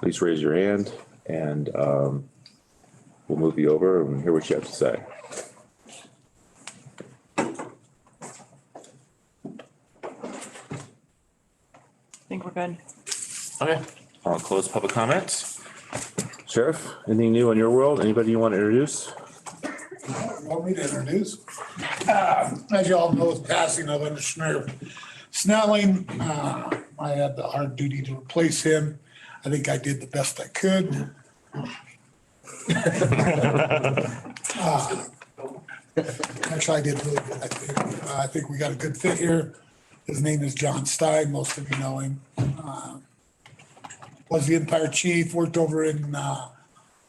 please raise your hand and we'll move you over and hear what you have to say. I think we're good. Okay, I'll close public comments. Sheriff, anything new in your world? Anybody you want to introduce? Want me to introduce? As you all know, with passing of Under Sheriff Snelling, I had the hard duty to replace him. I think I did the best I could. Actually, I did really good, I think. I think we got a good fit here. His name is John Stein, most of you know him. Was the Empire Chief, worked over in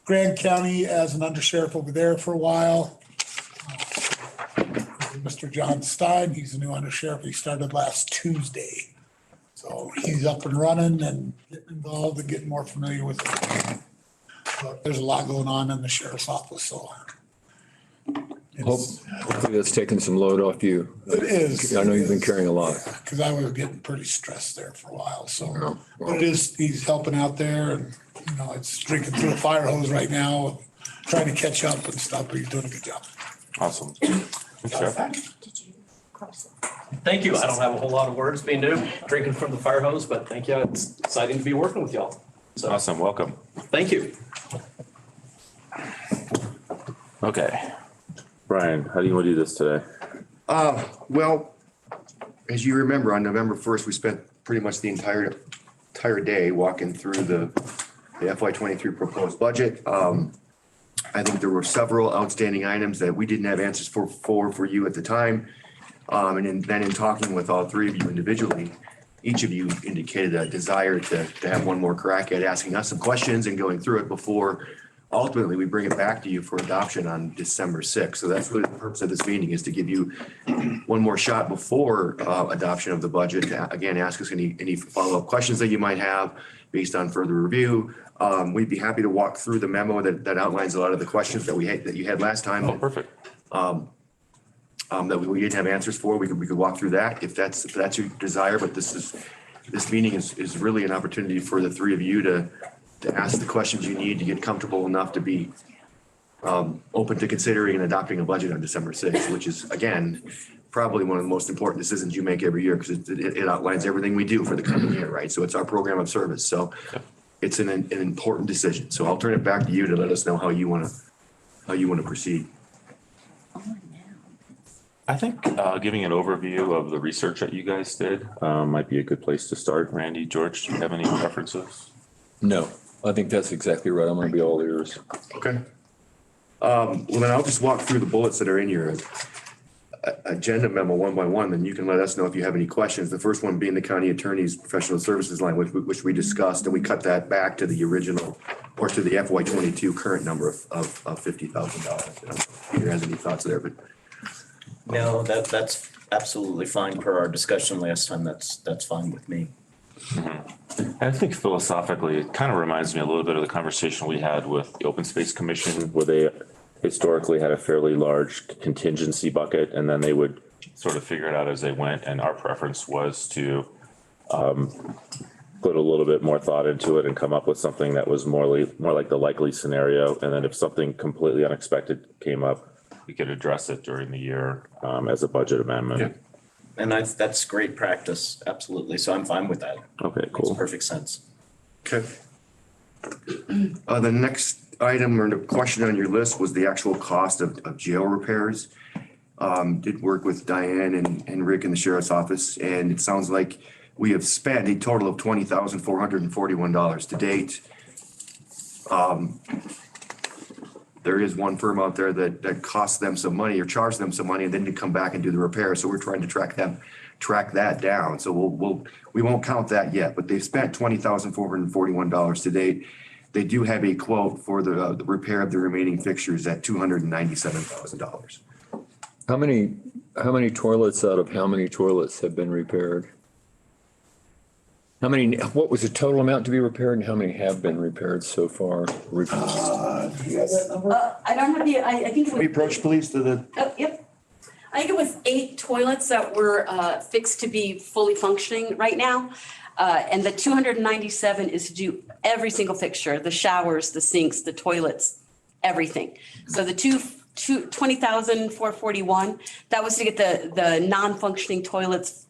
Grand County as an undersheriff over there for a while. Mr. John Stein, he's the new undersheriff. He started last Tuesday. So he's up and running and getting involved and getting more familiar with it. But there's a lot going on in the sheriff's office, so. Hopefully that's taking some load off you. It is. I know you've been carrying a lot. Because I was getting pretty stressed there for a while, so. But it is, he's helping out there and, you know, it's drinking through a fire hose right now, trying to catch up and stuff, but he's doing a good job. Awesome. Thanks, Sheriff. Thank you. I don't have a whole lot of words being new, drinking from the fire hose, but thank you. It's exciting to be working with y'all. So Awesome, welcome. thank you. Okay. Brian, how do you want to do this today? Well, as you remember, on November 1st, we spent pretty much the entire day walking through the FY23 proposed budget. I think there were several outstanding items that we didn't have answers for you at the time. And then in talking with all three of you individually, each of you indicated a desire to have one more crack at asking us some questions and going through it before ultimately we bring it back to you for adoption on December 6th. So that's really the purpose of this meeting, is to give you one more shot before adoption of the budget to again ask us any follow-up questions that you might have based on further review. We'd be happy to walk through the memo that outlines a lot of the questions that you had last time. Oh, perfect. That we didn't have answers for. We could walk through that if that's your desire. But this meeting is really an opportunity for the three of you to ask the questions you need to get comfortable enough to be open to considering and adopting a budget on December 6th, which is, again, probably one of the most important decisions you make every year, because it outlines everything we do for the coming year, right? So it's our program of service. So it's an important decision. So I'll turn it back to you to let us know how you want to proceed. I think giving an overview of the research that you guys did might be a good place to start. Randy, George, do you have any preferences? No, I think that's exactly right. I'm going to be all ears. Okay. Well, then I'll just walk through the bullets that are in your agenda memo one by one, then you can let us know if you have any questions. The first one being the county attorney's professional services line, which we discussed, and we cut that back to the original, or to the FY22 current number of $50,000. If you has any thoughts there, but. No, that's absolutely fine per our discussion last time. That's fine with me. Mm-hmm. I think philosophically, it kind of reminds me a little bit of the conversation we had with the Open Space Commission, where they historically had a fairly large contingency bucket, and then they would sort of figure it out as they went. And our preference was to put a little bit more thought into it and come up with something that was more like the likely scenario. And then if something completely unexpected came up, we could address it during the year as a budget amendment. Yeah. And that's great practice. Absolutely. So I'm fine with that. Okay, cool. Makes perfect sense. Okay. The next item or the question on your list was the actual cost of jail repairs. Did work with Diane and Rick in the sheriff's office, and it sounds like we have spent a total of $20,441 to date. There is one firm out there that costs them some money or charge them some money and then to come back and do the repair. So we're trying to track that down. So we won't count that yet, but they've spent $20,441 to date. They do have a quote for the repair of the remaining fixtures at $297,000. How many toilets out of how many toilets have been repaired? What was the total amount to be repaired and how many have been repaired so far? I don't have I think it We was, approach police to the, oh, yep. I think it was 8 toilets that were fixed to be fully functioning right now. And the 297 is to do every single fixture, the showers, the sinks, the toilets, everything. So the 20,441, that was to get the non-functioning toilets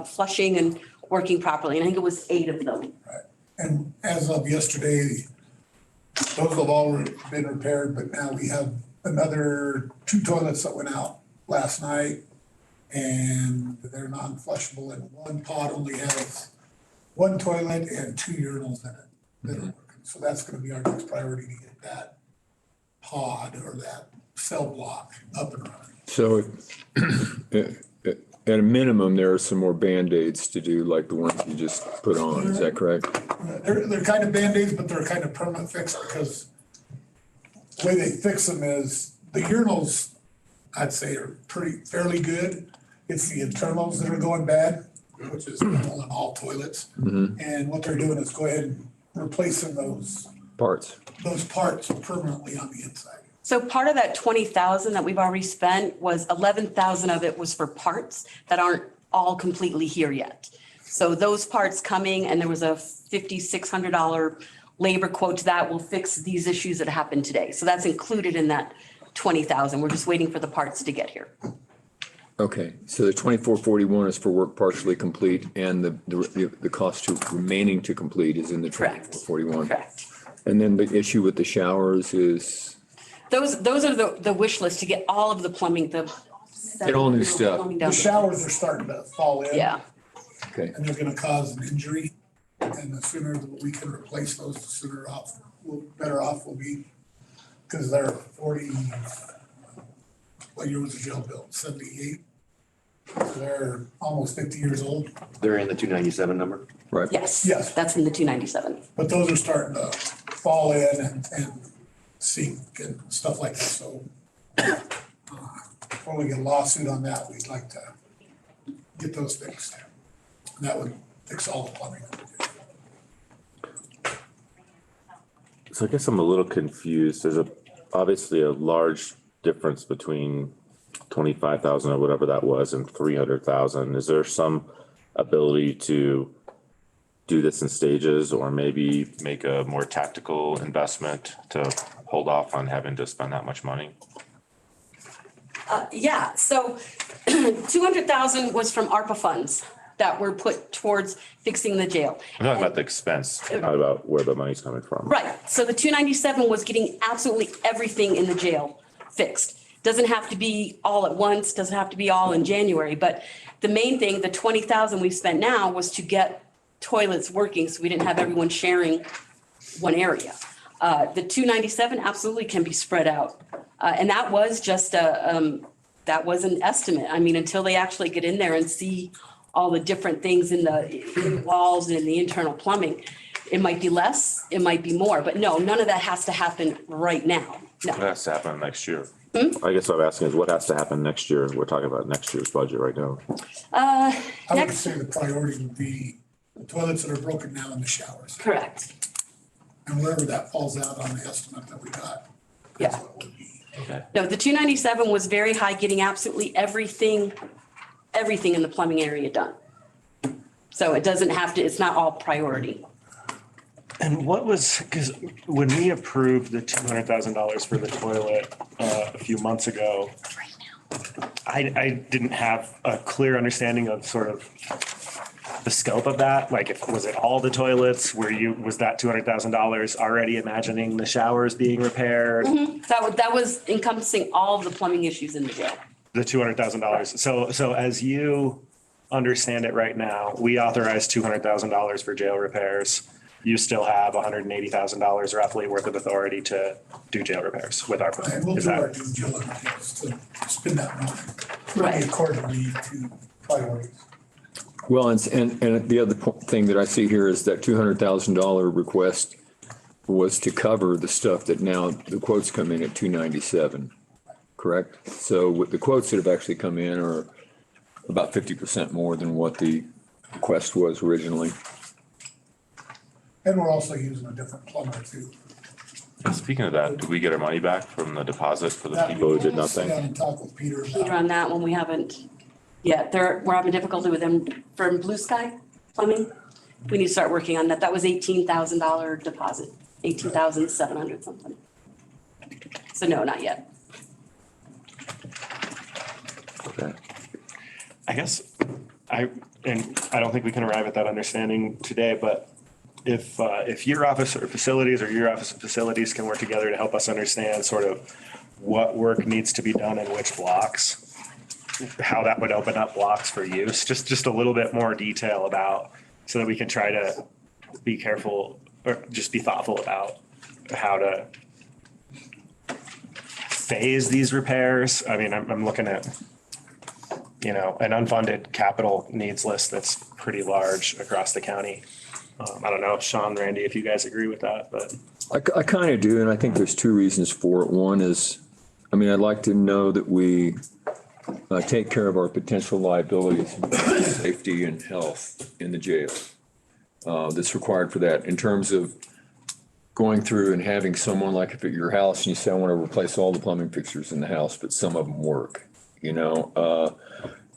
flushing and working properly. And I think it was 8 of them. And as of yesterday, those have all been repaired, but now we have another 2 toilets that went out last night. And they're non-flushable, and one pod only has 1 toilet and 2 urinals in it that are working. So that's gonna be our next priority, to get that pod or that cell block up and running. So at a minimum, there are some more Band-Aids to do, like the ones you just put on. Is that correct? They're kind of Band-Aids, but they're kind of permanent fix, because the way they fix them is the urinals, I'd say, are fairly good. It's the internals that are going bad, which is normal in all toilets. And what they're doing is go ahead and replacing those Parts. parts permanently on the inside. So part of that 20,000 that we've already spent was 11,000 of it was for parts that aren't all completely here yet. So those parts coming, and there was a $5,600 labor quote that will fix these issues that happened today. So that's included in that 20,000. We're just waiting for the parts to get here. Okay, so the 2441 is for work partially complete, and the cost remaining to complete is in the Correct. 2441. Correct. And then the issue with the showers is, Those are the wish list to get all of the plumbing, Get all new stuff. plumbing The done. showers are starting to fall in. Yeah, okay, And they're gonna cause an injury. And the sooner that we can replace those, the sooner off, better off we'll be. Because they're 40, what year was the jail built? 78? So they're almost 50 years old. They're in the 297 number. right? yes. Yes. That's in the 297. But those are starting to fall in and sink and stuff like that, so. Before we get a lawsuit on that, we'd like to get those fixed. And that would fix all the plumbing. So I guess I'm a little confused. There's obviously a large difference between 25,000 or whatever that was and 300,000. Is there some ability to do this in stages, or maybe make a more tactical investment to hold off on having to spend that much money? Yeah, so 200,000 was from ARPA funds that were put towards fixing the jail. I'm talking about the expense, not about where the money's coming from. Right, so the 297 was getting absolutely everything in the jail fixed. Doesn't have to be all at once, doesn't have to be all in January, but the main thing, the 20,000 we've spent now was to get toilets working, so we didn't have everyone sharing one area. The 297 absolutely can be spread out. And that was just that was an estimate. I mean, until they actually get in there and see all the different things in the walls and in the internal plumbing, it might be less, it might be more, but no, none of that has to happen right now. What No. has to happen next year? I guess what I'm asking is what has to happen next year? We're talking about next year's budget right now. I would Next, say the priority would be the toilets that are broken now in the showers. correct. And wherever that falls out on the estimate that we got. Yeah. That's what it would be. Okay. No, the 297 was very high, getting absolutely everything in the plumbing area done. So it doesn't have to, it's not all priority. And what was, because when we approved the $200,000 for the toilet a few months ago, I didn't have a clear understanding of sort of the scope of that. Like, was it all the toilets? Was that $200,000 already imagining the showers being repaired? That was encompassing all of the plumbing issues in the jail. The $200,000. So as you understand it right now, we authorized $200,000 for jail repairs. You still have $180,000 roughly worth of authority to do jail repairs with ARPA. And we'll Is do our that, due diligence to spend that money. Right. Accordingly to priorities. Well, and the other thing that I see here is that $200,000 request was to cover the stuff that now the quotes come in at 297, correct? So with the quotes that have actually come in are about 50% more than what the request was originally. And we're also using a different plumber too. And speaking of that, did we get our money back from the deposit for the That people who did we'll sit nothing? down and talk with Peter Peter about. on that one, we haven't yet. We're having difficulty with them from Blue Sky Plumbing. we need to start working on that. That was $18,000 deposit, 18,700 something. So no, not yet. Okay. I guess I don't think we can arrive at that understanding today, but if your office or facilities or your office and facilities can work together to help us understand sort of what work needs to be done in which blocks, how that would open up blocks for use, just a little bit more detail about, so that we can try to be careful or just be thoughtful about how to phase these repairs. I mean, I'm looking at, an unfunded capital needs list that's pretty large across the county. I don't know, Sean, Randy, if you guys agree with that, but. I kind of do, and I think there's two reasons for it. One is, I'd like to know that we take care of our potential liabilities, safety and health in the jail. That's required for that. In terms of going through and having someone, like if at your house and you say, I want to replace all the plumbing fixtures in the house, but some of them work,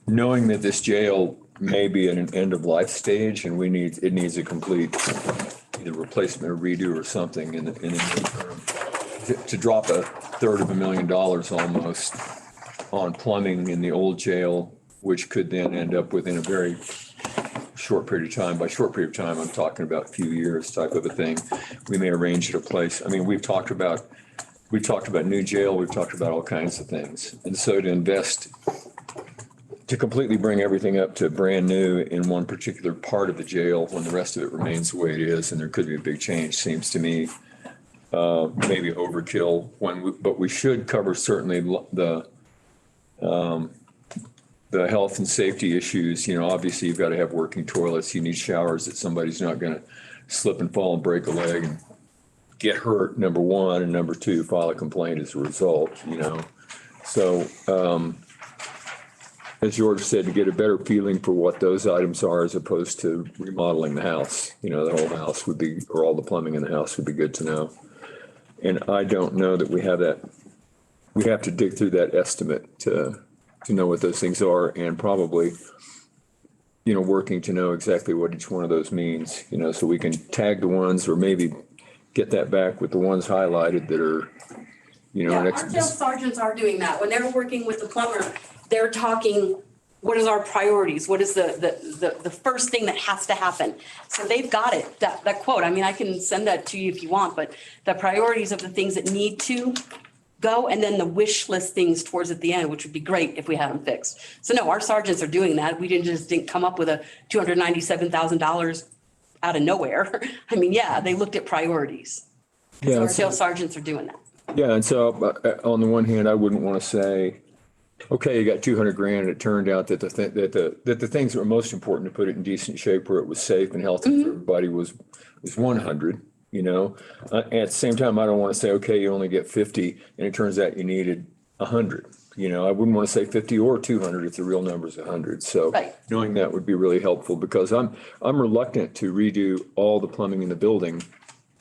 knowing that this jail may be at an end of life stage and it needs a complete either replacement or redo or something in the near term. To drop $250,000 almost on plumbing in the old jail, which could then end up within a very short period of time. By short period of time, I'm talking about a few years type of a thing. We may arrange at a place. We've talked about new jail. We've talked about all kinds of things. And so to completely bring everything up to brand new in one particular part of the jail when the rest of it remains the way it is, and there could be a big change, seems to me maybe overkill. But we should cover certainly the health and safety issues. Obviously you've got to have working toilets. You need showers that somebody's not going to slip and fall and break a leg and get hurt, number one, and number two, file a complaint as a result. So as George said, to get a better feeling for what those items are as opposed to remodeling the house, the whole house would be, or all the plumbing in the house would be good to know. And I don't know that we have that. We have to dig through that estimate to know what those things are, and probably, working to know exactly what each one of those means, so we can tag the ones or maybe get that back with the ones highlighted that are, Our jail sergeants are doing that. When they're working with the plumber, they're talking, what is our priorities? What is the first thing that has to happen? So they've got it, that quote. I can send that to you if you want, but the priorities of the things that need to go, and then the wish list things towards at the end, which would be great if we had them fixed. So no, our sergeants are doing that. We didn't come up with a $297,000 out of nowhere. They looked at priorities. Yeah, So our jail sergeants are doing that. Yeah, and so on the one hand, I wouldn't want to say, okay, you got $200,000, and it turned out that the things that were most important to put it in decent shape, where it was safe and healthy for everybody, was 100. At the same time, I don't want to say, okay, you only get 50, and it turns out you needed 100. I wouldn't want to say 50 or 200 if the real number is 100. So Right. knowing that would be really helpful, because I'm reluctant to redo all the plumbing in the building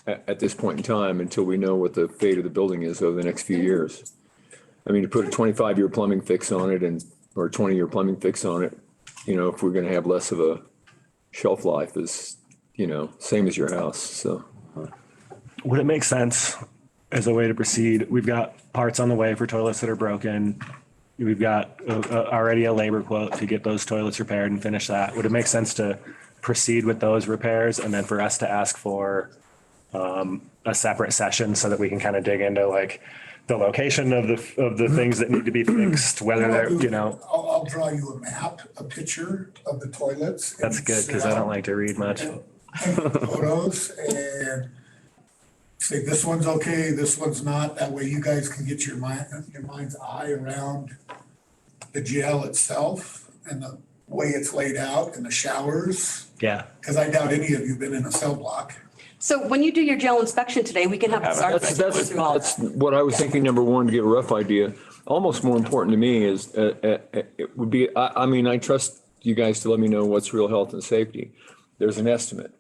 at this point in time until we know what the fate of the building is over the next few years. To put a 25-year plumbing fix on it or a 20-year plumbing fix on it, if we're going to have less of a shelf life, is, same as your house. So Would it make sense as a way to proceed? We've got parts on the way for toilets that are broken. We've got already a labor quote to get those toilets repaired and finish that. Would it make sense to proceed with those repairs and then for us to ask for a separate session so that we can kind of dig into like the location of the things that need to be fixed, whether they're, I'll draw you a map, a picture of the toilets. That's good because I don't like to read much. Photos and say, this one's okay, this one's not. That way you guys can get your mind's eye around the jail itself and the way it's laid out and the showers. Yeah. Because I doubt any of you have been in a cell block. So when you do your jail inspection today, we can have the sergeants go through all that's that. what I was thinking. Number one, to get a rough idea. Almost more important to me is it would be. I trust you guys to let me know what's real health and safety. There's an estimate.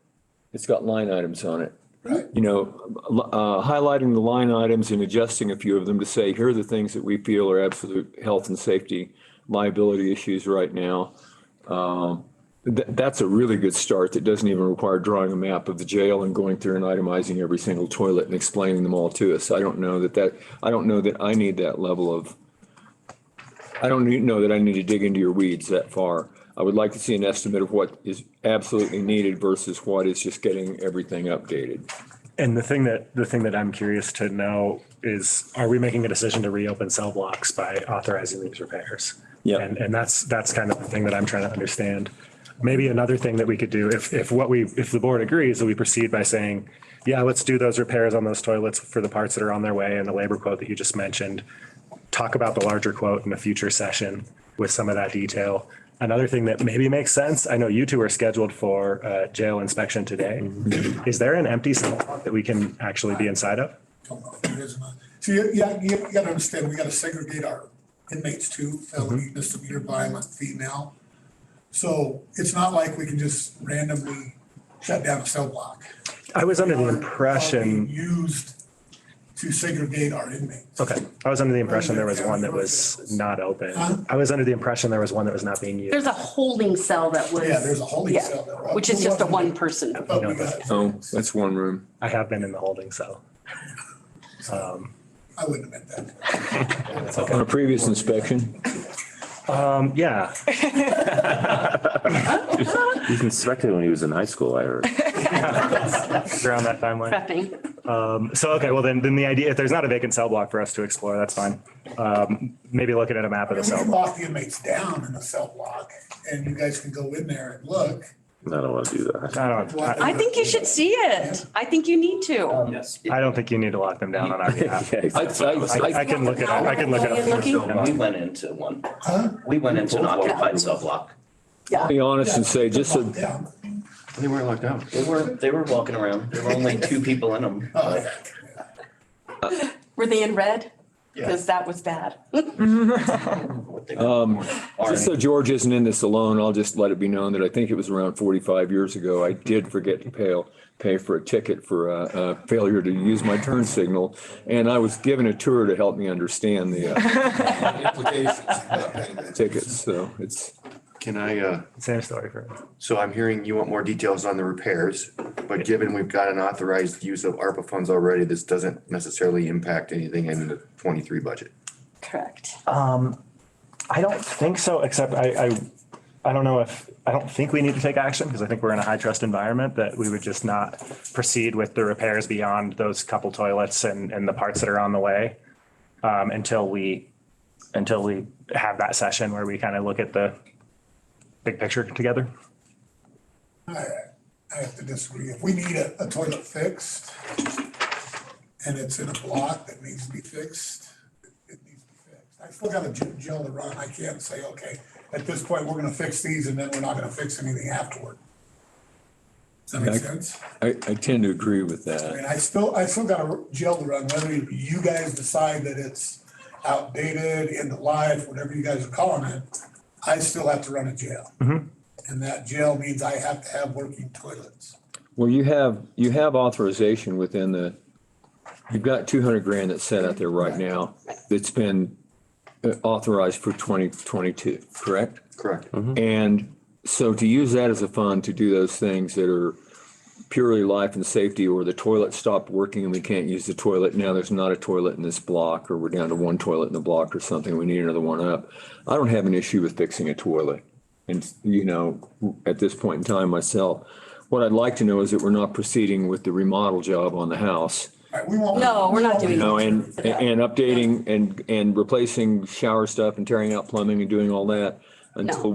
It's got line items on it. Right. Highlighting the line items and adjusting a few of them to say, here are the things that we feel are absolute health and safety liability issues right now. That's a really good start that doesn't even require drawing a map of the jail and going through and itemizing every single toilet and explaining them all to us. I don't know that I need that level of, I don't know that I need to dig into your weeds that far. I would like to see an estimate of what is absolutely needed versus what is just getting everything updated. And the thing that I'm curious to know is, are we making a decision to reopen cell blocks by authorizing these repairs? Yeah. And that's kind of the thing that I'm trying to understand. Maybe another thing that we could do, if the board agrees, that we proceed by saying, yeah, let's do those repairs on those toilets for the parts that are on their way and the labor quote that you just mentioned. Talk about the larger quote in a future session with some of that detail. Another thing that maybe makes sense, I know you two are scheduled for jail inspection today. Is there an empty cell block that we can actually be inside of? Don't know if there is or not. So you gotta understand, we gotta segregate our inmates too, felony, misdemeanor, violent, female. So it's not like we can just randomly shut down a cell block. I was under the Are impression, being used to segregate our inmates. okay, I was under the impression there was one that was not open. I was under the impression there was one that was not being used. There's a holding cell that was. Yeah, there's a holding yeah, cell there. which is just a one person. But we got, Oh, that's one room. I have been in the holding cell. I wouldn't have meant that. On a previous inspection, Yeah, He was inspected when he was in high school, I heard. around that timeline. Prepping. So, okay, well then the idea, if there's not a vacant cell block for us to explore, that's fine. Maybe looking at a map of the We cell can block. lock the inmates down in the cell block and you guys can go in there and look. I don't want to do that. I think you should see it. I think you need to. Yes. I don't think you need to lock them down on our behalf. Yeah, exactly. I can look it up. I can look it up. We went into one. We went into an occupied cell block. be honest and say, just so, Yeah. They weren't locked down. They were walking around. There were only 2 people in them. Oh, yeah. Were they in red? Yeah. Because that was bad. just so George isn't in this alone, I'll just let it be known that I think it was around 45 years ago, I did forget to pay for a ticket for a failure to use my turn signal. And I was given a tour to help me understand the tickets. So it's, Can I, Same story for me. so I'm hearing you want more details on the repairs, but given we've got an authorized use of ARPA funds already, this doesn't necessarily impact anything in the 23 budget. Correct. I don't think so, except I don't know if, I don't think we need to take action because I think we're in a high trust environment that we would just not proceed with the repairs beyond those couple toilets and the parts that are on the way until we have that session where we kind of look at the big picture together. I have to disagree. If we need a toilet fixed and it's in a block that needs to be fixed, it needs to be fixed. I still got a jail to run. I can't say, okay, at this point, we're gonna fix these and then we're not gonna fix anything afterward. Does that make sense? I tend to agree with I that. mean, I still got a jail to run, whether you guys decide that it's outdated, end of life, whatever you guys are calling it, I still have to run a jail. And that jail means I have to have working toilets. Well, you have authorization within you've got 200 grand that's set out there right now that's been authorized for 2022, correct? Correct. And so to use that as a fund to do those things that are purely life and safety, or the toilet stopped working and we can't use the toilet, now there's not a toilet in this block, or we're down to one toilet in the block or something, we need another one up. I don't have an issue with fixing a toilet. And, at this point in time myself, what I'd like to know is that we're not proceeding with the remodel job on the house. Right, we won't. No, we're not doing And updating and replacing shower stuff and tearing out plumbing and doing all that until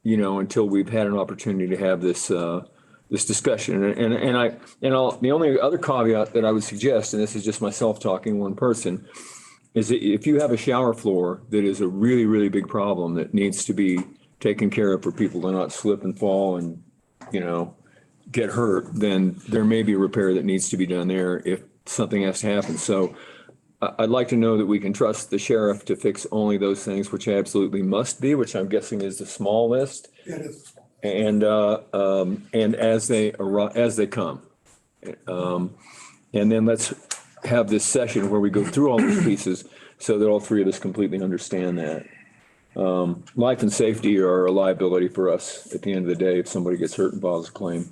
until we've had an opportunity to have this discussion. The only other caveat that I would suggest, and this is just myself talking, one person, is that if you have a shower floor that is a really, really big problem that needs to be taken care of for people to not slip and fall and, get hurt, then there may be a repair that needs to be done there if something has to happen. So I'd like to know that we can trust the sheriff to fix only those things which absolutely must be, which I'm guessing is the small list. It is. And as they come. And then let's have this session where we go through all these pieces so that all three of us completely understand that. Life and safety are a liability for us at the end of the day if somebody gets hurt and files a claim.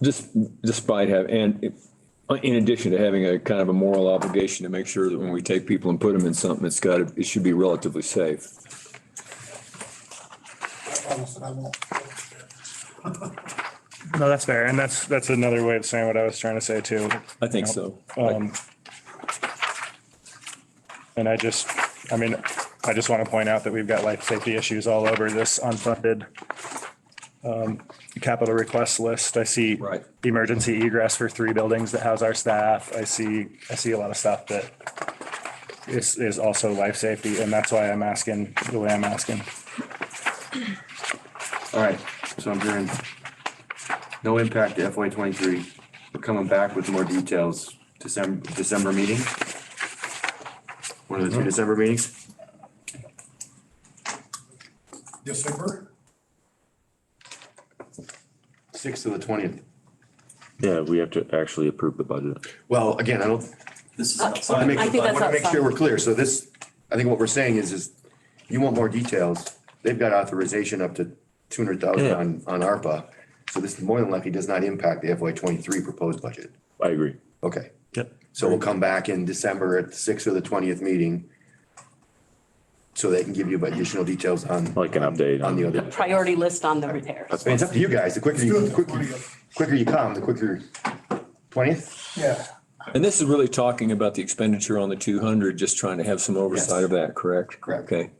Just despite having, and in addition to having a kind of a moral obligation to make sure that when we take people and put them in something, it should be relatively safe. I promise that I won't. No, that's fair. And that's another way of saying what I was trying to say too. I think so. And I just want to point out that we've got life safety issues all over this unfunded capital request list. I see Right. emergency egress for 3 buildings that house our staff. I see a lot of stuff that is also life safety, and that's why I'm asking the way I'm asking. All right, so I'm hearing no impact to FY '23. We're coming back with more details, December meeting. One of the 2 December meetings. December? 6th to the 20th. Yeah, we have to actually approve the budget. Well, again, I don't, This is I outside. think I that's want to make outside. sure we're clear. So this, I think what we're saying is you want more details. They've got authorization up to 200,000 Yeah. on ARPA. So this more than likely does not impact the FY '23 proposed budget. I agree. Okay. Yep. So we'll come back in December at the 6th or the 20th meeting. So they can give you additional details on. Like an update On the on- other. Priority list on the repairs. I mean, it's up to you guys. The quicker Let's do it you, the quicker 20th. you come, the quicker. 20th? Yeah. And this is really talking about the expenditure on the 200, just trying to have some oversight of that, correct? Correct. Okay.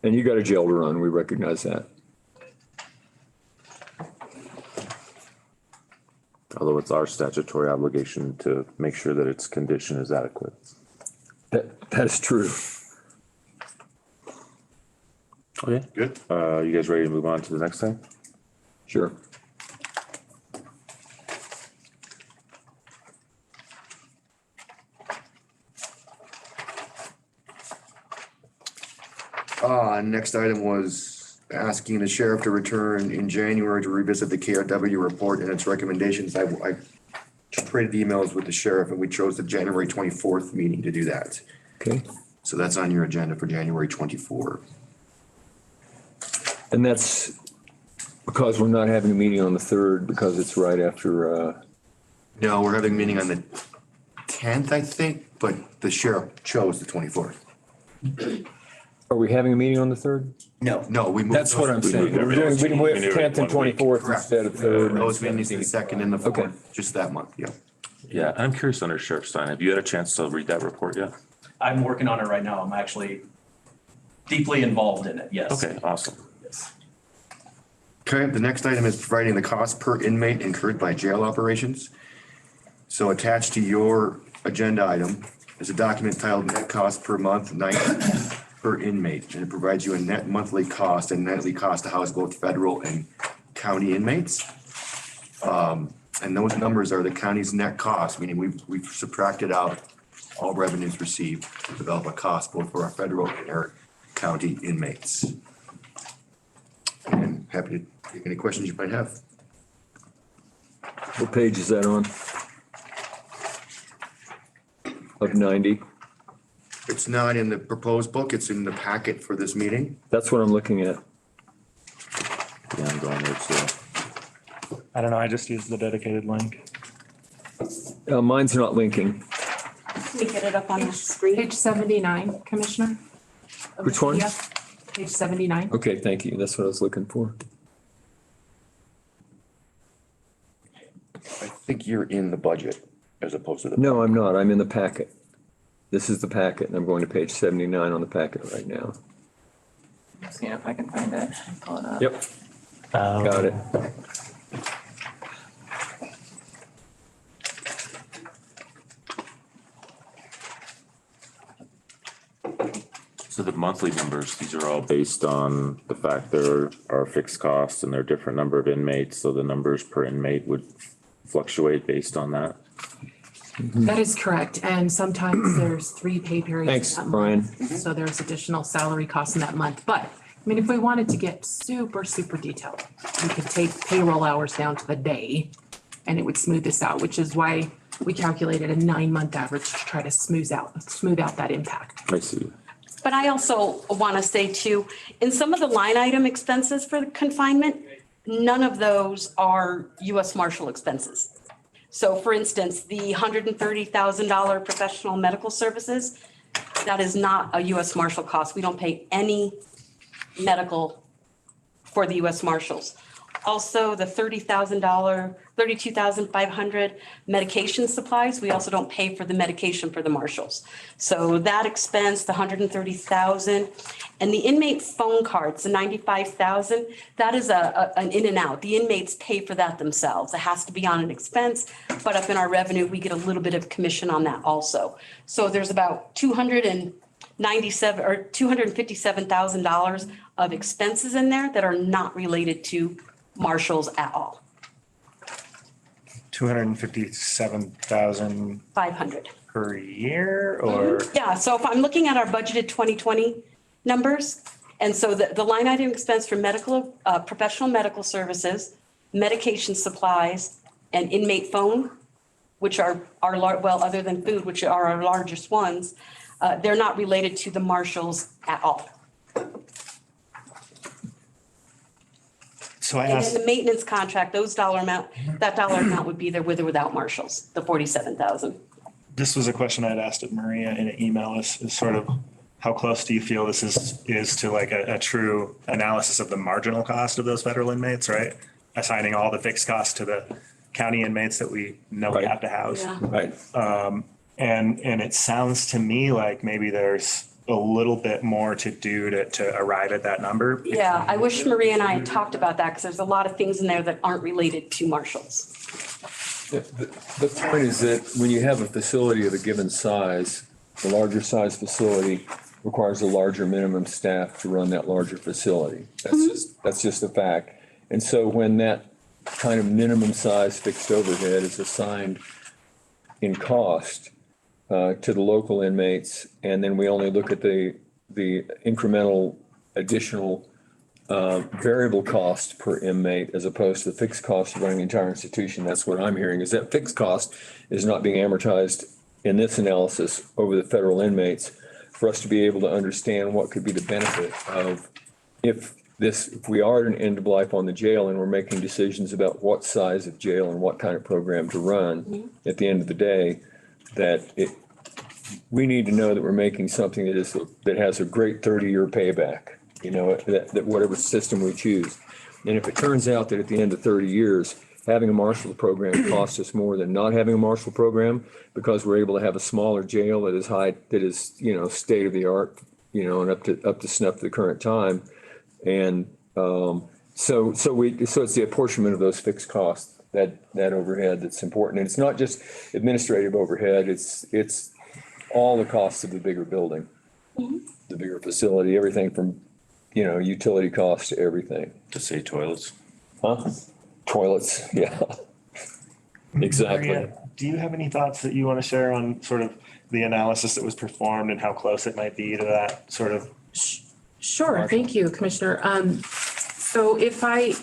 And you got a jail to run, we recognize that. Although it's our statutory obligation to make sure that its condition is adequate. That is true. Okay. Good. You guys ready to move on to the next thing? Sure. Next item was asking the sheriff to return in January to revisit the KRW report and its recommendations. I traded emails with the sheriff and we chose the January 24th meeting to do that. Okay. So that's on your agenda for January 24. And that's because we're not having a meeting on the 3rd because it's right after, No, we're having a meeting on the 10th, I think, but the sheriff chose the 24th. are we having a meeting on the 3rd? No, we moved. That's what I'm saying. moved We're it. doing, we went We 10th and 24th Correct. instead of 3rd. Those meetings, the 2nd and the Okay. 4th, just that month, yeah. Yeah, I'm curious under Sheriff Stein, have you had a chance to read that report yet? I'm working on it right now. I'm actually deeply involved in it, yes. Okay, awesome. Yes. Okay, the next item is providing the cost per inmate incurred by jail operations. So attached to your agenda item is a document titled Net Cost Per Month, Night Per Inmate. And it provides you a net monthly cost and nightly cost to house both federal and county inmates. And those numbers are the county's net cost, meaning we've subtracted out all revenues received to develop a cost both for our federal and our county inmates. And happy to take any questions you might have. What page is that on? Of 90? It's not in the proposed book, it's in the packet for this meeting. That's what I'm looking at. Yeah, I'm going there too. I don't know. I just used the dedicated link. Mine's not linking. Can we get it up on the screen? Page 79, Commissioner. of Which the one? PDF. Page 79. Okay, thank you. That's what I was looking for. I think you're in the budget as opposed to the. No, I'm not. I'm in the packet. This is the packet, and I'm going to page 79 on the packet right now. See if I can find it and pull it up. Yep, got it. So the monthly numbers, these are all based on the fact there are fixed costs and there are different number of inmates, so the numbers per inmate would fluctuate based on that. That is correct. And sometimes there's 3 pay periods. Thanks, that month. Brian. So there's additional salary costs in that month. But, I mean, if we wanted to get super, super detailed, we could take payroll hours down to the day and it would smooth this out, which is why we calculated a 9-month average to try to smooth out that impact. I see. But I also want to say too, in some of the line item expenses for the confinement, none of those are US Marshal expenses. So for instance, the $130,000 professional medical services, that is not a US Marshal cost. We don't pay any medical for the US Marshals. Also, the $32,500 medication supplies, we also don't pay for the medication for the marshals. So that expense, the $130,000, and the inmate phone cards, the $95,000, that is an in and out. The inmates pay for that themselves. It has to be on an expense, but up in our revenue, we get a little bit of commission on that also. So there's about $257,000 of expenses in there that are not related to marshals at all. 257,000 500. per year or? Yeah, so if I'm looking at our budgeted 2020 numbers, and so the line item expense for medical, professional medical services, medication supplies, and inmate phone, which are well, other than food, which are our largest ones, they're not related to the marshals at all. So I And then asked, the maintenance contract, that dollar amount would be there with or without marshals, the 47,000. this was a question I'd asked of Maria in an email is sort of how close do you feel this is to like a true analysis of the marginal cost of those federal inmates, right? Assigning all the fixed costs to the county inmates that we know we Right. have to house. Yeah. Right. And it sounds to me like maybe there's a little bit more to do to arrive at that number. Yeah, I wish Maria and I had talked about that because there's a lot of things in there that aren't related to marshals. The point is that when you have a facility of a given size, the larger size facility requires a larger minimum staff to run that larger facility. That's just a fact. And so when that kind of minimum size fixed overhead is assigned in cost to the local inmates, and then we only look at the incremental additional variable cost per inmate as opposed to the fixed cost of running the entire institution. That's what I'm hearing, is that fixed cost is not being amortized in this analysis over the federal inmates for us to be able to understand what could be the benefit of if we are at an end of life on the jail and we're making decisions about what size of jail and what kind of program to run at the end of the day, we need to know that we're making something that has a great 30-year payback, that whatever system we choose. And if it turns out that at the end of 30 years, having a marshal program costs us more than not having a marshal program because we're able to have a smaller jail that is state of the art, and up to snuff to the current time. And so it's the apportionment of those fixed costs, that overhead that's important. And it's not just administrative overhead, it's all the costs of the bigger building, the bigger facility, everything from, utility costs to everything. To say toilets. Huh? Toilets, yeah. Exactly. Maria, do you have any thoughts that you want to share on sort of the analysis that was performed and how close it might be to that sort of? Sure, thank you, Commissioner. So if I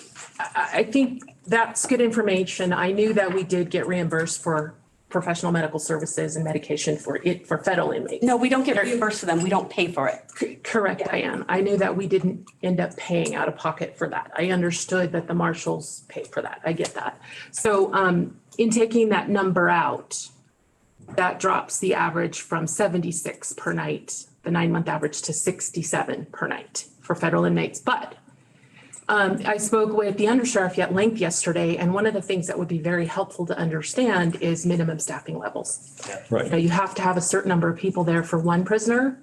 think that's good information. I knew that we did get reimbursed for professional medical services and medication for federal inmates. No, we don't get reimbursed for them. We don't pay for it. Correct, Diane. I knew that we didn't end up paying out of pocket for that. I understood that the marshals paid for that. I get that. So in taking that number out, that drops the average from 76 per night, the 9-month average, to 67 per night for federal inmates. But I spoke with the undersheriff at length yesterday, and one of the things that would be very helpful to understand is minimum staffing levels. Right. You have to have a certain number of people there for one prisoner,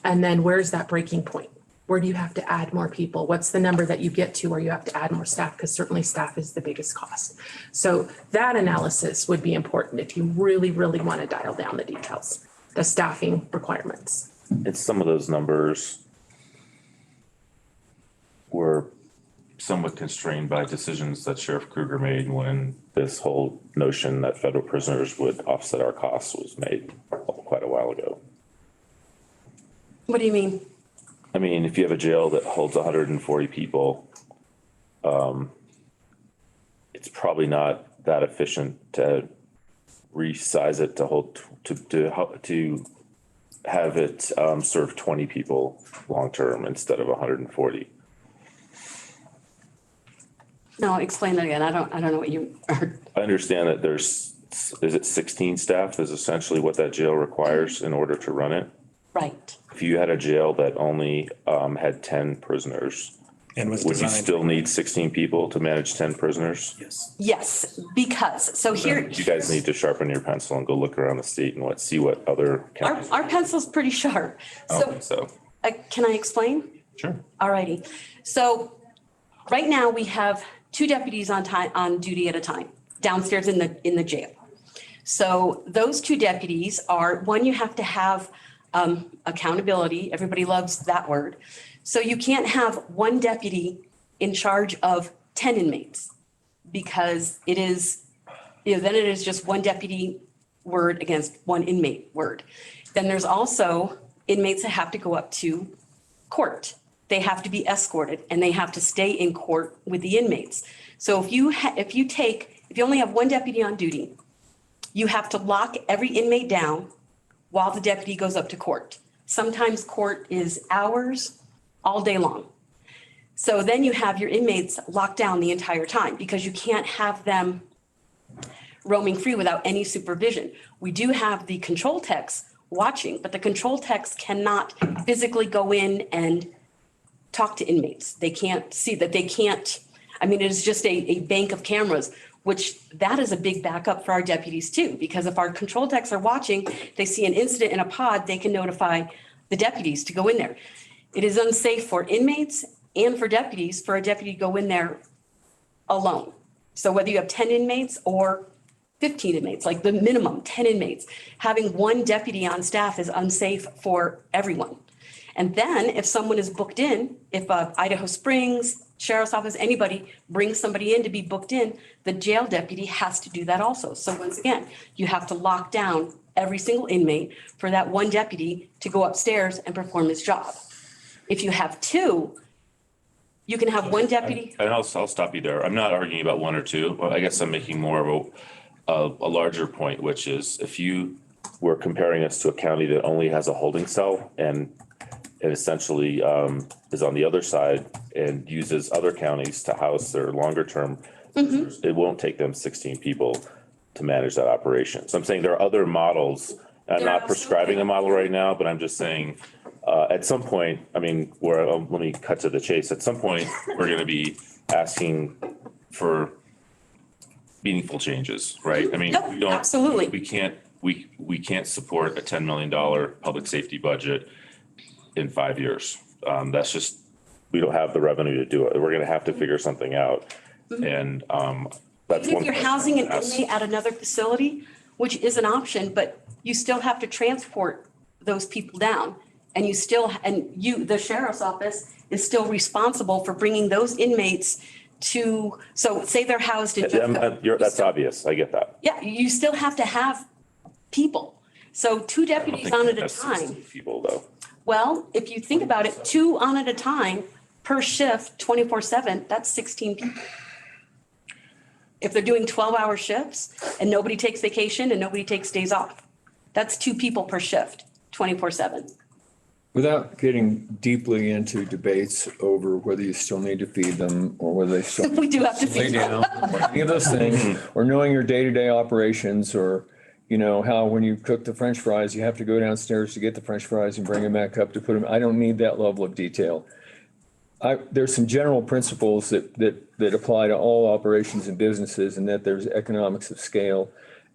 and then where's that breaking point? Where do you have to add more people? What's the number that you get to where you have to add more staff? Because certainly staff is the biggest cost. So that analysis would be important if you really, really want to dial down the details, the staffing requirements. It's some of those numbers were somewhat constrained by decisions that Sheriff Kruger made when this whole notion that federal prisoners would offset our costs was made quite a while ago. What do you mean? I mean, if you have a jail that holds 140 people, it's probably not that efficient to resize it to hold to have it serve 20 people long-term instead of 140. No, explain that again. I don't know what you are. I understand that is it 16 staff is essentially what that jail requires in order to run it? Right. If you had a jail that only had 10 prisoners, And was would you designed. still need 16 people to manage 10 prisoners? Yes. Yes, because, so here. You guys need to sharpen your pencil and go look around the state and see what other counties. Our pencil's pretty sharp. So, Can I explain? sure. All righty. So right now we have 2 deputies on duty at a time downstairs in the jail. So those 2 deputies are, one, you have to have accountability. Everybody loves that word. So you can't have 1 deputy in charge of 10 inmates because it is, then it is just 1 deputy word against 1 inmate word. Then there's also inmates that have to go up to court. They have to be escorted and they have to stay in court with the inmates. So if you only have 1 deputy on duty, you have to lock every inmate down while the deputy goes up to court. Sometimes court is hours, all day long. So then you have your inmates locked down the entire time because you can't have them roaming free without any supervision. We do have the control techs watching, but the control techs cannot physically go in and talk to inmates. They can't see that they can't, it is just a bank of cameras, which that is a big backup for our deputies too, because if our control techs are watching, they see an incident in a pod, they can notify the deputies to go in there. It is unsafe for inmates and for deputies for a deputy to go in there alone. So whether you have 10 inmates or 15 inmates, like the minimum 10 inmates, having 1 deputy on staff is unsafe for everyone. And then if someone is booked in, if Idaho Springs, Sheriff's Office, anybody brings somebody in to be booked in, the jail deputy has to do that also. So once again, you have to lock down every single inmate for that 1 deputy to go upstairs and perform his job. If you have 2, you can have 1 deputy. And I'll stop you there. I'm not arguing about 1 or 2. Well, I guess I'm making more of a larger point, which is if you were comparing us to a county that only has a holding cell and essentially is on the other side and uses other counties to house their longer term, it won't take them 16 people to manage that operation. So I'm saying there are other models. I'm not prescribing a model right now, but I'm just saying at some point, let me cut to the chase. At some point, we're going to be asking for meaningful changes, right? Yep, we don't, absolutely. we can't support a $10 million public safety budget in 5 years. That's just, we don't have the revenue to do it. We're going to have to figure something out. And that's Even one. if you're housing an inmate at another facility, which is an option, but you still have to transport those people down. And the sheriff's office is still responsible for bringing those inmates to, so say they're housed in. That's obvious. I get that. Yeah, you still have to have people. So 2 deputies on at a That's time. 16 people though. Well, if you think about it, 2 on at a time per shift, 24/7, that's 16 people. If they're doing 12-hour shifts and nobody takes vacation and nobody takes days off, that's 2 people per shift, 24/7. Without getting deeply into debates over whether you still need to feed them or whether they still We do have to lay feed down, or any of those things, or knowing your day-to-day operations, or, how when you cook the French fries, you have to go downstairs to get the French fries and bring them back up to put them. I don't need that level of detail. There's some general principles that apply to all operations and businesses, and that there's economics of scale.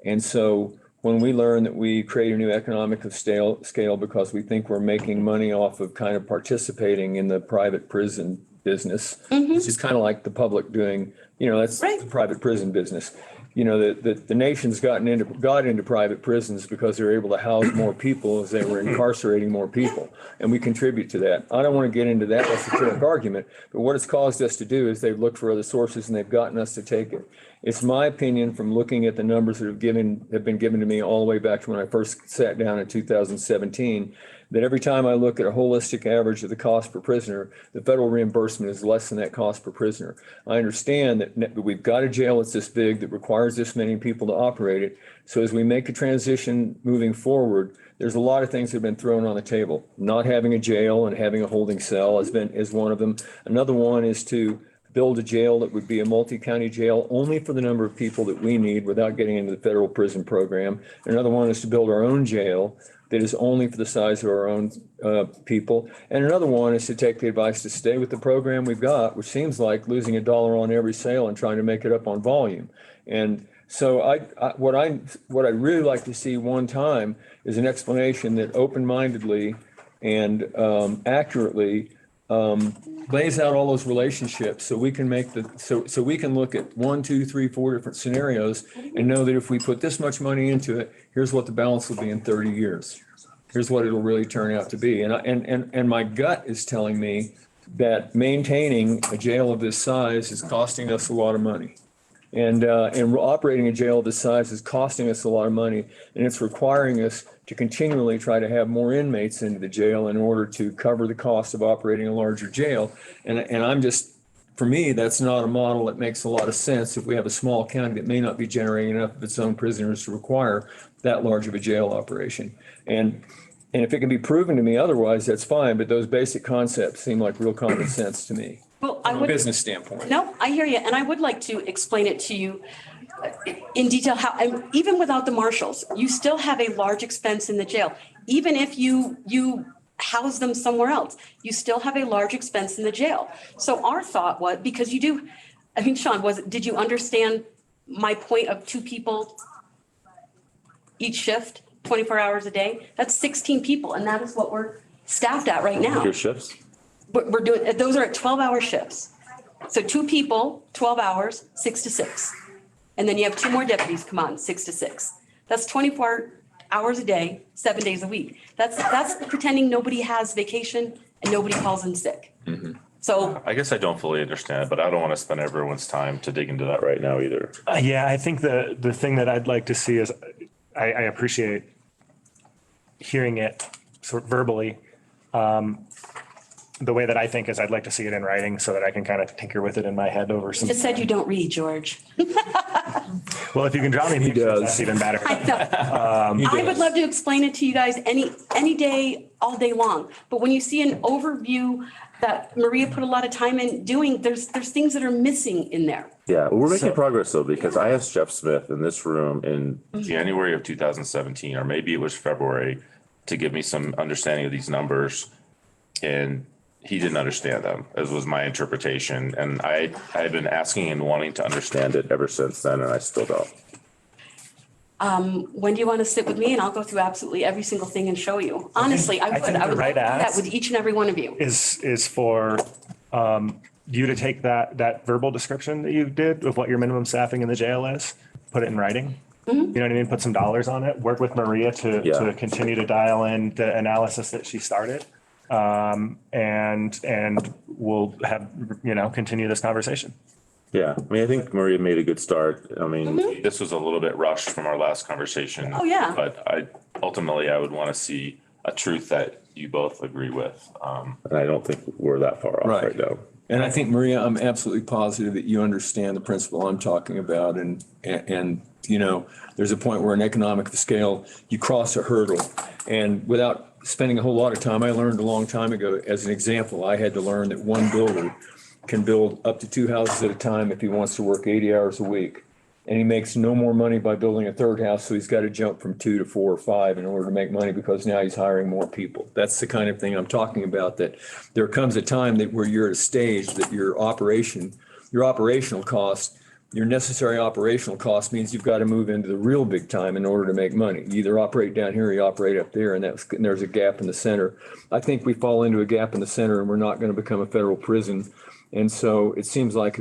And so when we learn that we create a new economic of scale because we think we're making money off of kind of participating in the private prison business, which is kind of like the public doing, that's the private prison business. The nation's got into private prisons because they were able to house more people as they were incarcerating more people. And we contribute to that. I don't want to get into that esoteric argument, but what it's caused us to do is they've looked for other sources and they've gotten us to take it. It's my opinion from looking at the numbers that have been given to me all the way back to when I first sat down in 2017, that every time I look at a holistic average of the cost per prisoner, the federal reimbursement is less than that cost per prisoner. I understand that we've got a jail that's this big that requires this many people to operate it. So as we make a transition moving forward, there's a lot of things that have been thrown on the table. Not having a jail and having a holding cell is one of them. Another one is to build a jail that would be a multi-county jail only for the number of people that we need without getting into the federal prison program. Another one is to build our own jail that is only for the size of our own people. And another one is to take the advice to stay with the program we've got, which seems like losing $1 on every sale and trying to make it up on volume. And so what I'd really like to see one time is an explanation that open-mindedly and accurately lays out all those relationships so we can so we can look at 1, 2, 3, 4 different scenarios and know that if we put this much money into it, here's what the balance will be in 30 years. Here's what it'll really turn out to be. And my gut is telling me that maintaining a jail of this size is costing us a lot of money. And operating a jail of this size is costing us a lot of money, and it's requiring us to continually try to have more inmates into the jail in order to cover the cost of operating a larger jail. And I'm just, for me, that's not a model that makes a lot of sense if we have a small county that may not be generating enough of its own prisoners to require that large of a jail operation. And if it can be proven to me otherwise, that's fine, but those basic concepts seem like real common sense to me. Well, From a business standpoint. No, I hear you. And I would like to explain it to you in detail how, and even without the marshals, you still have a large expense in the jail. Even if you house them somewhere else, you still have a large expense in the jail. So our thought was, because you do, I mean, Sean, did you understand my point of 2 people each shift, 24 hours a day? That's 16 people. And that is what we're staffed at right now. Your shifts? We're doing, those are at 12-hour shifts. So 2 people, 12 hours, 6 to 6. And then you have 2 more deputies come on, 6 to 6. That's 24 hours a day, 7 days a week. That's pretending nobody has vacation and nobody calls in sick. So I guess I don't fully understand, but I don't want to spend everyone's time to dig into that right now either. Yeah, I think the thing that I'd like to see is, I appreciate hearing it sort of verbally. The way that I think is I'd like to see it in writing so that I can kind of tinker with it in my head over some. just said you don't read, George. Well, if you can draw me pictures, does. that's even better. I know. I would love to explain it to you guys any day, all day long. But when you see an overview that Maria put a lot of time in doing, there's things that are missing in there. Yeah, well, we're making So- progress though, because I asked Jeff Smith in this room in January of 2017, or maybe it was February, to give me some understanding of these numbers. And he didn't understand them, as was my interpretation. And I've been asking and wanting to understand it ever since then, and I still don't. When do you want to sit with me and I'll go through absolutely every single thing and show you? Honestly, I would. think I the would right like to do that ask with each and every one of you. is for you to take that verbal description that you did of what your minimum staffing in the jail is, put it in writing. You know what I mean? Put some dollars on it. Work with Maria to continue to dial in the analysis that she started. And we'll have, continue this conversation. Yeah, I mean, I think Maria made a good start. I mean, this was a little bit rushed from our last conversation. Oh, yeah. But I would want to see a truth that you both agree with. And I don't think we're that far off right now. And I think, Maria, I'm absolutely positive that you understand the principle I'm talking about. And there's a point where in economic scale, you cross a hurdle. And without spending a whole lot of time, I learned a long time ago, as an example, I had to learn that one builder can build up to 2 houses at a time if he wants to work 80 hours a week. And he makes no more money by building a 3rd house, so he's got to jump from 2 to 4 or 5 in order to make money, because now he's hiring more people. That's the kind of thing I'm talking about, that there comes a time where you're at a stage that your operational cost, your necessary operational cost means you've got to move into the real big time in order to make money. You either operate down here or you operate up there, and there's a gap in the center. I think we fall into a gap in the center and we're not going to become a federal prison. And so it seems like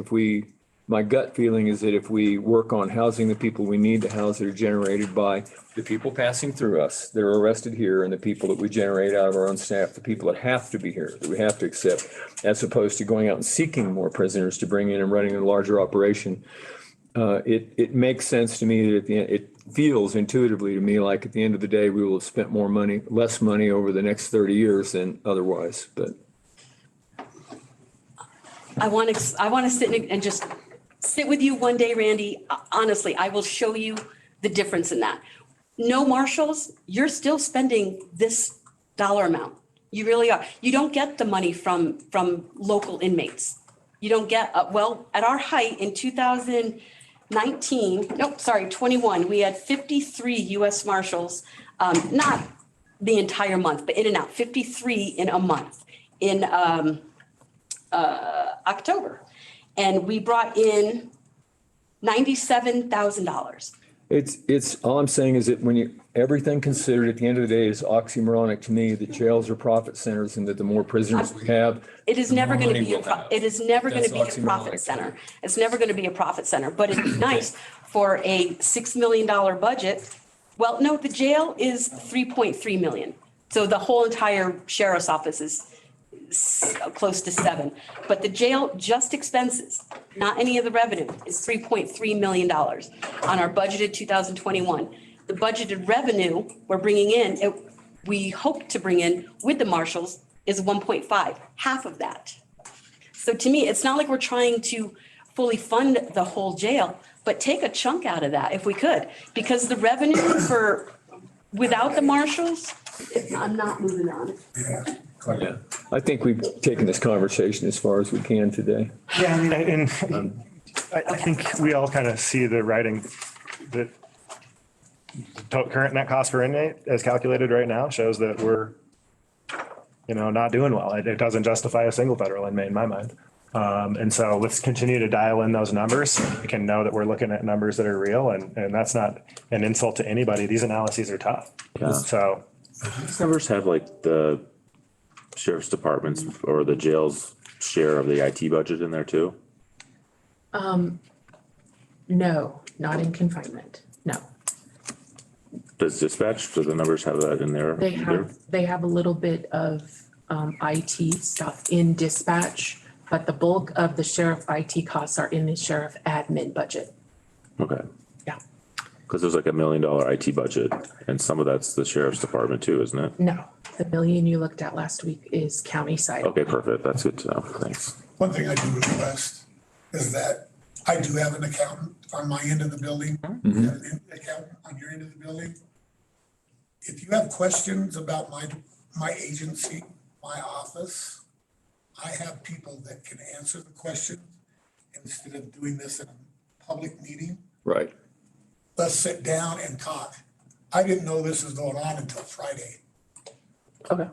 my gut feeling is that if we work on housing the people we need to house that are generated by the people passing through us, that are arrested here, and the people that we generate out of our own staff, the people that have to be here, that we have to accept, as opposed to going out and seeking more prisoners to bring in and running a larger operation, it makes sense to me that at the end, it feels intuitively to me like at the end of the day, we will have spent less money over the next 30 years than otherwise, but. I want to sit and just sit with you one day, Randy. Honestly, I will show you the difference in that. No Marshalls, you're still spending this dollar amount. You really are. You don't get the money from local inmates. You don't get, well, at our height in 21, we had 53 US Marshals, not the entire month, but in and out, 53 in a month in October. And we brought in $97,000. It's, all I'm saying is that everything considered at the end of the day is oxymoronic to me that jails are profit centers and that the more prisoners we have. It is the never more going to money be we'll have. it is never going to That's be a profit oxymoronic. center. It's never going to be a profit center, but it'd be nice for a $6 million budget. Well, no, the jail is 3.3 million. So the whole entire sheriff's office is close to 7. But the jail just expenses, not any of the revenue, is $3.3 million on our budgeted 2021. The budgeted revenue we're bringing in, we hope to bring in with the marshals is 1.5, half of that. So to me, it's not like we're trying to fully fund the whole jail, but take a chunk out of that if we could, because the revenue without the marshals, I'm not moving on. Yeah, I think we've taken this conversation as far as we can today. Yeah, I mean, I think we all kind of see the writing that the current net cost per inmate as calculated right now shows that we're, not doing well. It doesn't justify a single federal inmate in my mind. And so let's continue to dial in those numbers. We can know that we're looking at numbers that are real, and that's not an insult to anybody. These analyses are tough. Yeah. So These numbers have like the sheriff's departments or the jail's share of the IT budget in there too? No, not in confinement. No. Does dispatch, do the numbers have that in there? They have a little bit of IT stuff in dispatch, but the bulk of the sheriff IT costs are in the sheriff admin budget. Okay, Yeah. because there's like $1 million IT budget and some of that's the sheriff's department too, isn't it? No, the million you looked at last week is county side. Okay, perfect. That's good to know. Thanks. One thing I do request is that I do have an accountant on my end of the building, you have an accountant on your end of the building. If you have questions about my agency, my office, I have people that can answer the questions instead of doing this in a public meeting. Right. Let's sit down and talk. I didn't know this was going on until Friday. Okay.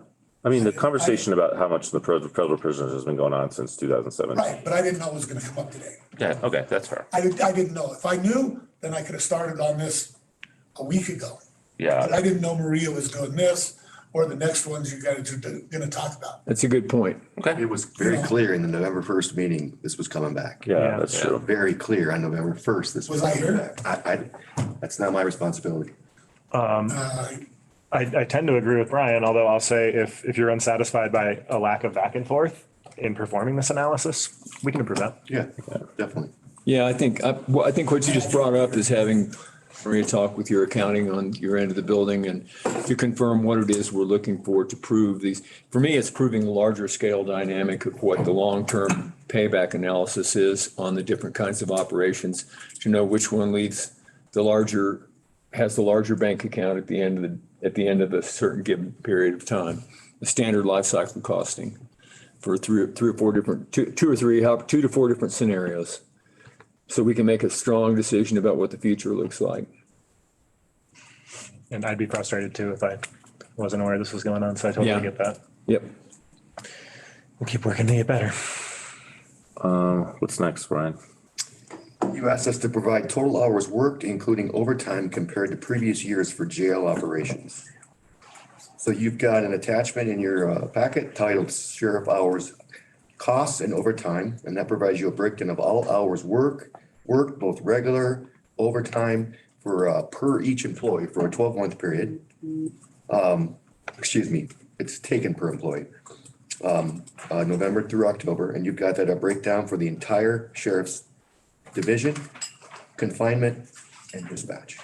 I mean, the conversation about how much the federal prisoners has been going on since 2007. Right, but I didn't know it was gonna come up today. Yeah, okay, that's fair. I didn't know. If I knew, then I could have started on this a week ago. But Yeah, I didn't know Maria was doing this or the next ones you guys are gonna talk about. That's a good point. It was very clear in the November 1st meeting, this was coming back. yeah, that's true. Very clear on November 1st, this was Was I coming here? back. That's not my responsibility. I tend to agree with Brian, although I'll say if you're unsatisfied by a lack of back and forth in performing this analysis, we can improve that. Yeah, definitely. Yeah, I think what you just brought up is having Maria talk with your accounting on your end of the building and to confirm what it is we're looking for to prove these. For me, it's proving the larger scale dynamic of what the long-term payback analysis is on the different kinds of operations, to know which one has the larger bank account at the end of a certain given period of time, the standard life cycle costing for two to four different scenarios. So we can make a strong decision about what the future looks like. And I'd be frustrated too if I wasn't aware this was going on, so I totally Yeah. get that. Yep. We'll keep working to get better. What's next, Brian? You asked us to provide total hours worked, including overtime compared to previous years for jail operations. So you've got an attachment in your packet titled Sheriff Hours Costs and Overtime, and that provides you a breakdown of all hours worked, both regular, overtime, for per each employee for a 12-month period. It's taken per employee. November through October, and you've got that a breakdown for the entire sheriff's division confinement, and dispatch.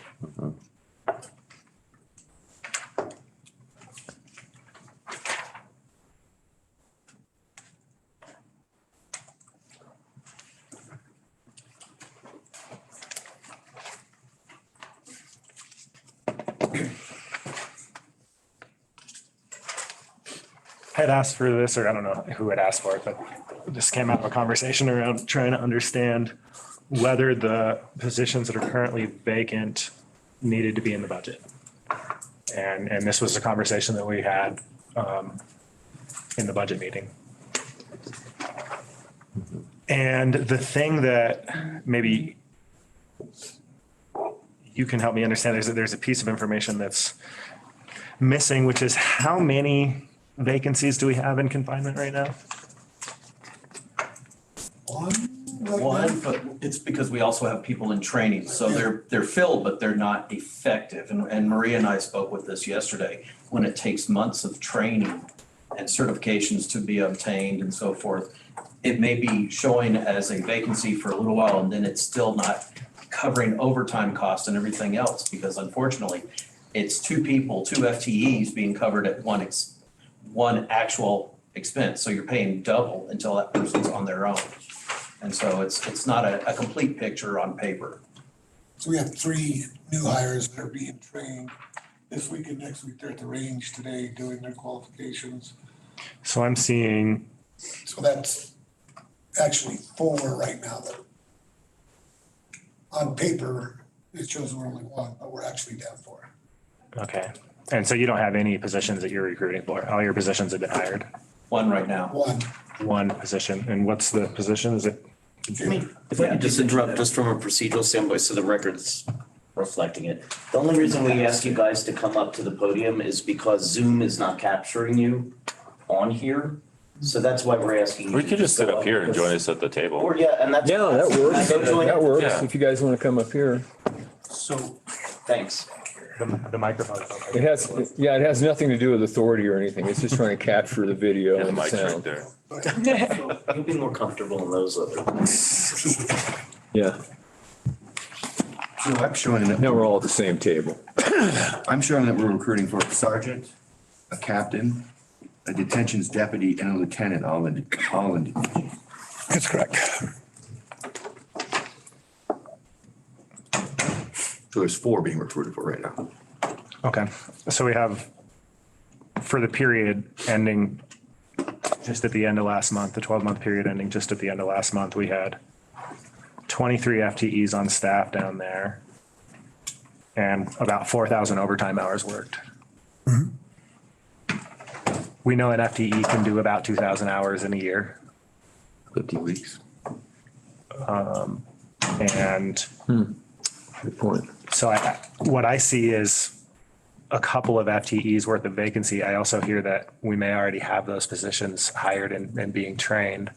Had asked for this, or I don't know who had asked for it, but this came out of a conversation around trying to understand whether the positions that are currently vacant needed to be in the budget. And this was a conversation that we had in the budget meeting. And the thing that maybe you can help me understand is that there's a piece of information that's missing, which is how many vacancies do we have in confinement right now? One, but it's because we also have people in training, so they're filled, but they're not effective. And Maria and I spoke with this yesterday, when it takes months of training and certifications to be obtained and so forth, it may be showing as a vacancy for a little while, and then it's still not covering overtime costs and everything else, because unfortunately, it's two people, two FTEs being covered at one actual expense. So you're paying double until that person's on their own. And so it's not a complete picture on paper. So we have 3 new hires that are being trained this week and next week. They're at the range today doing their qualifications. So I'm seeing, So that's actually 4 right now that on paper, it shows we're only 1, but we're actually down 4. okay. And so you don't have any positions that you're recruiting for? All your positions have been hired? One right now. 1. One position. And what's the position? Is it? If I could just interrupt, just from a procedural standpoint, so the record's reflecting it. The only reason we ask you guys to come up to the podium is because Zoom is not capturing you on here. So that's why we're asking you. We could just sit up here and join us at the Or table. yeah, and that's. Yeah, that works. Go join That it. works. Yeah. If you guys want to come up here. So Thanks. The microphone. It has nothing to do with authority or anything. It's just trying to capture the video Yeah, the and the mic's right sound. there. You'll be more comfortable in those other ones. Yeah. So I'm showing that, Now we're all at the same table. I'm showing that we're recruiting for a sergeant, a captain, a detentions deputy, and a lieutenant, all in detention. That's correct. So there's 4 being recruited for right now. Okay. So we have, for the period ending just at the end of last month, the 12-month period ending just at the end of last month, we had 23 FTEs on staff down there and about 4,000 overtime hours worked. We know an FTE can do about 2,000 hours in a year. 50 weeks. And Good point. so what I see is a couple of FTEs worth of vacancy. I also hear that we may already have those positions hired and being trained.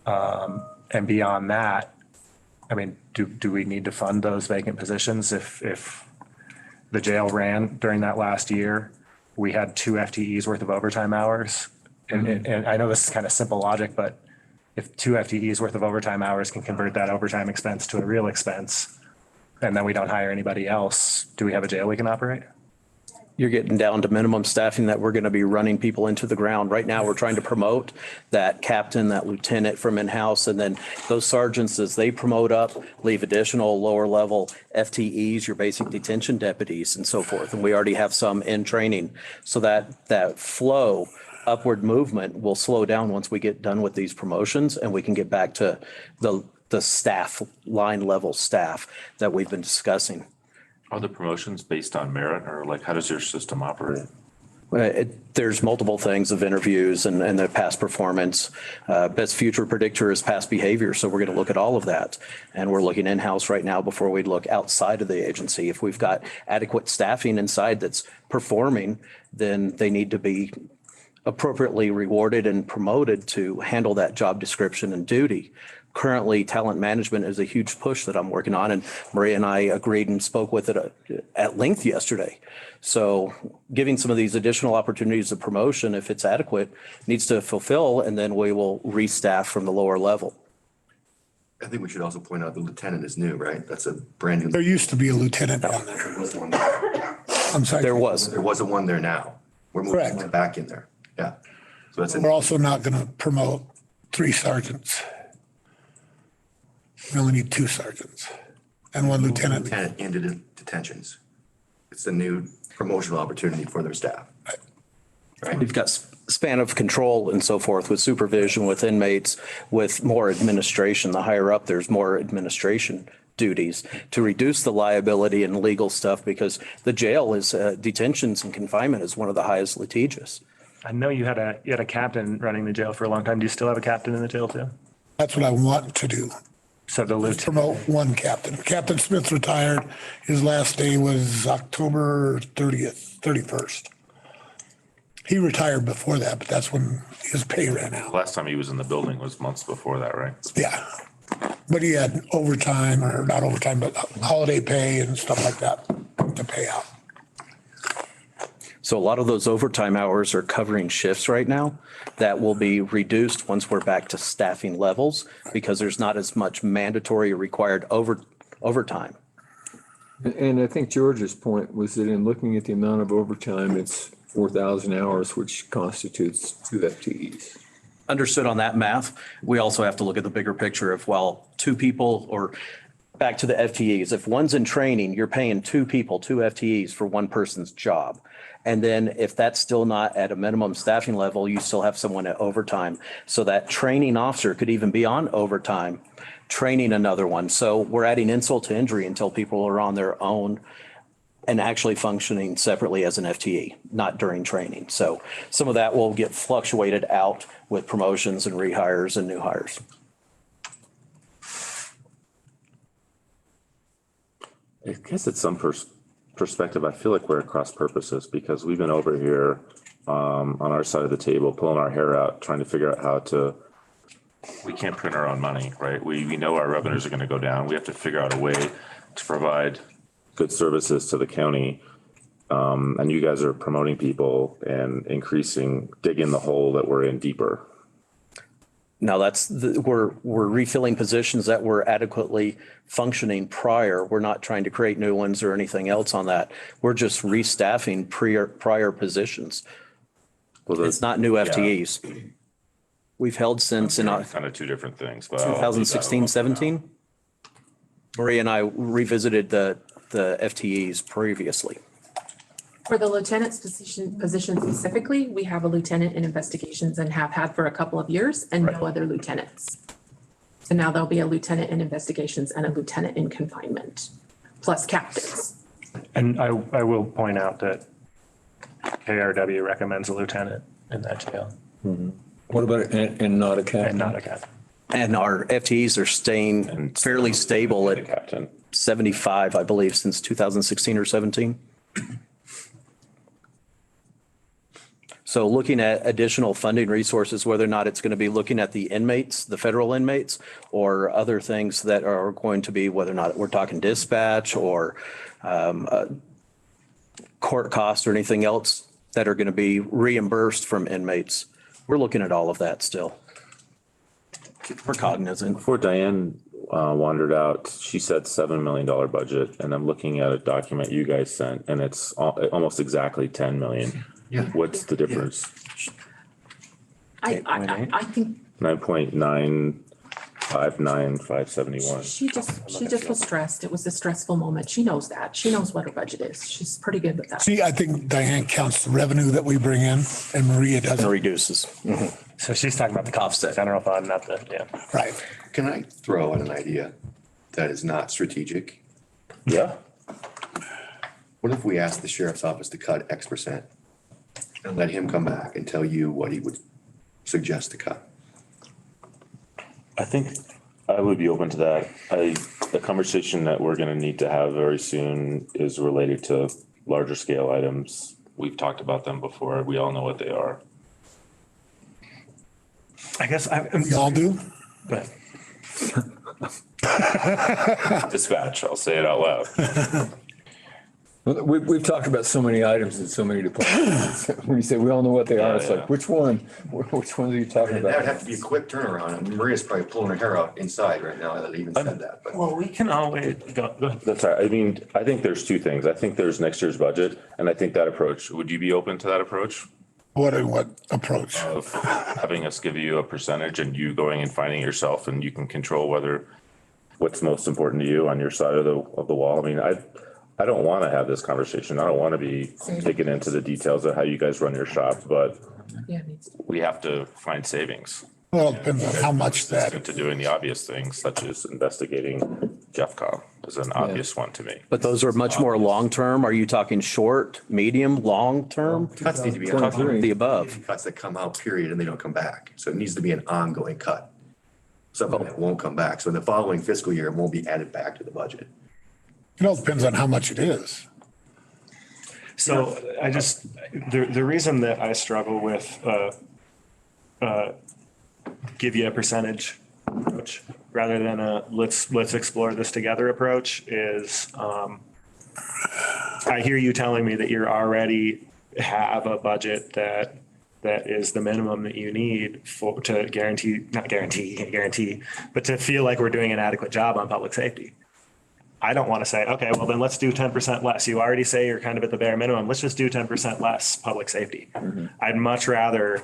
And beyond that, I mean, do we need to fund those vacant positions? If the jail ran during that last year, we had 2 FTEs worth of overtime hours. And I know this is kind of simple logic, but if 2 FTEs worth of overtime hours can convert that overtime expense to a real expense, and then we don't hire anybody else, do we have a jail we can operate? you're getting down to minimum staffing that we're going to be running people into the ground. Right now, we're trying to promote that captain, that lieutenant from in-house, and then those sergeants, as they promote up, leave additional lower level FTEs, your basic detention deputies and so forth. And we already have some in training. So that flow, upward movement will slow down once we get done with these promotions and we can get back to the staff, line level staff that we've been discussing. Are the promotions based on merit, or like, how does your system operate? There's multiple things of interviews and the past performance. Best future predictor is past behavior. So we're going to look at all of that. And we're looking in-house right now before we look outside of the agency. If we've got adequate staffing inside that's performing, then they need to be appropriately rewarded and promoted to handle that job description and duty. Currently, talent management is a huge push that I'm working on, and Maria and I agreed and spoke with it at length yesterday. So giving some of these additional opportunities of promotion, if it's adequate, needs to fulfill, and then we will restaff from the lower level. I think we should also point out the lieutenant is new, right? That's a brand There new. used to be a lieutenant down there. There was one there. I'm sorry. There was. There wasn't one there now. We're moving Correct. one back in there. Yeah. So that's We're a, also not gonna promote 3 sergeants. We only need 2 sergeants and 1 lieutenant. lieutenant into detentions. It's a new promotional opportunity for their staff. We've got span of control and so forth with supervision, with inmates, with more administration. The higher up, there's more administration duties to reduce the liability and legal stuff because the jail is detentions and confinement is one of the highest litigious. I know you had a captain running the jail for a long time. Do you still have a captain in the jail too? That's what I want to do. So the lieutenant, Promote 1 captain. Captain Smith retired. His last day was October 31st. He retired before that, but that's when his pay ran out. Last time he was in the building was months before that, right? Yeah. But he had overtime, or not overtime, but holiday pay and stuff like that to pay out. So a lot of those overtime hours are covering shifts right now that will be reduced once we're back to staffing levels because there's not as much mandatory required overtime. And I think George's point was that in looking at the amount of overtime, it's 4,000 hours, which constitutes 2 FTEs. Understood on that math. We also have to look at the bigger picture of, well, 2 people or back to the FTEs. If one's in training, you're paying 2 people, 2 FTEs for one person's job. And then if that's still not at a minimum staffing level, you still have someone at overtime. So that training officer could even be on overtime, training another one. So we're adding insult to injury until people are on their own and actually functioning separately as an FTE, not during training. So some of that will get fluctuated out with promotions and rehires and new hires. I guess at some perspective, I feel like we're at cross purposes because we've been over here on our side of the table, pulling our hair out, trying to figure out how to, we can't print our own money, right? We know our revenues are going to go down. We have to figure out a way to provide good services to the county. And you guys are promoting people and digging the hole that we're in deeper. Now we're refilling positions that were adequately functioning prior. We're not trying to create new ones or anything else on that. We're just restaffing prior positions. Well, It's not new FTEs. We've held since in kind of 2 different things, but 2016, 17. Maria and I revisited the FTEs previously. For the lieutenant's position specifically, we have a lieutenant in investigations and have had for a couple of years and no other lieutenants. So now there'll be a lieutenant in investigations and a lieutenant in confinement, plus captains. and I will point out that KRW recommends a lieutenant in that jail What about, and not a captain? and not a captain. And our FTEs are staying fairly stable the at captain. 75, I believe, since 2016 or 17. So looking at additional funding resources, whether or not it's going to be looking at the inmates, the federal inmates, or other things that are going to be, whether or not we're talking dispatch or court costs or anything else that are going to be reimbursed from inmates. We're looking at all of that still. We're cognizant. Before Diane wandered out, she said $7 million budget, and I'm looking at a document you guys sent, and it's almost exactly 10 million. Yeah. What's the difference? I think 9.959571. she just was stressed. It was a stressful moment. She knows that. She knows what her budget is. She's pretty good with that. See, I think Diane counts the revenue that we bring in and Maria And doesn't. reduces. So she's talking about the Offset. general fund, not the, yeah. Right. Can I throw out an idea that is not strategic? Yeah. What if we ask the sheriff's office to cut X% and let him come back and tell you what he would suggest to cut? I think I would be open to that. The conversation that we're gonna need to have very soon is related to larger scale items. We've talked about them before. We all know what they are. I guess We all do? but Dispatch, I'll say it out loud. Well, we've talked about so many items in so many departments. When you say we all know what they are, it's Yeah, like, which one? Which ones are you talking And that would about? have to be a quick turnaround. And Maria's probably pulling her hair out inside right now that I even said that, but. Well, we can always, go ahead. That's all right. I mean, I think there's two things. I think there's next year's budget, and I think that approach, would you be open to that approach? What approach? Of having us give you a percentage and you going and finding yourself, and you can control what's most important to you on your side of the wall. I mean, I don't want to have this conversation. I don't want to be taken into the details of how you guys run your shop, but Yeah, it needs to. we have to find savings. Well, it depends on how much that, To doing the obvious things, such as investigating Jeffco is an obvious one to me. But those are much more long-term. Are you talking short, medium, long-term? Cuts need to be Talking The above. cuts that come out, period, and they don't come back. So it needs to be an ongoing cut. Something that won't come back. So in the following fiscal year, it won't be added back to the budget. it all depends on how much it is. So I just, the reason that I struggle with, give you a percentage approach rather than a let's explore this together approach is, I hear you telling me that you're already have a budget that is the minimum that you need to guarantee, but to feel like we're doing an adequate job on public safety. I don't want to say, okay, well then let's do 10% less. You already say you're kind of at the bare minimum. Let's just do 10% less public safety. I'd much rather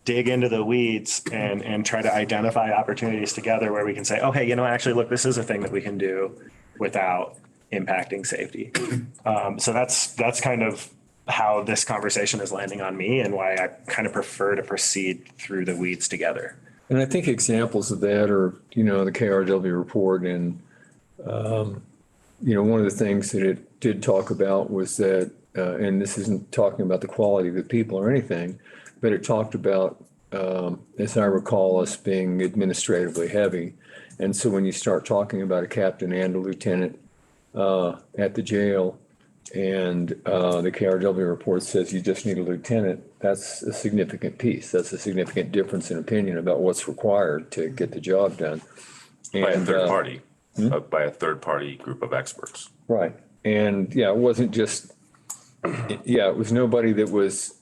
dig into the weeds and try to identify opportunities together where we can say, okay, actually, look, this is a thing that we can do without impacting safety. So that's kind of how this conversation is landing on me and why I kind of prefer to proceed through the weeds together. And I think examples of that are, the KRW report and, one of the things that it did talk about was that, and this isn't talking about the quality of the people or anything, but it talked about, as I recall, us being administratively heavy. And so when you start talking about a captain and a lieutenant at the jail, and the KRW report says you just need a lieutenant, that's a significant piece. That's a significant difference in opinion about what's required to get the job done. By a And, third party, by a third party group of experts. Right. And yeah, it wasn't just, it was nobody that was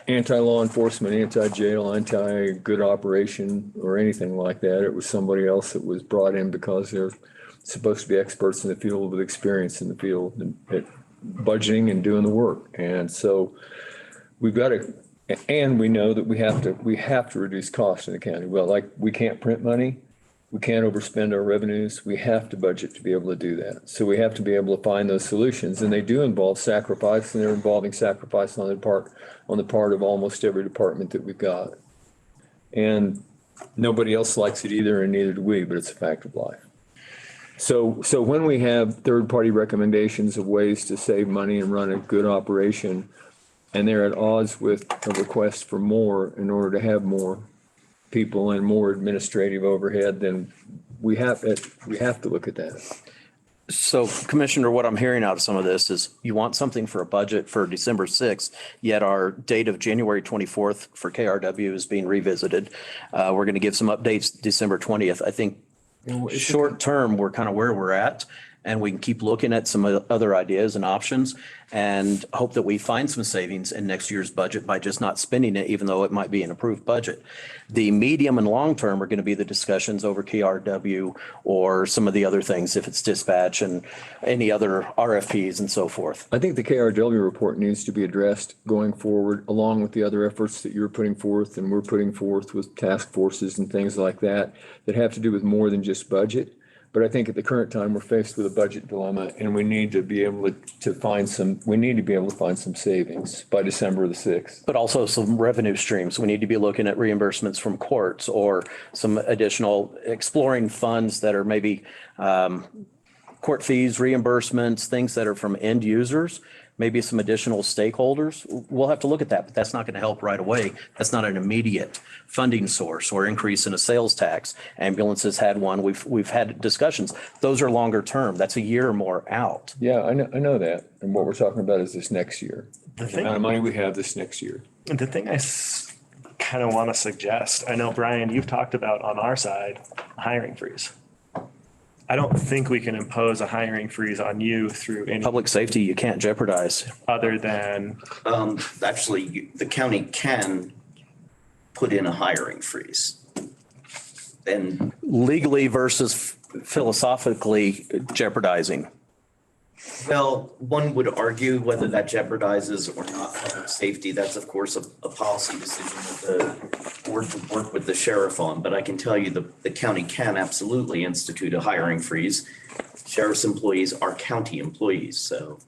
anti-law enforcement, anti-jail, anti-good operation or anything like that. It was somebody else that was brought in because they're supposed to be experts in the field with experience in the field and at budgeting and doing the work. And so we've got to, and we know that we have to reduce costs in the county. Well, like we can't print money. We can't overspend our revenues. We have to budget to be able to do that. So we have to be able to find those solutions, and they do involve sacrifice, and they're involving sacrifice on the part of almost every department that we've got. And nobody else likes it either, and neither do we, but it's a fact of life. So when we have third-party recommendations of ways to save money and run a good operation, and they're at odds with a request for more in order to have more people and more administrative overhead, then we have to look at that. So Commissioner, what I'm hearing out of some of this is you want something for a budget for December 6th, yet our date of January 24th for KRW is being revisited. We're going to give some updates December 20th. I think short term, we're kind of where we're at, and we can keep looking at some other ideas and options and hope that we find some savings in next year's budget by just not spending it, even though it might be an approved budget. The medium and long term are going to be the discussions over KRW or some of the other things, if it's dispatch and any other RFPs and so forth. I think the KRW report needs to be addressed going forward, along with the other efforts that you're putting forth and we're putting forth with task forces and things like that have to do with more than just budget. But I think at the current time, we're faced with a budget dilemma, and we need to be able to find some savings by December the 6th. But also some revenue streams. We need to be looking at reimbursements from courts or some additional exploring funds that are maybe court fees, reimbursements, things that are from end users, maybe some additional stakeholders. We'll have to look at that, but that's not going to help right away. That's not an immediate funding source or increase in a sales tax. Ambulances had one. We've had discussions. Those are longer term. That's a year or more out. Yeah, I know that. And what we're talking about is this next year. The amount of money we have this next year. The thing I kind of want to suggest, I know, Brian, you've talked about on our side, a hiring freeze. I don't think we can impose a hiring freeze on you through any Public safety, you can't jeopardize. other than, Actually, the county can put in a hiring freeze. And Legally versus philosophically jeopardizing. well, one would argue whether that jeopardizes or not public safety. That's of course a policy decision that the board would work with the sheriff on. But I can tell you the county can absolutely institute a hiring freeze. Sheriff's employees are county employees, so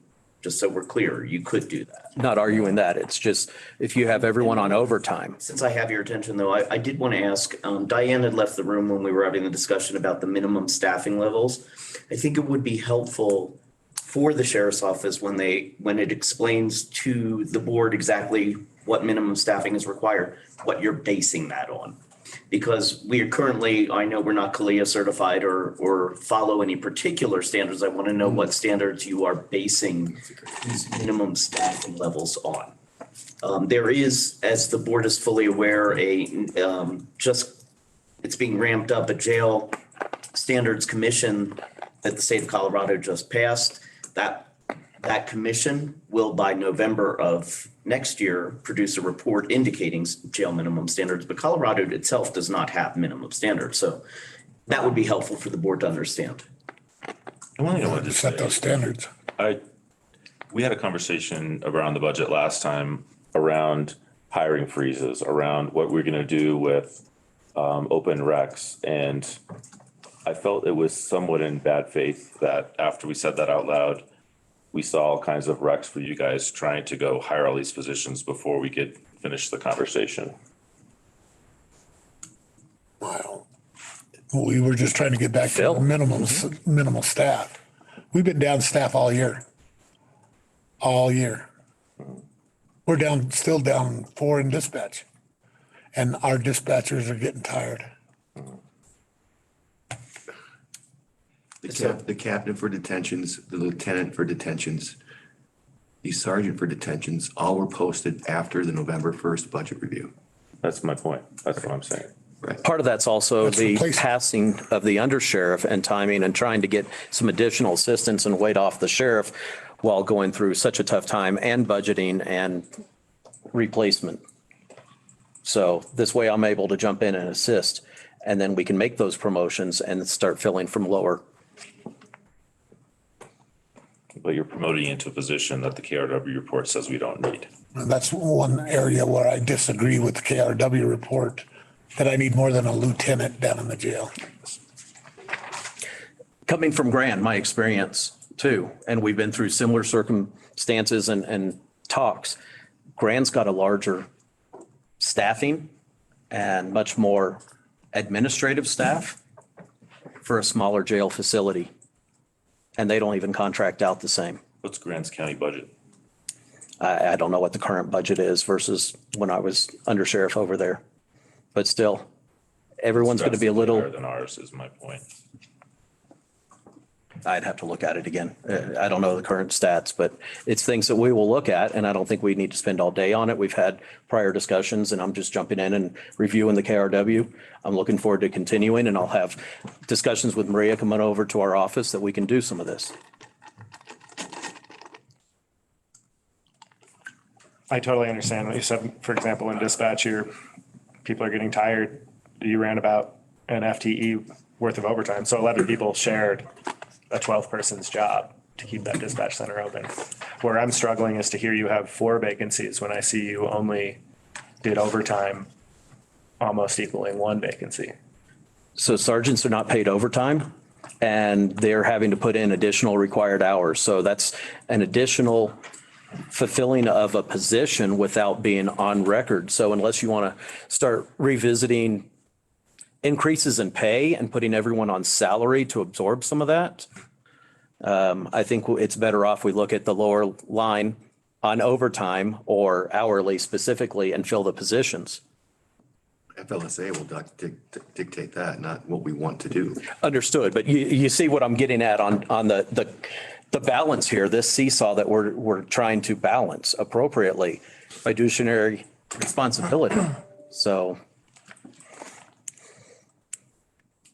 just so we're clear, you could do that. Not arguing that. It's just if you have everyone on overtime. Since I have your attention though, I did want to ask, Diane had left the room when we were having the discussion about the minimum staffing levels. I think it would be helpful for the sheriff's office when it explains to the board exactly what minimum staffing is required, what you're basing that on. Because we are currently, I know we're not CALIA certified or follow any particular standards. I want to know what standards you are basing these minimum staffing levels on. There is, as the board is fully aware, it's being ramped up, a jail standards commission that the state of Colorado just passed. That commission will by November of next year produce a report indicating jail minimum standards, but Colorado itself does not have minimum standards. So that would be helpful for the board to understand. One thing I wanted to Set say, those standards. we had a conversation around the budget last time around hiring freezes, around what we're gonna do with open recs. And I felt it was somewhat in bad faith that after we said that out loud, we saw all kinds of recs for you guys trying to go hire all these positions before we could finish the conversation. Wow. We were just trying to get back to Phil. the minimal staff. We've been down staff all year. All year. We're still down 4 in dispatch. And our dispatchers are getting tired. The captain for detentions, the lieutenant for detentions, the sergeant for detentions, all were posted after the November 1st budget review. That's my point. That's what I'm saying. Right. Part of that's also That's the replacement. passing of the undersheriff and timing and trying to get some additional assistance and weight off the sheriff while going through such a tough time and budgeting and replacement. So this way I'm able to jump in and assist, and then we can make those promotions and start filling from lower. But you're promoting into a position that the KRW report says we don't need. And that's one area where I disagree with the KRW report, that I need more than a lieutenant down in the jail. Coming from Grand, my experience too, and we've been through similar circumstances and talks. Grand's got a larger staffing and much more administrative staff for a smaller jail facility. And they don't even contract out the same. What's Grants County budget? I don't know what the current budget is versus when I was under sheriff over there. But still, everyone's going to be a Drastically little, higher than ours is my point. I'd have to look at it again. I don't know the current stats, but it's things that we will look at, and I don't think we need to spend all day on it. We've had prior discussions, and I'm just jumping in and reviewing the KRW. I'm looking forward to continuing, and I'll have discussions with Maria coming over to our office that we can do some of this. I totally understand what you said. For example, in dispatch, people are getting tired. You ran about an FTE worth of overtime. So 11 people shared a 12 person's job to keep that dispatch center open. Where I'm struggling is to hear you have 4 vacancies when I see you only did overtime almost equaling 1 vacancy. So sergeants are not paid overtime, and they're having to put in additional required hours. So that's an additional fulfilling of a position without being on record. So unless you want to start revisiting increases in pay and putting everyone on salary to absorb some of that, I think it's better off we look at the lower line on overtime or hourly specifically and fill the positions. FLSA will dictate that, not what we want to do. Understood, but you see what I'm getting at on the balance here, this seesaw that we're trying to balance appropriately, fiduciary responsibility. So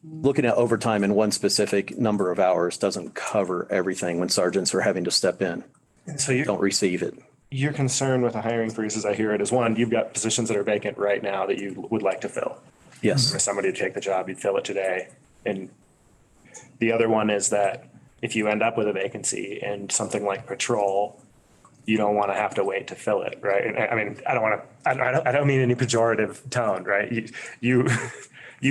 looking at overtime in one specific number of hours doesn't cover everything when sergeants are having to step in, And so don't receive it. your concern with the hiring freeze, as I hear it, is one, you've got positions that are vacant right now that you would like to fill. Yes. For somebody to take the job, you'd fill it today. And the other one is that if you end up with a vacancy and something like patrol, you don't want to have to wait to fill it, right? And I mean, I don't mean any pejorative tone, right? You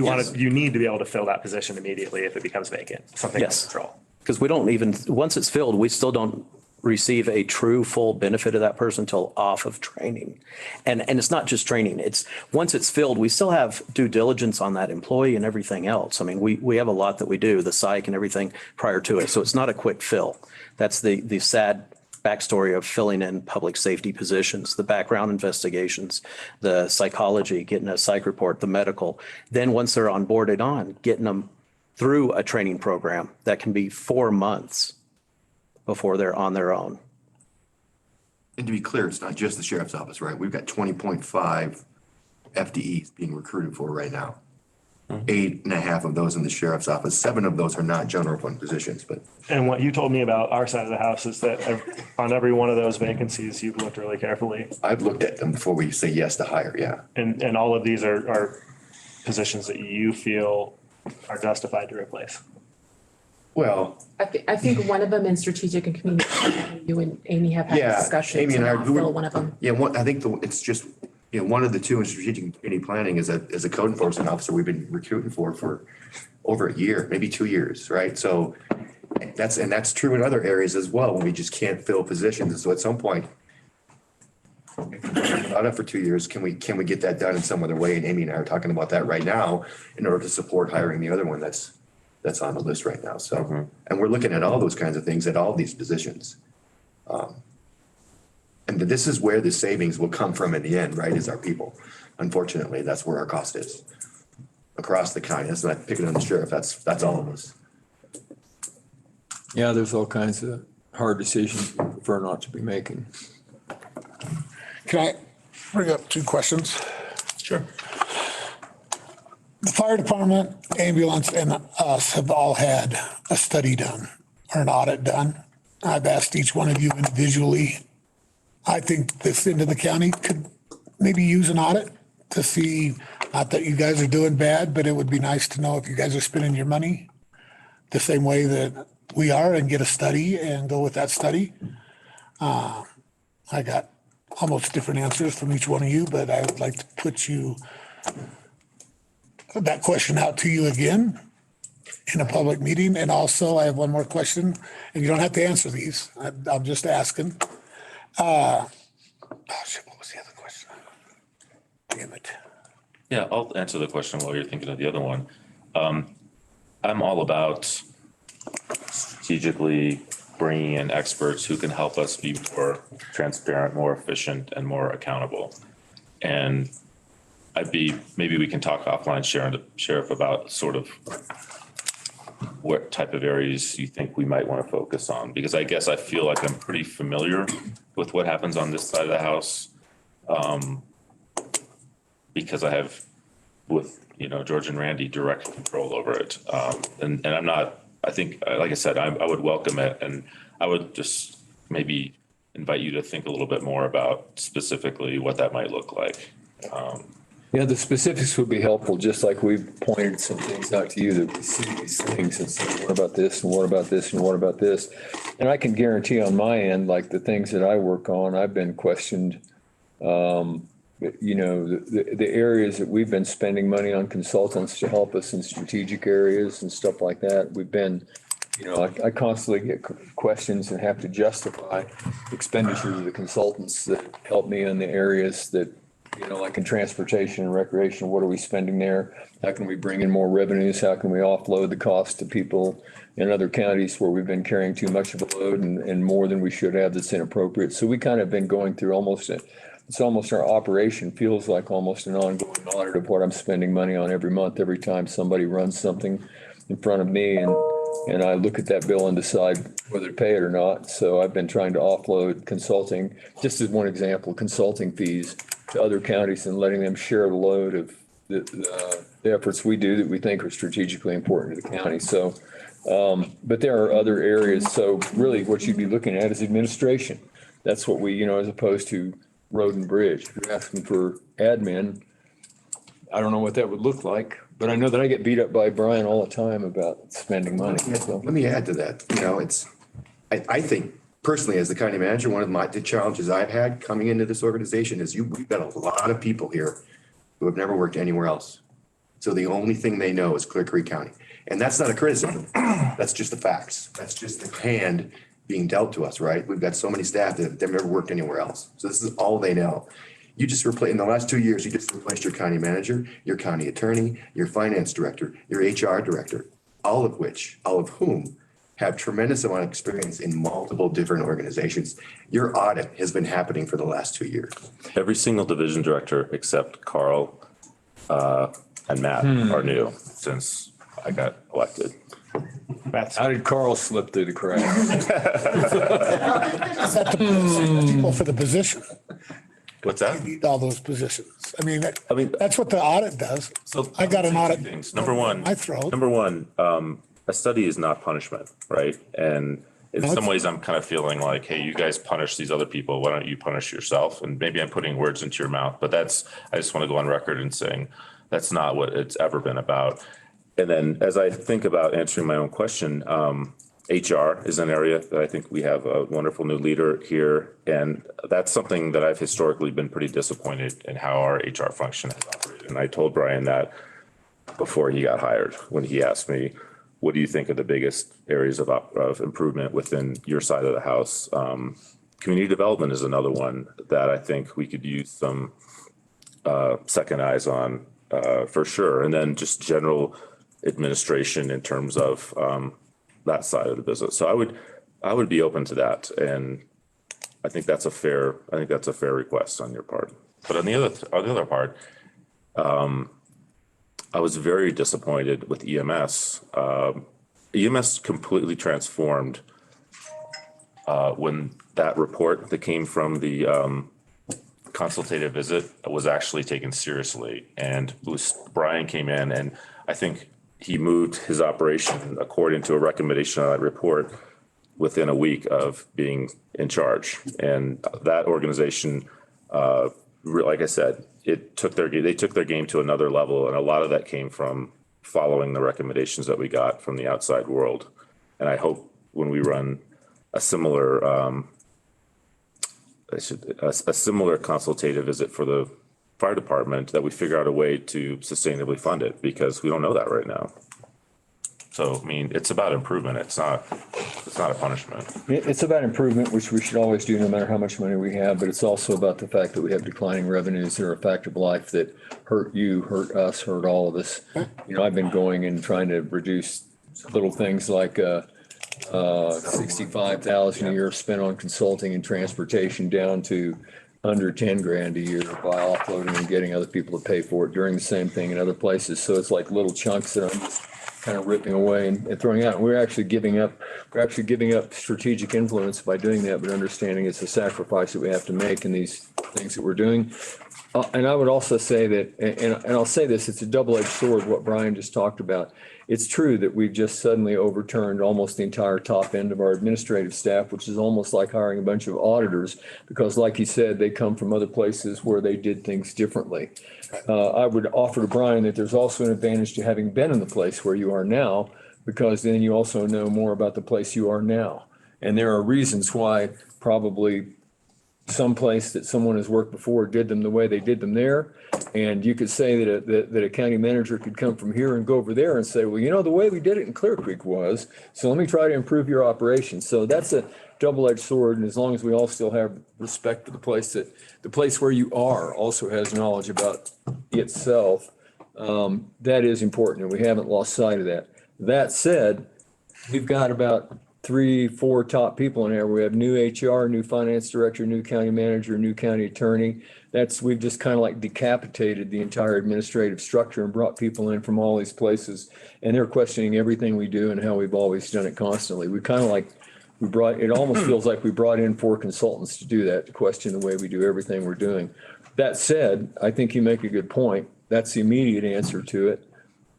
want to, you need to be able to fill that position immediately if it becomes vacant, something like Yes. patrol. Because we don't even, once it's filled, we still don't receive a true full benefit of that person until off of training. And it's not just training. It's, once it's filled, we still have due diligence on that employee and everything else. I mean, we have a lot that we do, the psych and everything prior to it. So it's not a quick fill. That's the sad backstory of filling in public safety positions, the background investigations, the psychology, getting a psych report, the medical. Then once they're onboarded on, getting them through a training program that can be 4 months before they're on their own. And to be clear, it's not just the sheriff's office, right? We've got 20.5 FTEs being recruited for right now. 8.5 of those in the sheriff's office. 7 of those are not general fund positions, but And what you told me about our side of the house is that on every one of those vacancies, you've looked really carefully. I've looked at them before we say yes to hire, yeah. And all of these are positions that you feel are justified to replace. Well, I think one of them in strategic and communication, you and Amy have had yeah, discussions Amy and and I, I'll fill one of them. yeah, I think it's just, one of the 2 in strategic and community planning is a code enforcement officer we've been recruiting for over a year, maybe 2 years, right? So that's true in other areas as well, when we just can't fill positions. And so at some point, not up for 2 years, can we get that done in some other way? And Amy and I are talking about that right now in order to support hiring the other one that's on the list right now. So, and we're looking at all those kinds of things at all these positions. And this is where the savings will come from in the end, right, is our people. Unfortunately, that's where our cost is. Across the county, that's not picking on the sheriff, that's all of us. Yeah, there's all kinds of hard decisions we prefer not to be making. Can I bring up 2 questions? Sure. The fire department, ambulance, and us have all had a study done or an audit done. I've asked each one of you individually. I think this end of the county could maybe use an audit to see, not that you guys are doing bad, but it would be nice to know if you guys are spending your money the same way that we are, and get a study and go with that study. I got almost different answers from each one of you, but I would like to put that question out to you again in a public meeting. And also, I have one more question, and you don't have to answer these. I'm just asking. Oh shit, what was the other question? Damn it. Yeah, I'll answer the question while you're thinking of the other one. I'm all about strategically bringing in experts who can help us be more transparent, more efficient, and more accountable. And maybe we can talk offline, Sheriff, about sort of what type of areas you think we might want to focus on, because I guess I feel like I'm pretty familiar with what happens on this side of the house. Because I have, with, George and Randy, direct control over it. And I'm not, I think, like I said, I would welcome it. And I would just maybe invite you to think a little bit more about specifically what that might look like. Yeah, the specifics would be helpful, just like we've pointed some things out to you that we see these things and say, what about this and what about this and what about this? And I can guarantee on my end, like the things that I work on, I've been questioned. The areas that we've been spending money on consultants to help us in strategic areas and stuff like that. We've been, I constantly get questions and have to justify expenditure to the consultants that help me in the areas that, like in transportation and recreation, what are we spending there? How can we bring in more revenues? How can we offload the cost to people in other counties where we've been carrying too much of a load and more than we should have that's inappropriate? So we kind of been going through it's almost our operation feels like almost an ongoing audit of what I'm spending money on every month, every time somebody runs something in front of me and I look at that bill and decide whether to pay it or not. So I've been trying to offload consulting, just as one example, consulting fees to other counties and letting them share the load of the efforts we do that we think are strategically important to the county. So, but there are other areas. So really what you'd be looking at is administration. That's what we, as opposed to road and bridge. If you're asking for admin, I don't know what that would look like, but I know that I get beat up by Brian all the time about spending money. So. Let me add to that, I think personally, as the county manager, one of the challenges I've had coming into this organization is we've got a lot of people here who have never worked anywhere else. So the only thing they know is Clear Creek County. And that's not a criticism. That's just the facts. That's just the hand being dealt to us, right? We've got so many staff that have never worked anywhere else. So this is all they know. You just in the last 2 years, you just replaced your county manager, your county attorney, your finance director, your HR director, all of whom have tremendous amount of experience in multiple different organizations. Your audit has been happening for the last 2 years. Every single division director except Carl and Matt are new since I got elected. How did Carl slip through the cracks? People for the position, What's that? need all those positions. I mean, I mean, that's what the audit does. so I got an two audit. things. Number one, My throat. a study is not punishment, right? And in No, some ways, I'm kind of feeling like, hey, you guys punish these other people. Why don't you punish yourself? And maybe I'm putting words into your mouth, but I just want to go on record and saying that's not what it's ever been about. And then as I think about answering my own question, HR is an area that I think we have a wonderful new leader here. And that's something that I've historically been pretty disappointed in how our HR function has operated. And I told Brian that before he got hired, when he asked me, what do you think are the biggest areas of improvement within your side of the house? Community development is another one that I think we could use some second eyes on for sure. And then just general administration in terms of that side of the business. So I would be open to that. And I think that's a fair request on your part. But on the other part, I was very disappointed with EMS. EMS completely transformed when that report that came from the consultative visit was actually taken seriously. And Brian came in, and I think he moved his operation according to a recommendation on that report within a week of being in charge. And that organization, like I said, they took their game to another level, and a lot of that came from following the recommendations that we got from the outside world. And I hope when we run a similar consultative visit for the fire department, that we figure out a way to sustainably fund it, because we don't know that right now. So, I mean, it's about improvement. It's not a punishment. It's about improvement, which we should always do no matter how much money we have, but it's also about the fact that we have declining revenues that are a fact of life that hurt you, hurt us, hurt all of us. I've been going and trying to reduce little things like 65,000 a year spent on consulting and transportation down to under 10 grand a year by offloading and getting other people to pay for it, doing the same thing in other places. So it's like little chunks that I'm just kind of ripping away and throwing out. We're actually giving up strategic influence by doing that, but understanding it's a sacrifice that we have to make in these things that we're doing. And I would also say that, and I'll say this, it's a double-edged sword, what Brian just talked about. It's true that we've just suddenly overturned almost the entire top end of our administrative staff, which is almost like hiring a bunch of auditors, because like he said, they come from other places where they did things differently. I would offer to Brian that there's also an advantage to having been in the place where you are now, because then you also know more about the place you are now. And there are reasons why probably some place that someone has worked before did them the way they did them there. And you could say that a county manager could come from here and go over there and say, well, the way we did it in Clear Creek was, so let me try to improve your operation. So that's a double-edged sword. And as long as we all still have respect for the place where you are also has knowledge about itself, that is important. And we haven't lost sight of that. That said, we've got about 3-4 top people in there. We have new HR, new finance director, new county manager, new county attorney. We've just kind of like decapitated the entire administrative structure and brought people in from all these places. And they're questioning everything we do and how we've always done it constantly. It almost feels like we brought in 4 consultants to do that, to question the way we do everything we're doing. That said, I think you make a good point. That's the immediate answer to it.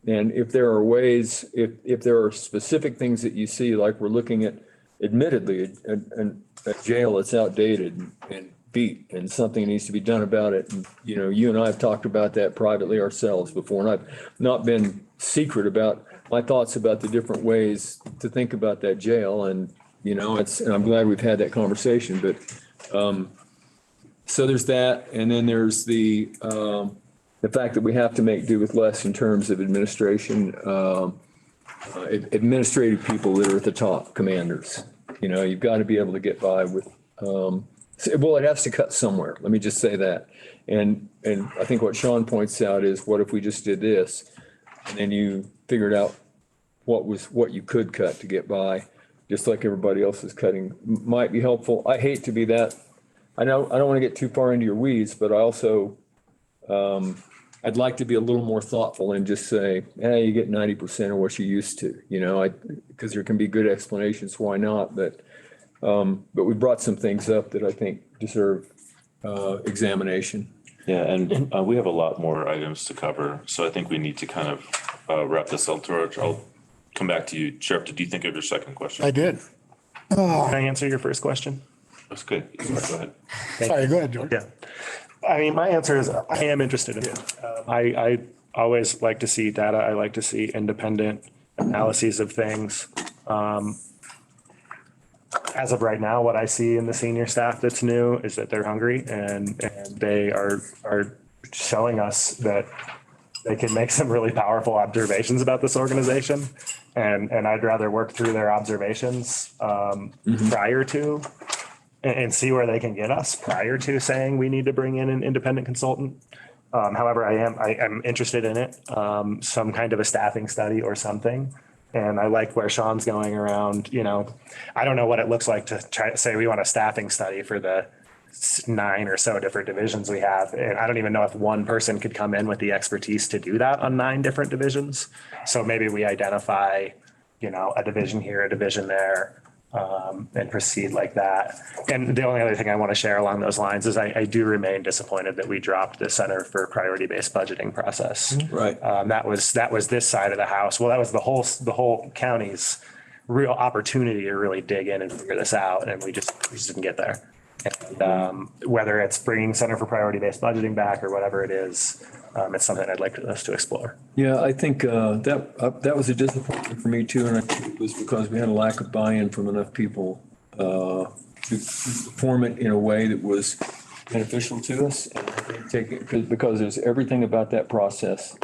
And if there are ways, if there are specific things that you see, like we're looking at, admittedly, a jail that's outdated and beat, and something needs to be done about it. And, you know, you and I have talked about that privately ourselves before, and I've not been secret about my thoughts about the different ways to think about that jail. And, you know, and I'm glad we've had that conversation, but, so there's that. And then there's the fact that we have to make do with less in terms of administration, administrative people that are at the top, commanders. You know, you've got to be able to get by with, well, it has to cut somewhere. Let me just say that. And I think what Sean points out is, what if we just did this? And then you figured out what you could cut to get by, just like everybody else is cutting, might be helpful. I hate to be that. I know I don't want to get too far into your weeds, but I also, I'd like to be a little more thoughtful and just say, hey, you get 90% of what you used to, you know, because there can be good explanations why not, but we brought some things up that I think deserve examination. Yeah, and we have a lot more items to cover, so I think we need to kind of wrap this up. George, I'll come back to you. Sheriff, did you think of your second question? I did. Can I answer your first question? That's good. Go ahead. Sorry, go ahead, George. Yeah. I mean, my answer is I am interested in it. I always like to see data. I like to see independent analyses of things. As of right now, what I see in the senior staff that's new is that they're hungry and they are showing us that they can make some really powerful observations about this organization. And I'd rather work through their observations prior to and see where they can get us prior to saying we need to bring in an independent consultant. However, I am interested in it, some kind of a staffing study or something. And I like where Sean's going around, you know, I don't know what it looks like to try to say we want a staffing study for the 9 or so different divisions we have. And I don't even know if one person could come in with the expertise to do that on 9 different divisions. So maybe we identify, you know, a division here, a division there, and proceed like that. And the only other thing I want to share along those lines is I do remain disappointed that we dropped the Center for Priority-Based Budgeting process. Right. That was this side of the house. Well, that was the whole county's real opportunity to really dig in and figure this out, and we just didn't get there. And whether it's bringing Center for Priority-Based Budgeting back or whatever it is, it's something I'd like us to explore. Yeah, I think that was a disappointment for me too, and I think it was because we had a lack of buy-in from enough people to form it in a way that was beneficial to us. And I think because there's everything about that process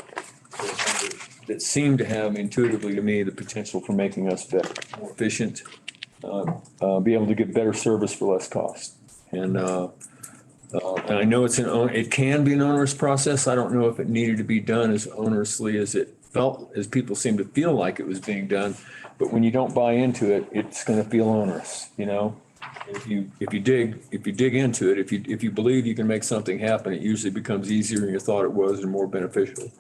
that seemed to have intuitively to me the potential for making us better, more efficient, be able to give better service for less cost. And I know it can be an onerous process. I don't know if it needed to be done as onerously as it felt, as people seem to feel like it was being done. But when you don't buy into it, it's going to feel onerous, you know? If you dig into it, if you believe you can make something happen, it usually becomes easier than you thought it was and more beneficial.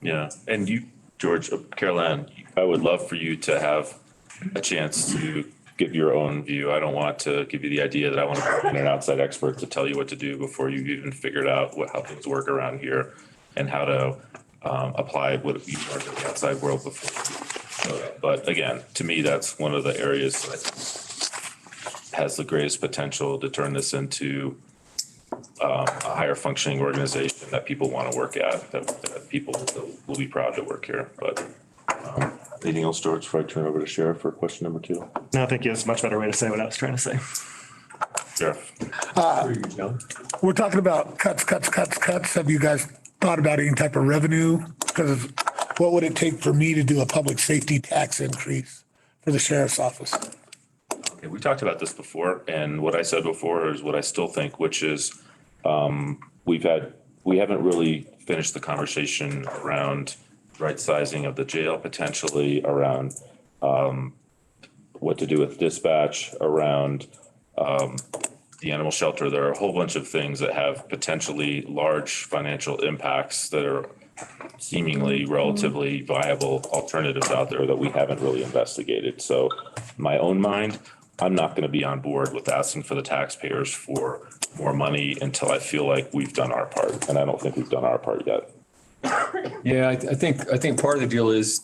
Yeah, and you, George, Caroline, I would love for you to have a chance to give your own view. I don't want to give you the idea that I want to bring in an outside expert to tell you what to do before you've even figured out how things work around here and how to apply what you learned in the outside world before. But again, to me, that's one of the areas that has the greatest potential to turn this into a higher functioning organization that people want to work at, that people will be proud to work here. But anything else, George, before I turn it over to Sheriff for question number 2? No, thank you. It's a much better way to say what I was trying to say. Sheriff. We're talking about cuts. Have you guys thought about any type of revenue? Because what would it take for me to do a public safety tax increase for the sheriff's office? Okay, we talked about this before, and what I said before is what I still think, which is we haven't really finished the conversation around right sizing of the jail, potentially around what to do with dispatch, around the animal shelter. There are a whole bunch of things that have potentially large financial impacts that are seemingly relatively viable alternatives out there that we haven't really investigated. So my own mind, I'm not going to be on board with asking for the taxpayers for more money until I feel like we've done our part. And I don't think we've done our part yet. Yeah, I think part of the deal is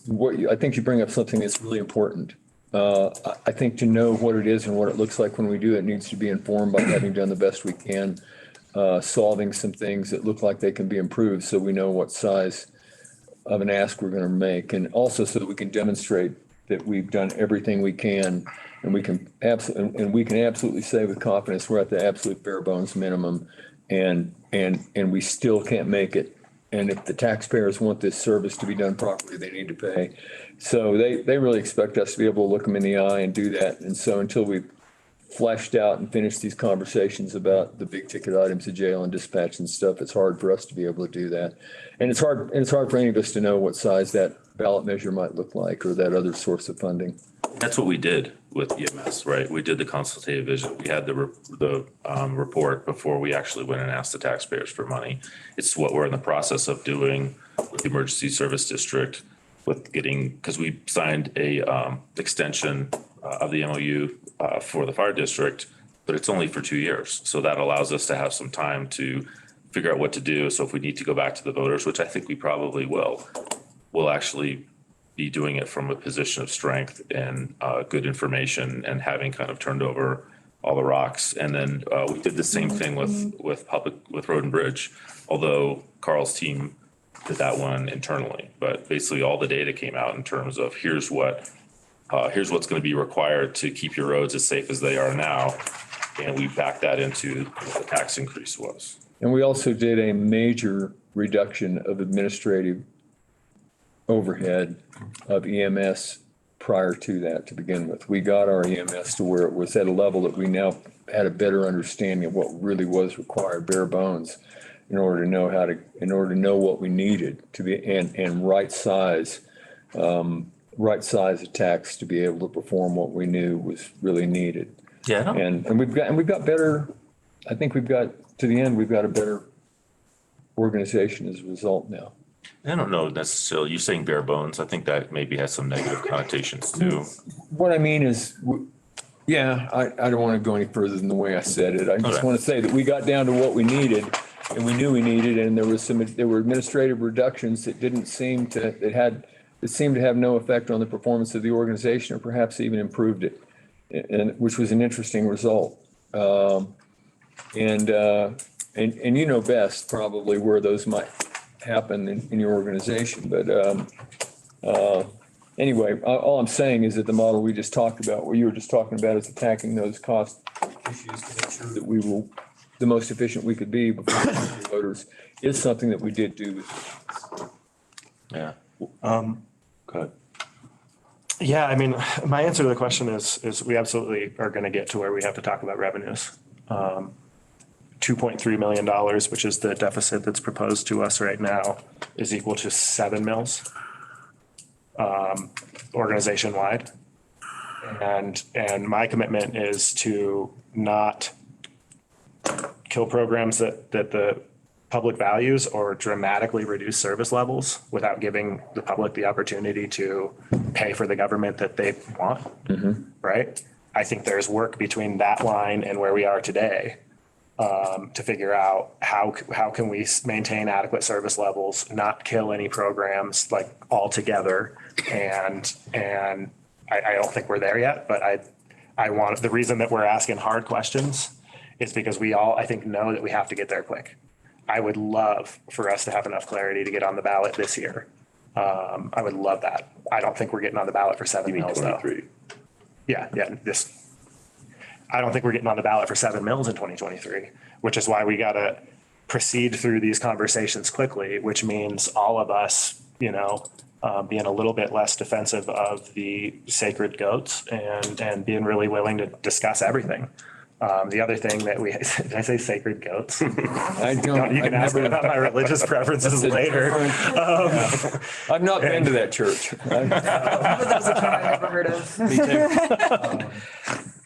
I think you bring up something that's really important. I think to know what it is and what it looks like when we do it needs to be informed by having done the best we can, solving some things that look like they can be improved so we know what size of an ask we're going to make. And also so that we can demonstrate that we've done everything we can and we can absolutely say with confidence, we're at the absolute bare bones minimum and we still can't make it. And if the taxpayers want this service to be done properly, they need to pay. So they really expect us to be able to look them in the eye and do that. And so until we've fleshed out and finished these conversations about the big ticket items of jail and dispatch and stuff, it's hard for us to be able to do that. And it's hard for any of us to know what size that ballot measure might look like or that other source of funding. That's what we did with EMS, right? We did the consultative vision. We had the report before we actually went and asked the taxpayers for money. It's what we're in the process of doing with the emergency service district with getting, because we signed a extension of the MOU for the fire district, but it's only for 2 years. So that allows us to have some time to figure out what to do. So if we need to go back to the voters, which I think we probably will, we'll actually be doing it from a position of strength and good information and having kind of turned over all the rocks. And then we did the same thing with Road and Bridge, although Carl's team did that one internally. But basically all the data came out in terms of here's what's going to be required to keep your roads as safe as they are now. And we backed that into what the tax increase was. And we also did a major reduction of administrative overhead of EMS prior to that to begin with. We got our EMS to where it was at a level that we now had a better understanding of what really was required, bare bones, in order to know what we needed to be and right size a tax to be able to perform what we knew was really needed. Yeah. And we've got better, I think we've got a better organization as a result now. I don't know necessarily, you're saying bare bones. I think that maybe has some negative connotations too. What I mean is, I don't want to go any further than the way I said it. I just Okay. want to say that we got down to what we needed and we knew we needed, and there were administrative reductions that seemed to have no effect on the performance of the organization or perhaps even improved it, and which was an interesting result. And you know best probably where those might happen in your organization. But anyway, all I'm saying is that the model we just talked about, what you were just talking about, is attacking those cost issues to make sure that we were the most efficient we could be before the voters is something that we did do. Yeah. Go ahead. Yeah, I mean, my answer to the question is we absolutely are going to get to where we have to talk about revenues. $2.3 million, which is the deficit that's proposed to us right now, is equal to 7 mills organization-wide. And my commitment is to not kill programs that the public values or dramatically reduce service levels without giving the public the opportunity to pay for the government that they want, right? I think there's work between that line and where we are today to figure out how can we maintain adequate service levels, not kill any programs like altogether. And I don't think we're there yet, but I want, the reason that we're asking hard questions is because we all, I think, know that we have to get there quick. I would love for us to have enough clarity to get on the ballot this year. I would love that. I don't think we're getting on the ballot for 7 mills though. Yeah. I don't think we're getting on the ballot for 7 mills in 2023, which is why we got to proceed through these conversations quickly, which means all of us, being a little bit less defensive of the sacred goats and being really willing to discuss everything. The other thing that did I say sacred goats? I don't. You can ask me about my religious preferences later. I've not been to that church. That's a term I've never heard of.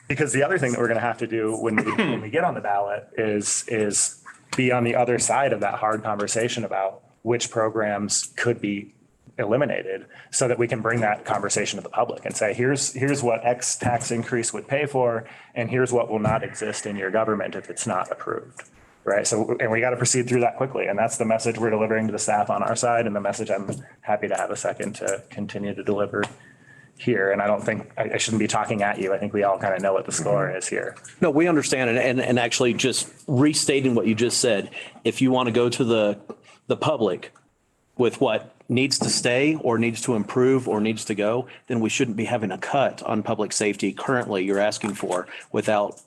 Because the other thing that we're going to have to do when we get on the ballot is be on the other side of that hard conversation about which programs could be eliminated so that we can bring that conversation to the public and say, here's what X tax increase would pay for, and here's what will not exist in your government if it's not approved. right? So, and we got to proceed through that quickly. And that's the message we're delivering to the staff on our side and the message I'm happy to have a second to continue to deliver here. And I don't think, I shouldn't be talking at you. I think we all kind of know what the score is here. No, we understand. And actually just restating what you just said, if you want to go to the public with what needs to stay or needs to improve or needs to go, then we shouldn't be having a cut on public safety currently you're asking for without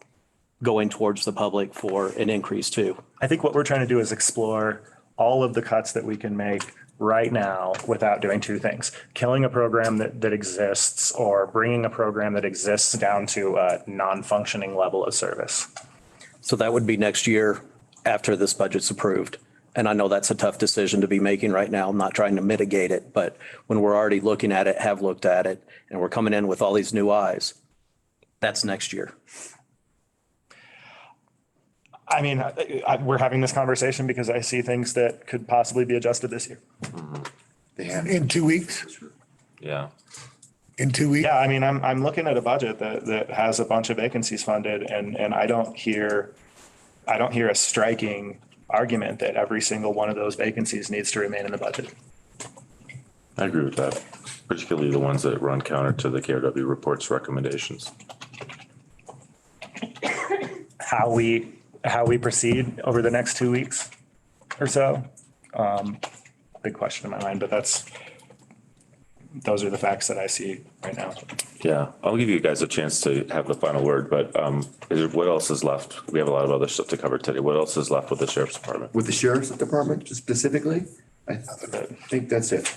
going towards the public for an increase too. I think what we're trying to do is explore all of the cuts that we can make right now without doing two things: killing a program that exists or bringing a program that exists down to a non-functioning level of service. So that would be next year after this budget's approved. And I know that's a tough decision to be making right now. I'm not trying to mitigate it, but when we're already looking at it, have looked at it, and we're coming in with all these new eyes, that's next year. I mean, we're having this conversation because I see things that could possibly be adjusted this year. In 2 weeks, Yeah. in 2 weeks. Yeah, I mean, I'm looking at a budget that has a bunch of vacancies funded, and I don't hear a striking argument that every single one of those vacancies needs to remain in the budget. I agree with that, particularly the ones that run counter to the KRW report's recommendations. How we proceed over the next 2 weeks or so, big question in my mind, but those are the facts that I see right now. Yeah, I'll give you guys a chance to have the final word, but what else is left? We have a lot of other stuff to cover today. What else is left with the sheriff's department? With the sheriff's department specifically, I think that's it.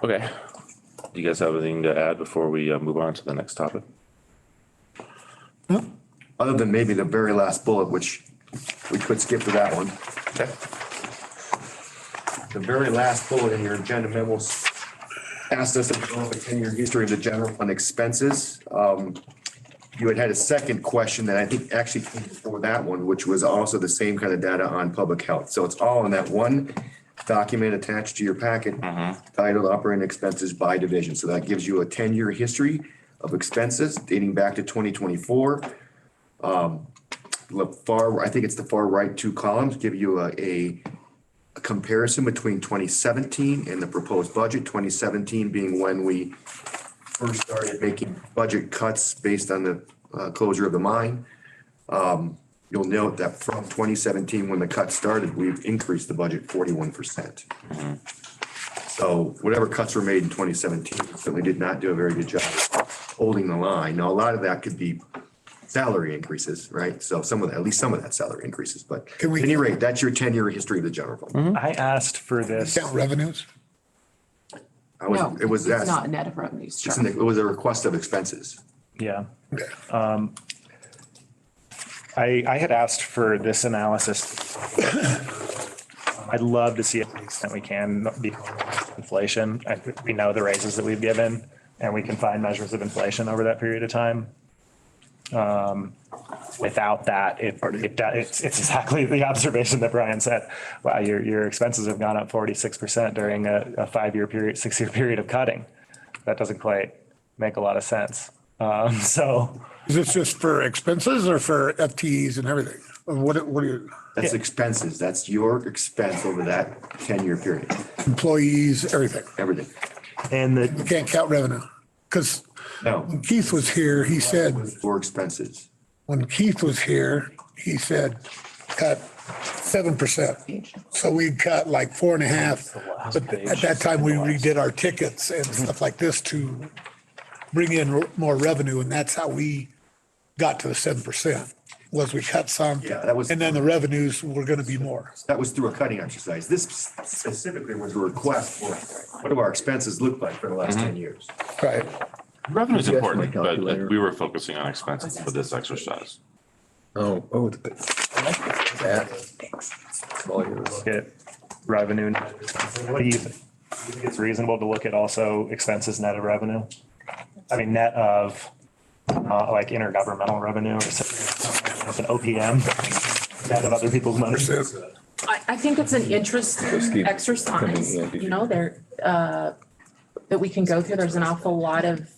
Okay. Do you guys have anything to add before we move on to the next topic? Other than maybe the very last bullet, which we could skip to that one. Okay. The very last bullet in your agenda memos asked us to develop a 10-year history of the general fund expenses. You had a second question that I think actually came before that one, which was also the same kind of data on public health. So it's all in that one document attached to your packet titled Operating Expenses by Division. So that gives you a 10-year history of expenses dating back to 2024. I think it's the far right two columns give you a comparison between 2017 and the proposed budget. 2017 being when we first started making budget cuts based on the closure of the mine. You'll note that from 2017, when the cut started, we've increased the budget 41%. So whatever cuts were made in 2017 certainly did not do a very good job holding the line. Now, a lot of that could be salary increases, right? So at least some of that salary increases, but at Can we- any rate, that's your 10-year history of the general fund. I asked for this. Count revenues. No, It was it's asked, not net of revenues. Chuck. it was a request of expenses. Yeah. Okay. I had asked for this analysis. I'd love to see it to the extent we can be inflation. We know the raises that we've given, and we can find measures of inflation over that period of time. Without that, it's exactly the observation that Brian said. Wow, your expenses have gone up 46% during a 6-year period of cutting. That doesn't quite make a lot of sense. So Is this just for expenses or for FTEs and everything? Or what are your That's expenses. That's your expense over that 10-year period, employees, everything? everything. and You the can't count revenue. Because No, when Keith was here, he said, for expenses. cut 7%. So we cut like 4.5. But at that time, we redid our tickets and stuff like this to bring in more revenue. And that's how we got to the 7%, was we cut some. Yeah, that was- And then the revenues were going to be more. That was through a cutting exercise. This specifically was a request for what do our expenses look like for the last 10 years? Right. Revenue is Yes, my important, but calculator. we were focusing on expenses for this exercise. That. All yours. look at revenue. What do you think? Do you think it's reasonable to look at also expenses net of revenue? I mean, net of like intergovernmental revenue or something, with an OPM, net of other people's money. I think it's an interesting keep exercise, coming in. you know, that we can go through. There's an awful lot of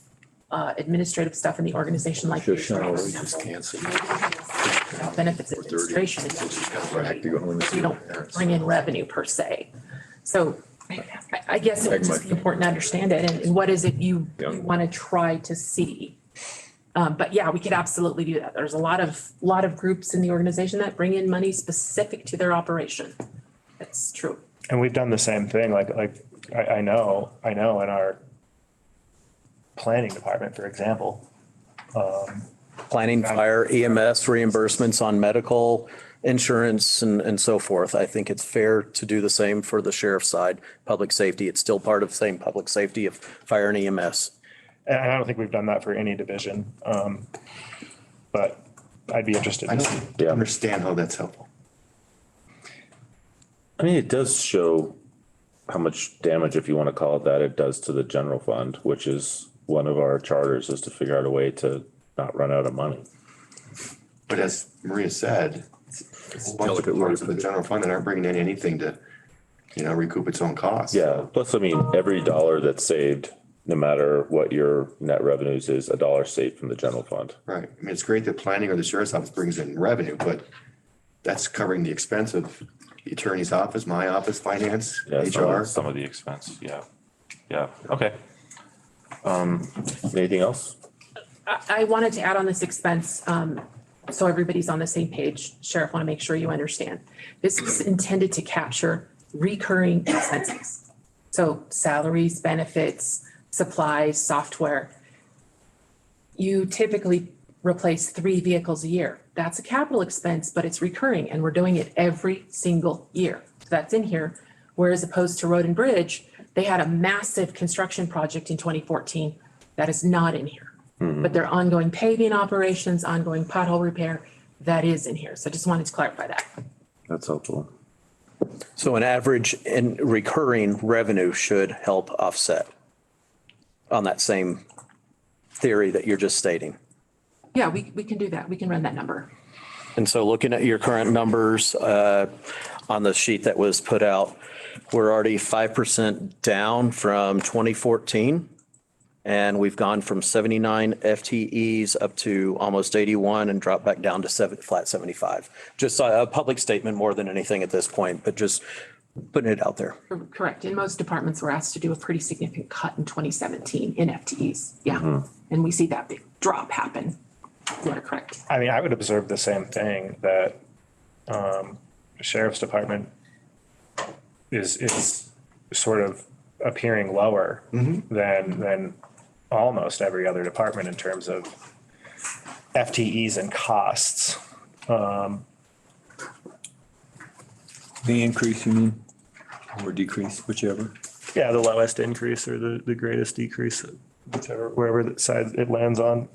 administrative stuff in the organization like. Just canceled. benefits administration. Right, to go home. We don't bring in revenue per se. So I guess it would just be important to understand it and what is it you want to try to see. But yeah, we could absolutely do that. There's a lot of groups in the organization that bring in money specific to their operation. That's true. And we've done the same thing, like I know in our planning department, for example. Planning, fire, EMS reimbursements on medical insurance and so forth. I think it's fair to do the same for the sheriff's side. Public safety, it's still part of the same public safety of fire and EMS. And I don't think we've done that for any division. But I'd be interested I to see. don't understand how that's helpful. I mean, it does show how much damage, if you want to call it that, it does to the general fund, which is one of our charters, is to figure out a way to not run out of money. But as Maria said, it's a bunch of parts of the general fund that aren't bringing in anything to, recoup its own costs. Yeah, plus, I mean, every dollar that's saved, no matter what your net revenues is, a dollar saved from the general fund. Right. I mean, it's great that planning or the sheriff's office brings in revenue, but that's covering the expense of the attorney's office, my office, finance, Yeah, HR. some of the expense, yeah. Yeah, okay. Anything else? I wanted to add on this expense, so everybody's on the same page. Sheriff, want to make sure you understand. This is intended to capture recurring expenses. So salaries, benefits, supplies, software. You typically replace 3 vehicles a year. That's a capital expense, but it's recurring and we're doing it every single year. So that's in here. Whereas opposed to Road and Bridge, they had a massive construction project in 2014 that is not in here. But their ongoing paving operations, ongoing pothole repair, that is in here. So I just wanted to clarify that. That's helpful. So an average and recurring revenue should help offset on that same theory that you're just stating. Yeah, we can do that. We can run that number. And so looking at your current numbers on the sheet that was put out, we're already 5% down from 2014. And we've gone from 79 FTEs up to almost 81 and dropped back down to flat 75. Just a public statement more than anything at this point, but just putting it out there. Correct. In most departments, we're asked to do a pretty significant cut in 2017 in FTEs. Yeah. And we see that big drop happen. You are correct. I mean, I would observe the same thing, that the sheriff's department is sort of appearing lower than almost every other department in terms of FTEs and costs. The increase, you mean, or decrease, whichever? Yeah, the lowest increase or the greatest decrease, wherever the side it lands on.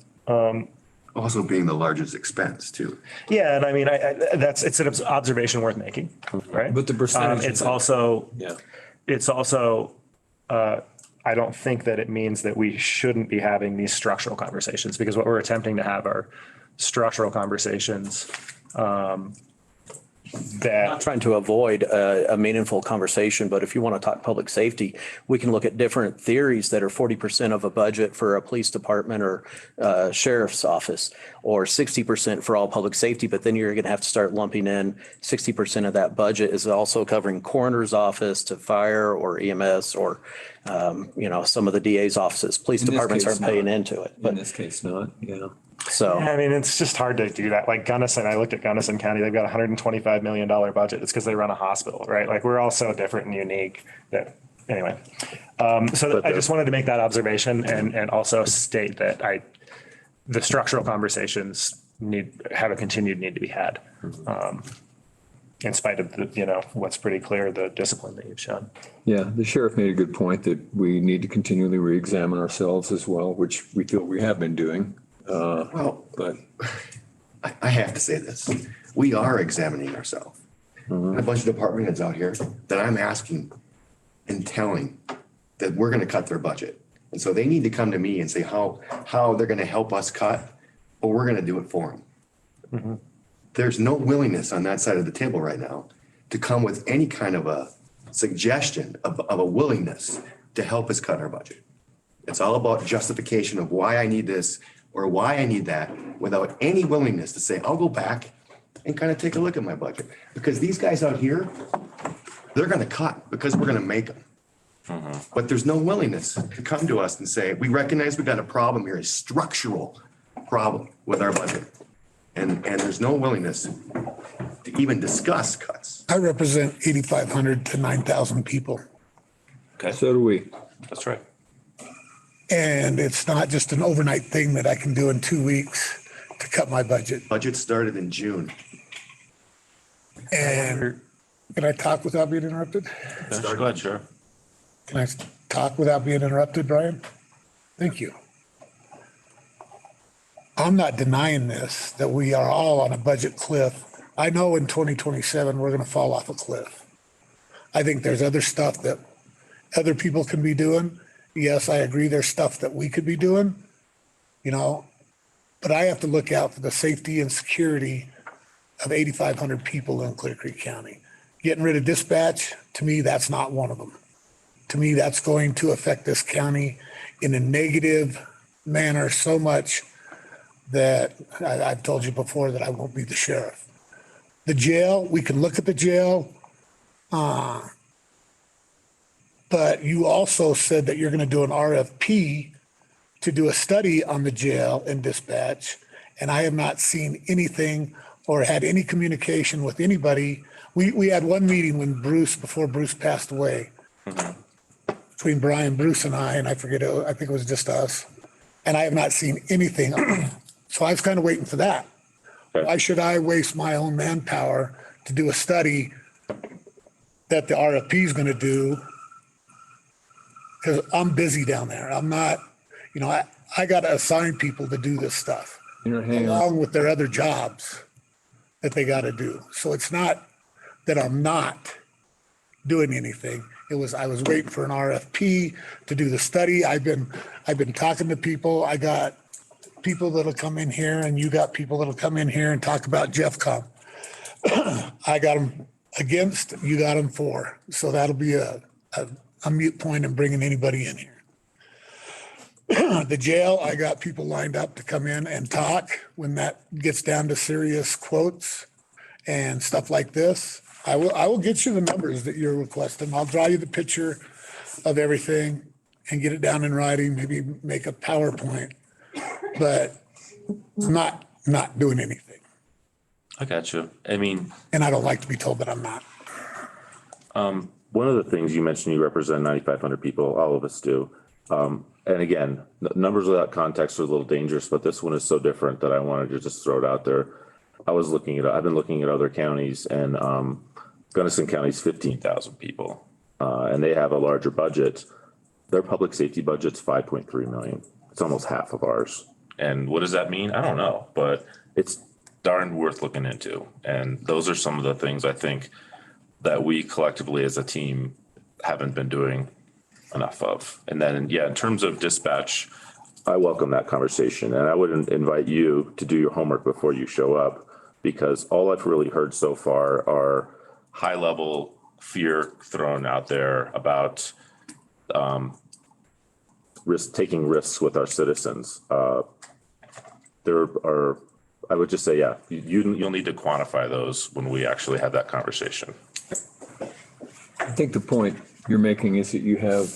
Also being the largest expense too. Yeah, and I mean, it's an observation worth making, right? But the percentage. It's also, Yeah. I don't think that it means that we shouldn't be having these structural conversations, because what we're attempting to have are structural conversations Not trying to avoid a meaningful conversation, but if you want to talk public safety, we can look at different theories that are 40% of a budget for a police department or sheriff's office, or 60% for all public safety. But then you're going to have to start lumping in 60% of that budget is also covering coroner's office to fire or EMS or, some of the DA's offices. Police In this departments case, aren't paying not. into it, In but this case, not, yeah. so. I mean, it's just hard to do that. Like Gunnison, I looked at Gunnison County, they've got $125 million budget. It's because they run a hospital, right? Like, we're all so different and unique that, anyway. So I just wanted to make that observation and also state that the structural conversations have a continued need to be had. In spite of what's pretty clear, the discipline that you've shown. Yeah, the sheriff made a good point that we need to continually reexamine ourselves as well, which we feel we have been doing. But I have to say this, we are examining ourselves. And a bunch of department heads out here that I'm asking and telling that we're gonna cut their budget. And so they need to come to me and say how they're gonna help us cut, or we're gonna do it for them. There's no willingness on that side of the table right now to come with any kind of a suggestion of a willingness to help us cut our budget. It's all about justification of why I need this, or why I need that without any willingness to say, I'll go back and kind of take a look at my budget. Because these guys out here, they're gonna cut because we're gonna make them. But there's no willingness to come to us and say, we recognize we got a problem here, a structural problem with our budget. And there's no willingness to even discuss cuts. I represent 8,500 to 9,000 people. Okay, So do we. that's right. And it's not just an overnight thing that I can do in 2 weeks to cut my budget. Budget started in June. And can I talk without being interrupted? Go ahead, sure. Can I talk without being interrupted, Brian? Thank you. I'm not denying this, that we are all on a budget cliff. I know in 2027, we're going to fall off a cliff. I think there's other stuff that other people can be doing. Yes, I agree, there's stuff that we could be doing, you know, but I have to look out for the safety and security of 8,500 people in Clear Creek County. Getting rid of dispatch, to me, that's not one of them. To me, that's going to affect this county in a negative manner so much that I've told you before that I won't be the sheriff. The jail, we can look at the jail. But you also said that you're going to do an RFP to do a study on the jail and dispatch. And I have not seen anything or had any communication with anybody. We had one meeting when before Bruce passed away. Between Brian, Bruce and I forget, I think it was just us. And I have not seen anything. So I was kind of waiting for that. Why should I waste my own manpower to do a study that the RFP is going to do? Because I'm busy down there. I'm not, you know, I got to assign people to do this stuff You're not hanging on. along with their other jobs that they got to do. So it's not that I'm not doing anything. I was waiting for an RFP to do the study. I've been talking to people. I got people that'll come in here and you got people that'll come in here and talk about JeffCom. I got them against, you got them for. So that'll be a mute point in bringing anybody in here. The jail, I got people lined up to come in and talk when that gets down to serious quotes and stuff like this. I will get you the numbers that you're requesting. I'll draw you the picture of everything and get it down in writing, maybe make a PowerPoint. But I'm not doing anything. I got you. I mean, And I don't like to be told that I'm not. one of the things you mentioned, you represent 9,500 people, all of us do. And again, numbers without context are a little dangerous, but this one is so different that I wanted to just throw it out there. I've been looking at other counties, and Gunnison County's 15,000 people, and they have a larger budget. Their public safety budget's 5.3 million. It's almost half of ours. And what does that mean? I don't know, but it's darn worth looking into. And those are some of the things I think that we collectively as a team haven't been doing enough of. And then, yeah, in terms of dispatch, I welcome that conversation. And I would invite you to do your homework before you show up, because all I've really heard so far are high level fear thrown out there about taking risks with our citizens. I would just say, yeah, you'll need to quantify those when we actually have that conversation. I think the point you're making is that you have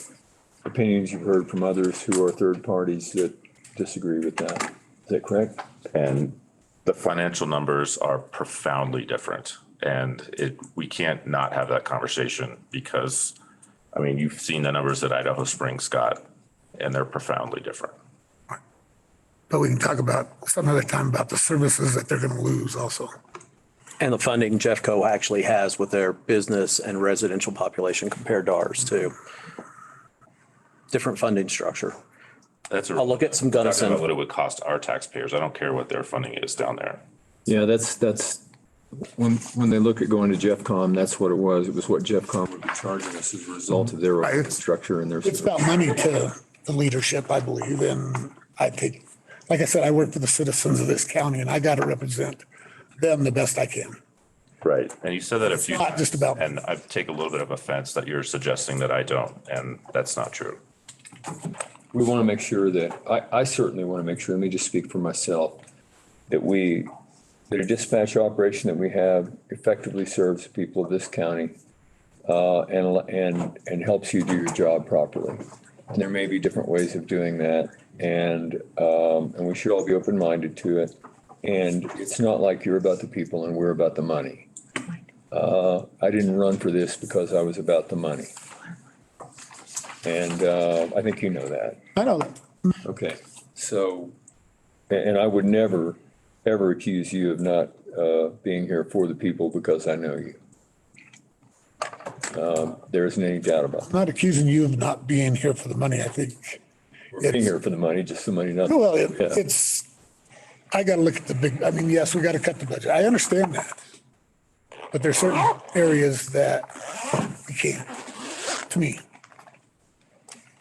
opinions you've heard from others who are third parties that disagree with that. Is that correct? And the financial numbers are profoundly different. And we can't not have that conversation because, I mean, you've seen the numbers that Idaho Springs got, and they're profoundly different. But we can talk about some other time about the services that they're going to lose also. And the funding Jeffco actually has with their business and residential population compared to ours too. Different funding structure. I'll look at some Talking about Gunnison. what it would cost our taxpayers. I don't care what their funding is down there. Yeah, that's when they look at going to JeffCom, that's what it was. It was what JeffCom would be charging us as a result of their Right. structure and their. It's about money to the leadership, I believe. And I think, like I said, I work for the citizens of this county and I got to represent them the best I can. Right. And you said that a few not times. just about- And I take a little bit of offense that you're suggesting that I don't, and that's not true. we want to make sure that, I certainly want to make sure, let me just speak for myself, that that a dispatch operation that we have effectively serves the people of this county and helps you do your job properly. And there may be different ways of doing that. And we should all be open-minded to it. And it's not like you're about the people and we're about the money. I didn't run for this because I was about the money. And I think you know that. I know that. Okay, so, and I would never, ever accuse you of not being here for the people because I know you. There isn't any doubt about I'm not accusing you of not being here for the money. I think being here for the money, just the money, not. well, Yeah. it's, I gotta look at the big, I mean, yes, we gotta cut the budget. I understand that. But there's certain areas that we can't, to me.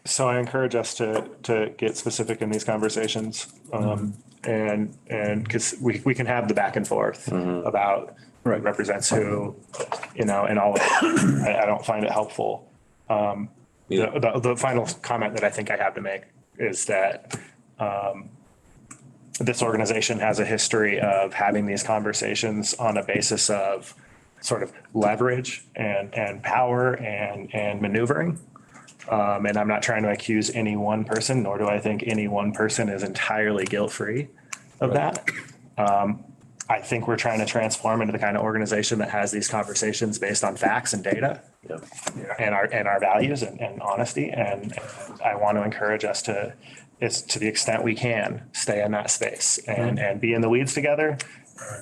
So I encourage us to get specific in these conversations. And because we can have the back and forth about who represents who, and all of that. I don't find it helpful. The final comment that I think I have to make is that this organization has a history of having these conversations on a basis of sort of leverage and power and maneuvering. And I'm not trying to accuse any one person, nor do I think any one person is entirely guilt-free of that. I think we're trying to transform into the kind of organization that has these conversations based on facts and data and our values and honesty. And I want to encourage us to the extent we can, stay in that space and be in the weeds together,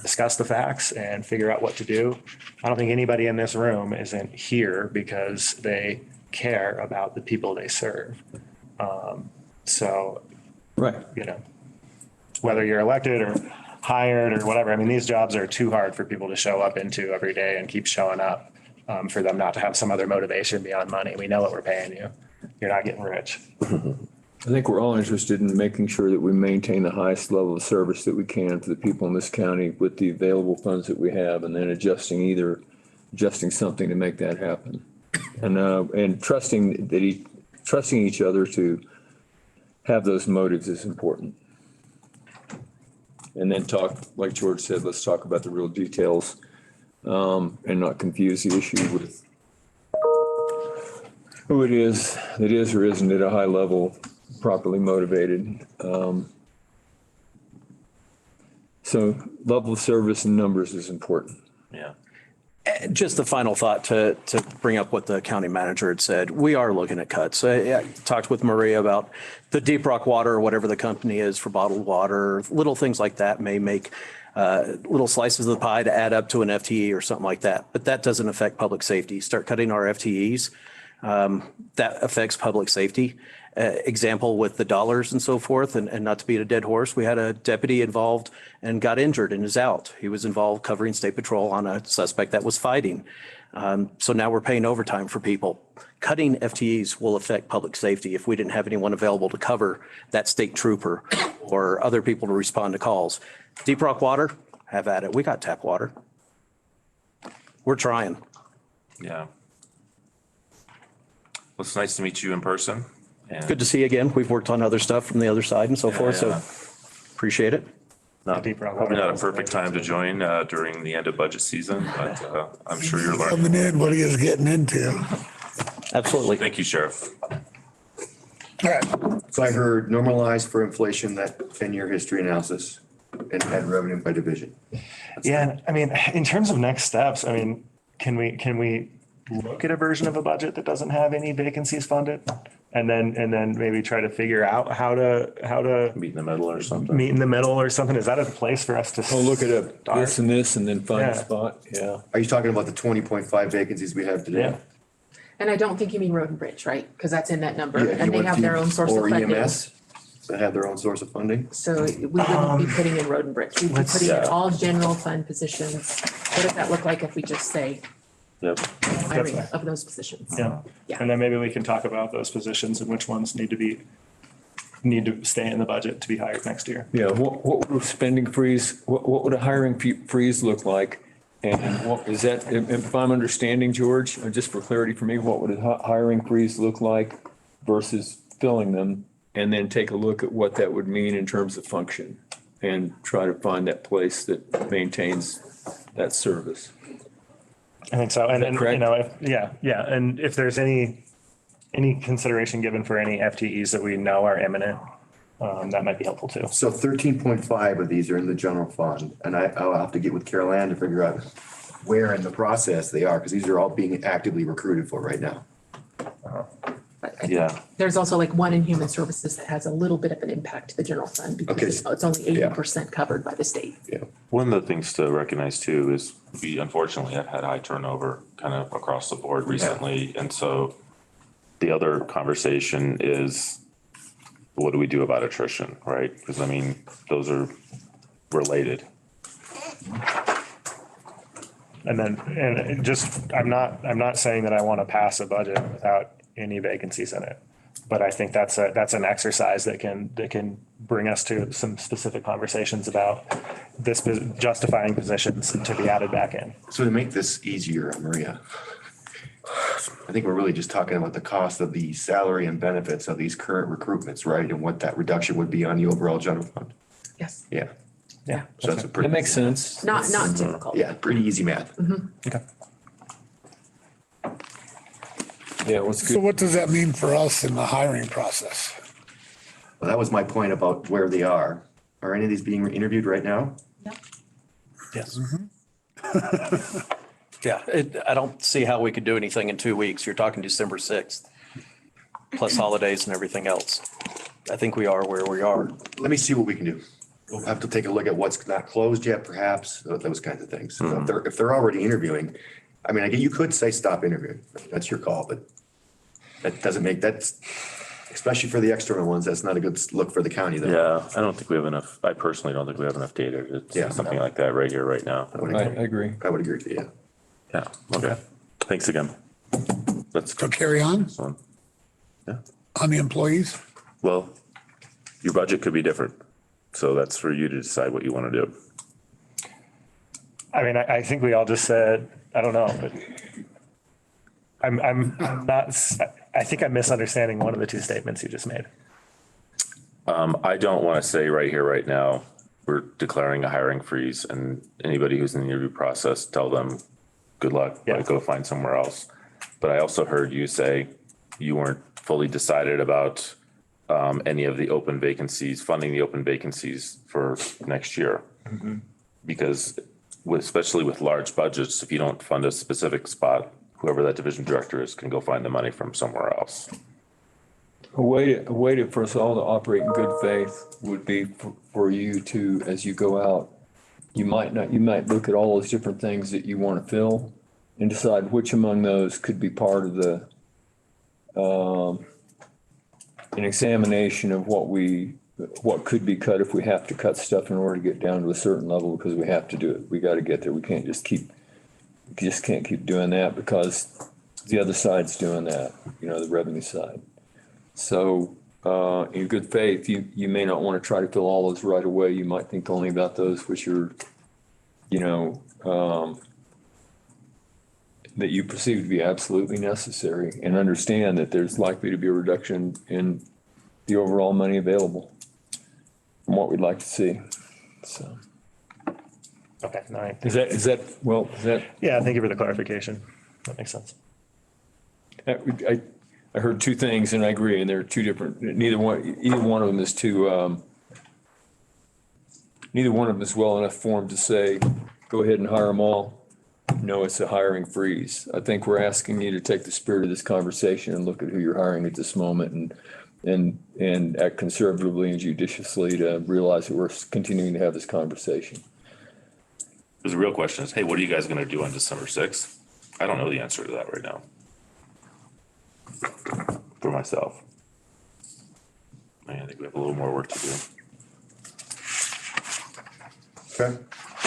discuss the facts and figure out what to do. I don't think anybody in this room isn't here because they care about the people they serve. So, Right. whether you're elected or hired or whatever, I mean, these jobs are too hard for people to show up into every day and keep showing up for them not to have some other motivation beyond money. We know what we're paying you. You're not getting rich. I think we're all interested in making sure that we maintain the highest level of service that we can for the people in this county with the available funds that we have, and then adjusting something to make that happen. And trusting each other to have those motives is important. And then talk, like George said, let's talk about the real details, and not confuse the issue with who it is that is or isn't at a high level, properly motivated. So level of service and numbers is important. Yeah. Just the final thought to bring up what the county manager had said. We are looking at cuts. I talked with Maria about the Deep Rock Water or whatever the company is for bottled water. Little things like that may make little slices of the pie to add up to an FTE or something like that. But that doesn't affect public safety. Start cutting our FTEs. That affects public safety. Example with the dollars and so forth, and not to beat a dead horse, we had a deputy involved and got injured and is out. He was involved covering state patrol on a suspect that was fighting. So now we're paying overtime for people. Cutting FTEs will affect public safety if we didn't have anyone available to cover that state trooper or other people to respond to calls. Deep Rock Water, have at it. We got tap water. We're trying. Yeah. Well, it's nice to meet you in person. And Good to see you again. We've worked on other stuff from the other side and so forth, yeah. so appreciate it. Probably not a perfect time to join during the end of budget season, but I'm sure you're learning. Coming in, what he is getting into. Absolutely. Thank you, Sheriff. All right. So I heard normalized for inflation, that 10-year history analysis, and add revenue by division. Yeah, I mean, in terms of next steps, I mean, can we look at a version of a budget that doesn't have any vacancies funded? And then maybe try to figure out how to Meet in the middle or something. meet in the middle or something. Is that a place for us to? Oh, look at this and then find a Yeah. spot. Yeah. Are you talking about the 20.5 vacancies we have today? Yeah. And I don't think you mean road and bridge, right? Because that's in that number Yeah, you and they want have to- their own source of or funding. EMS that have their own source of funding? So we wouldn't be putting in road and bridge. We'd be Let's- putting in yeah. all general fund positions. What does that look like if we just say Yep. hiring of those positions? Yeah. Yeah. And then maybe we can talk about those positions and which ones need to stay in the budget to be hired next year. Yeah, what would a spending freeze, what would a hiring freeze look like? And what is that, if I'm understanding, George, just for clarity for me, what would a hiring freeze look like versus filling them and then take a look at what that would mean in terms of function and try to find that place that maintains that service. I think so. And then, you correct? know, yeah. And if there's any consideration given for any FTEs that we know are imminent, that might be helpful too. So 13.5 of these are in the general fund, and I'll have to get with Carol Ann to figure out where in the process they are, because these are all being actively recruited for right now. But I think Yeah. there's also like one in human services that has a little bit of an impact to the general fund Okay. because it's only 80% covered by the state. Yeah. One of the things to recognize too is we unfortunately have had high turnover kind of across the board recently. And so the other conversation is, what do we do about attrition, right? Because I mean, those are related. And just, I'm not saying that I want to pass a budget without any vacancies in it. But I think that's an exercise that can bring us to some specific conversations about justifying positions to be added back in. So to make this easier, Maria, I think we're really just talking about the cost of the salary and benefits of these current recruitments, right? And what that reduction would be on the overall general fund. Yes, Yeah. Yeah. So that's a pretty. That makes sense. not difficult. Yeah, pretty easy math. Okay. Yeah, what's So good? what does that mean for us in the hiring process? Well, that was my point about where they are. Are any of these being interviewed right now? Yes. Yeah, I don't see how we could do anything in 2 weeks. You're talking December 6th, plus holidays and everything else. I think we are where we are. Let me see what we can do. We'll have to take a look at what's not closed yet, perhaps, those kinds of things. So if they're already interviewing, I mean, you could say stop interviewing. That's your call, but that doesn't make, that's, especially for the external ones, that's not a good look for the county though. Yeah, I don't think we have enough, I personally don't think we have enough data Yeah. to something like that right here, right now. I would I agree. agree. I would agree with you, yeah. Yeah, okay. Thanks again. Let's So carry on this one. Yeah, on the employees? well, your budget could be different. So that's for you to decide what you want to do. I mean, I think we all just said, I don't know, but I'm not, I think I'm misunderstanding one of the two statements you just made. I don't want to say right here, right now, we're declaring a hiring freeze, and anybody who's in the interview process, tell them, good luck, Yeah. go find somewhere else. But I also heard you say you weren't fully decided about any of the open vacancies, funding the open vacancies for next year. Because especially with large budgets, if you don't fund a specific spot, whoever that division director is can go find the money from somewhere else. A way for us all to operate in good faith would be for you to, as you go out, you might look at all those different things that you want to fill and decide which among those could be part of the, an examination of what could be cut if we have to cut stuff in order to get down to a certain level, because we have to do it. We got to get there. We can't can't keep doing that because the other side's doing that, the revenue side. So, in good faith, you may not want to try to fill all those right away. You might think only about those which are, that you perceive to be absolutely necessary, and understand that there's likely to be a reduction in the overall money available from what we'd like to see. So, Okay, all right. is that, Yeah, thank you for the clarification. That makes sense. I heard two things and I agree, and they're two different, either one of them is too, neither one of them is well enough formed to say, go ahead and hire them all. No, it's a hiring freeze. I think we're asking you to take the spirit of this conversation and look at who you're hiring at this moment and act conservatively and judiciously to realize that we're continuing to have this conversation. Because the real question is, hey, what are you guys going to do on December 6th? I don't know the answer to that right now. For myself. I think we have a little more work to do. Okay.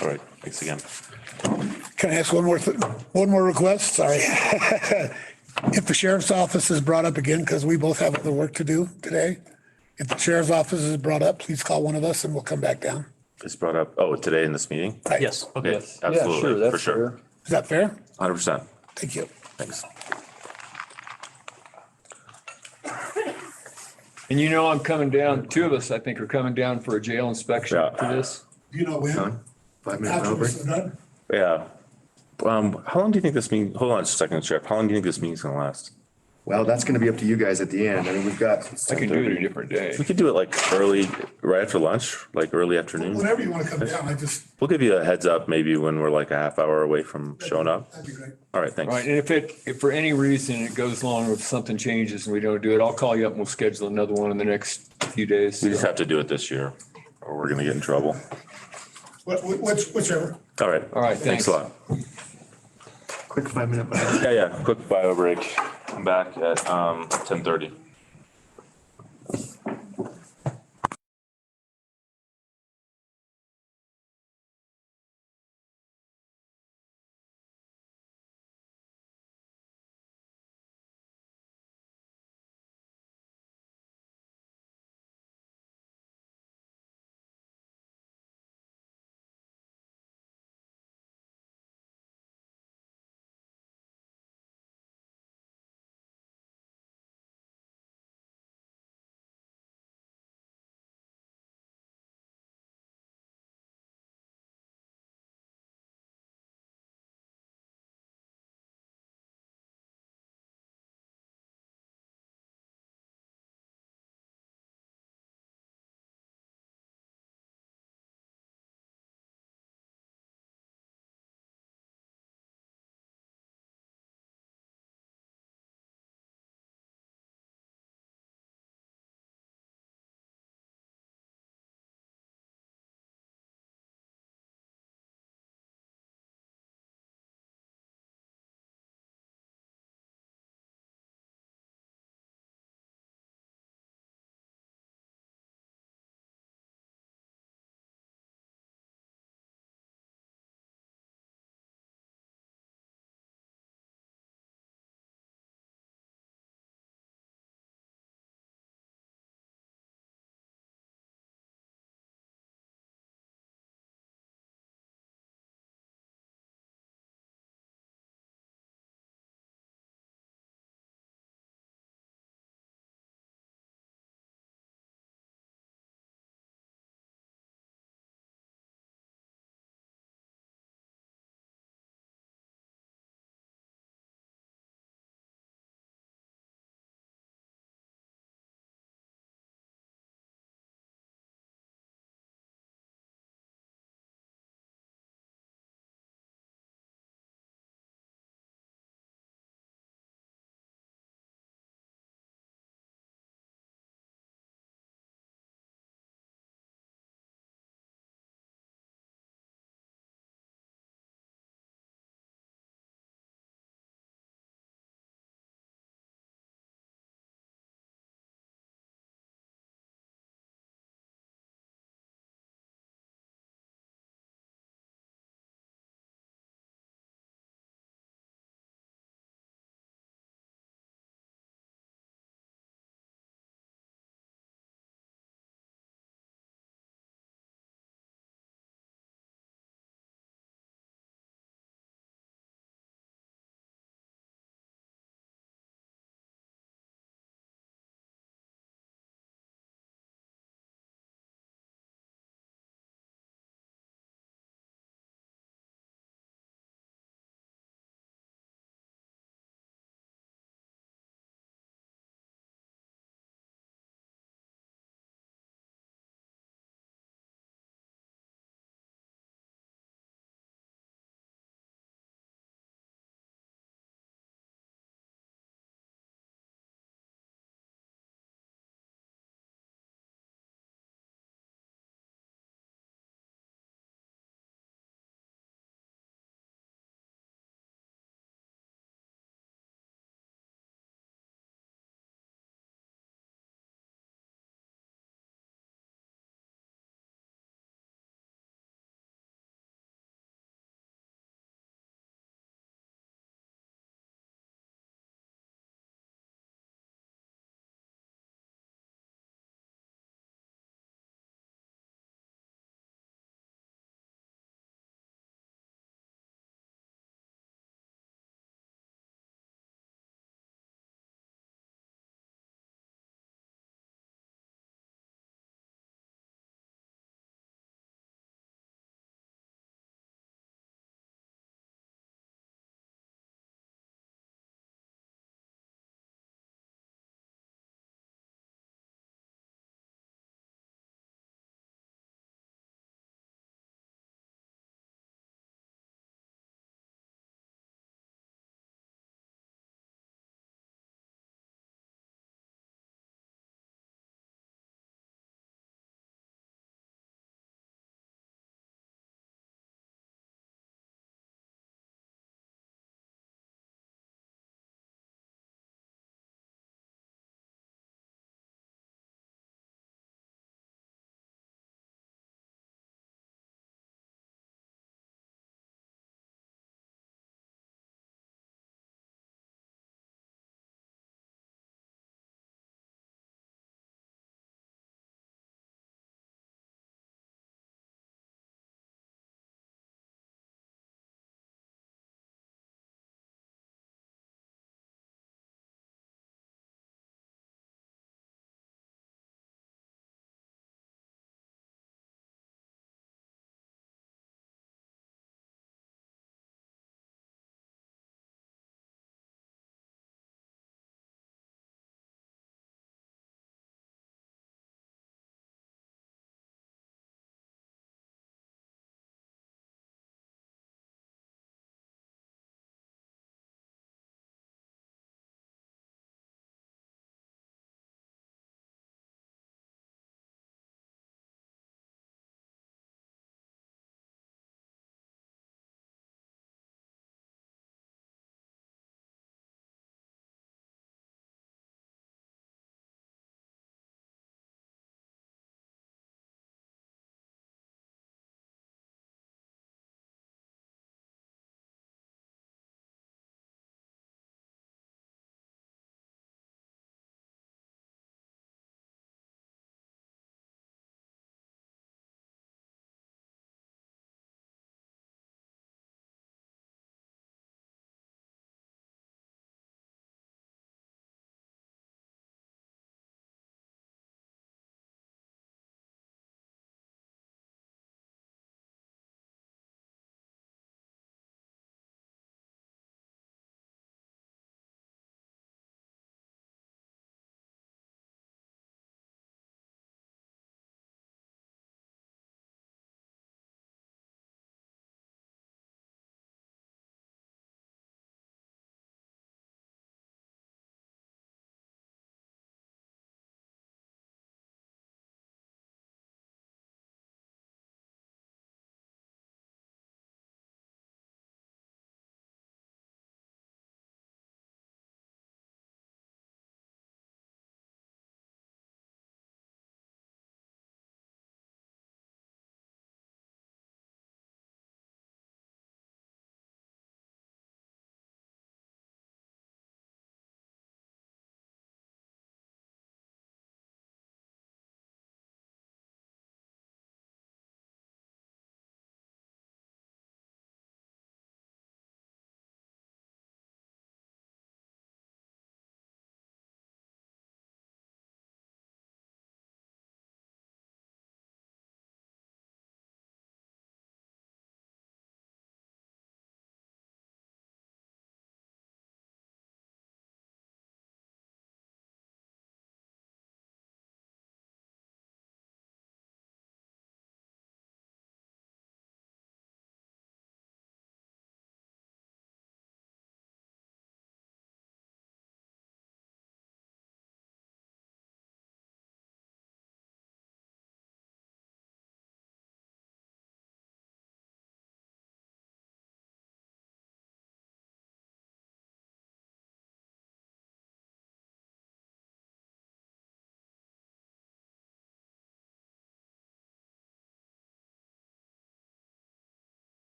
All right, thanks again. Can I ask one more request? Sorry. If the sheriff's office is brought up again, because we both have other work to do today, if the sheriff's office is brought up, please call one of us and we'll come back down. It's brought up, today in this meeting? Right. Yes. Okay, Yes. Yeah, absolutely, sure, for that's sure. fair. Is that fair? 100%. Thank you. Thanks. And you know, I'm coming down, two of us, I think, are coming down for a jail inspection Yeah. for this. Do you know when? Done? 5 minute After mile break? this is done? Yeah. How long do you think this meeting, hold on just a second, Sheriff. How long do you think this meeting's gonna last? Well, that's gonna be up to you guys at the end. I mean, we've got, I can do it a different day. We could do it like early, right after lunch, like early afternoon. Whenever you want to come down, I just, We'll give you a heads up maybe when we're like a half hour away from showing up. that'd be great. All right, thanks. Right, and if for any reason it goes long, or if something changes and we don't do it, I'll call you up and we'll schedule another one in the next few days. We just have to do it this year or we're gonna get in trouble. Whichever. All right. All right, Thanks thanks. a lot. quick 5 minute break. Yeah, quick bio break. I'm back at 10:30.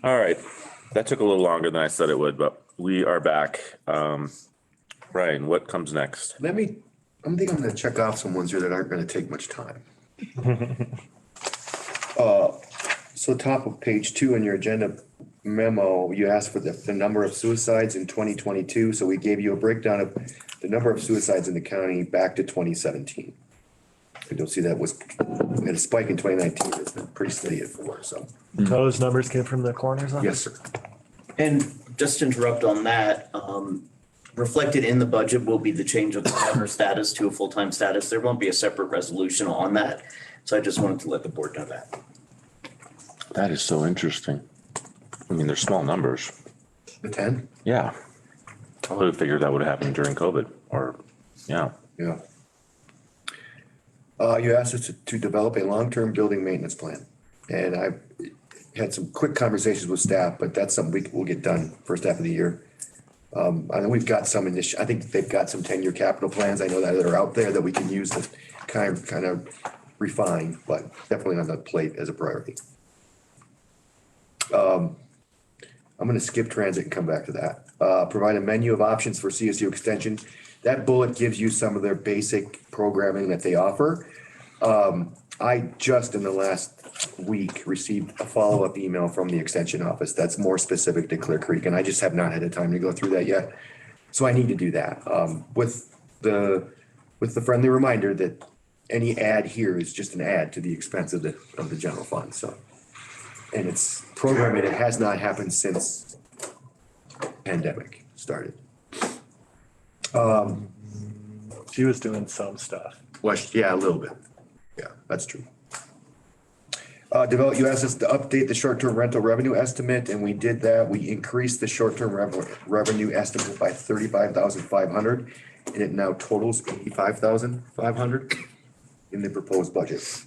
All right, that took a little longer than I said it would, but we are back. Ryan, what comes next? I'm gonna check off some ones here that aren't gonna take much time. So top of page 2 in your agenda memo, you asked for the number of suicides in 2022. So we gave you a breakdown of the number of suicides in the county back to 2017. And you'll see that was at a spike in 2019. It's been pretty steady at 4. So Those numbers came from the coroner's office? yes, sir. And just to interrupt on that, reflected in the budget will be the change of the coroner status to a full-time status. There won't be a separate resolution on that. So I just wanted to let the board know that. That is so interesting. I mean, they're small numbers. The 10? Yeah. I would have figured that would have happened during COVID or, yeah. Yeah. You asked us to develop a long-term building maintenance plan. And I've had some quick conversations with staff, but that's something we'll get done first half of the year. I know we've got some I think they've got some 10-year capital plans. I know that are out there that we can use to kind of refine, but definitely on the plate as a priority. I'm gonna skip transit and come back to that. Provide a menu of options for CSU extension. That bullet gives you some of their basic programming that they offer. I just in the last week received a follow-up email from the extension office that's more specific to Clear Creek, and I just have not had the time to go through that yet. So I need to do that, with the friendly reminder that any ad here is just an ad to the expense of the general fund, so. And it's programming, it has not happened since pandemic started. She was doing some stuff. Well, yeah, a little bit. Yeah, that's true. You asked us to update the short-term rental revenue estimate, and we did that. We increased the short-term revenue estimate by 35,500, and it now totals 85,500 in the proposed budget.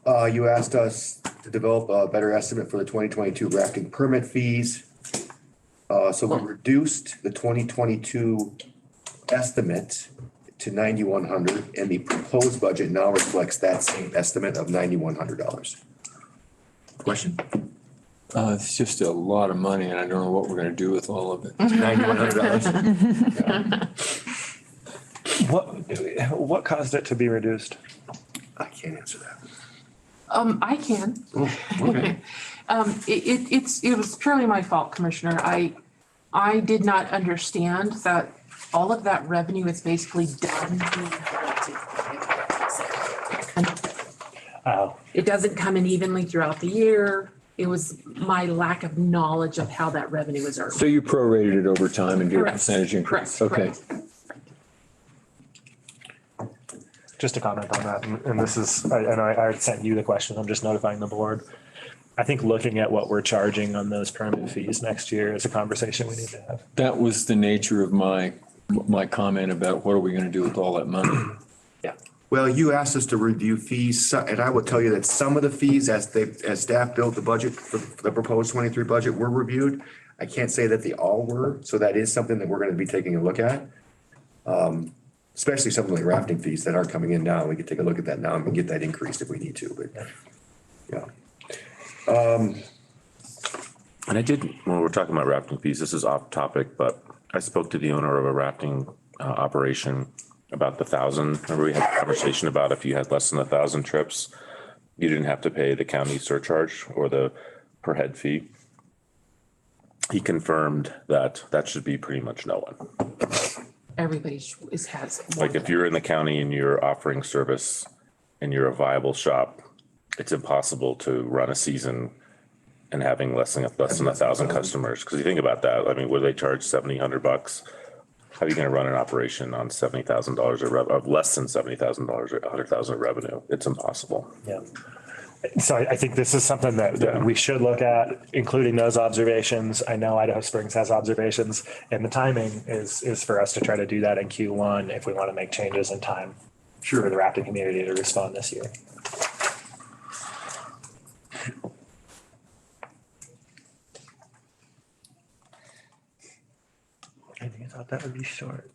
You asked us to develop a better estimate for the 2022 rafting permit fees. So we reduced the 2022 estimate to 9,100, and the proposed budget now reflects that same estimate of $9,100. Question? It's just a lot of money and I don't know what we're gonna do with all of it. $9,100? What caused it to be reduced? I can't answer that. I can. Oh, okay. It was purely my fault, Commissioner. I did not understand that all of that revenue is basically done. Oh, It doesn't come in evenly throughout the year. It was my lack of knowledge of how that revenue is earned. So you prorated it over time and did a Correct. percentage increase? Correct, Okay. correct. just to comment on that, and this is, and I already sent you the question, I'm just notifying the board. I think looking at what we're charging on those permit fees next year is a conversation we need to have. That was the nature of my comment about what are we gonna do with all that money? Yeah. Well, you asked us to review fees, and I will tell you that some of the fees, as staff built the budget for the proposed 23 budget, were reviewed. I can't say that they all were, so that is something that we're gonna be taking a look at. Especially something like rafting fees that aren't coming in now. We can take a look at that now and get that increased if we need to, but, yeah. And I did, when we're talking about rafting fees, this is off topic, but I spoke to the owner of a rafting operation about the 1,000. Remember we had a conversation about if you had less than 1,000 trips, you didn't have to pay the county surcharge or the per head fee. He confirmed that that should be pretty much no one. Everybody has. Like if you're in the county and you're offering service and you're a viable shop, it's impossible to run a season and having less than 1,000 customers. Cause you think about that, I mean, would they charge $7,000? How are you gonna run an operation on $70,000 of less than $70,000 or $100,000 of revenue? It's impossible. Yeah. So I think this is something that we should look at, including those observations. I know Idaho Springs has observations, and the timing is for us to try to do that in Q1 if we want to make changes in time for the rafting community to respond this year. I think I thought that would be short.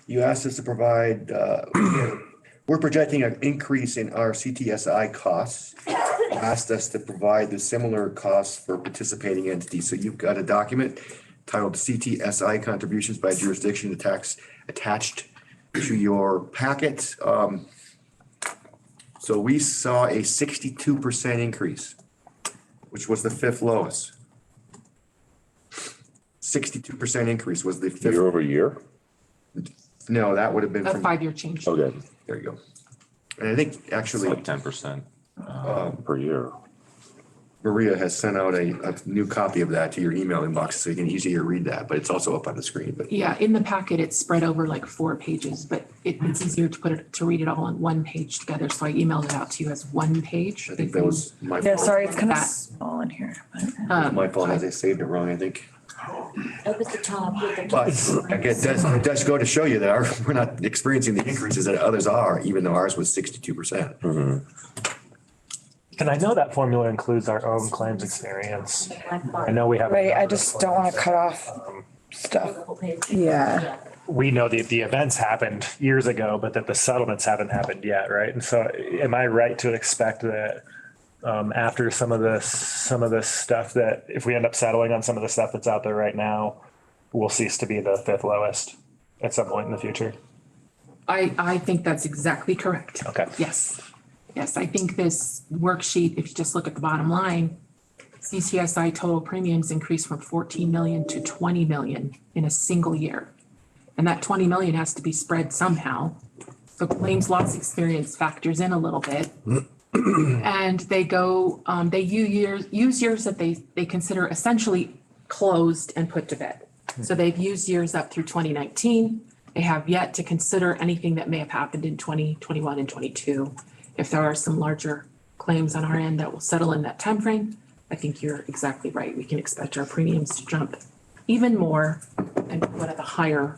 You asked us to provide, we're projecting an increase in our CTSI costs. Asked us to provide the similar costs for participating entities. So you've got a document titled CTSI contributions by jurisdiction attached to your packet. So we saw a 62% increase, which was the fifth lowest. 62% increase was the Year fifth. over year? No, that would have been A from, 5-year change. Okay, there you go. And I think it's actually like 10% per year. Maria has sent out a new copy of that to your email inbox so you can easier read that, but it's also up on the screen, but. Yeah, in the packet, it's spread over like 4 pages, but it's easier to read it all on one page together. So I emailed it out to you as one page. I think that was my Yeah, fault. sorry, it's kind of That- small in here. My fault, as I saved it wrong, I think. Up at the top with the. But again, it does go to show you that we're not experiencing the increases that others are, even though ours was 62%. And I know that formula includes our own claims experience. I know we have. Right, I just don't want to cut off stuff. Yeah. We know that the events happened years ago, but that the settlements haven't happened yet, right? And so am I right to expect that after some of this stuff, that if we end up settling on some of the stuff that's out there right now, we'll cease to be the fifth lowest at some point in the future? I think that's exactly correct. Okay. Yes. Yes, I think this worksheet, if you just look at the bottom line, CCSI total premiums increased from 14 million to 20 million in a single year. And that 20 million has to be spread somehow. So claims loss experience factors in a little bit. And they go, they use years that they consider essentially closed and put to bed. So they've used years up through 2019. They have yet to consider anything that may have happened in 2021 and 22. If there are some larger claims on our end that will settle in that timeframe, I think you're exactly right. We can expect our premiums to jump even more and one of the higher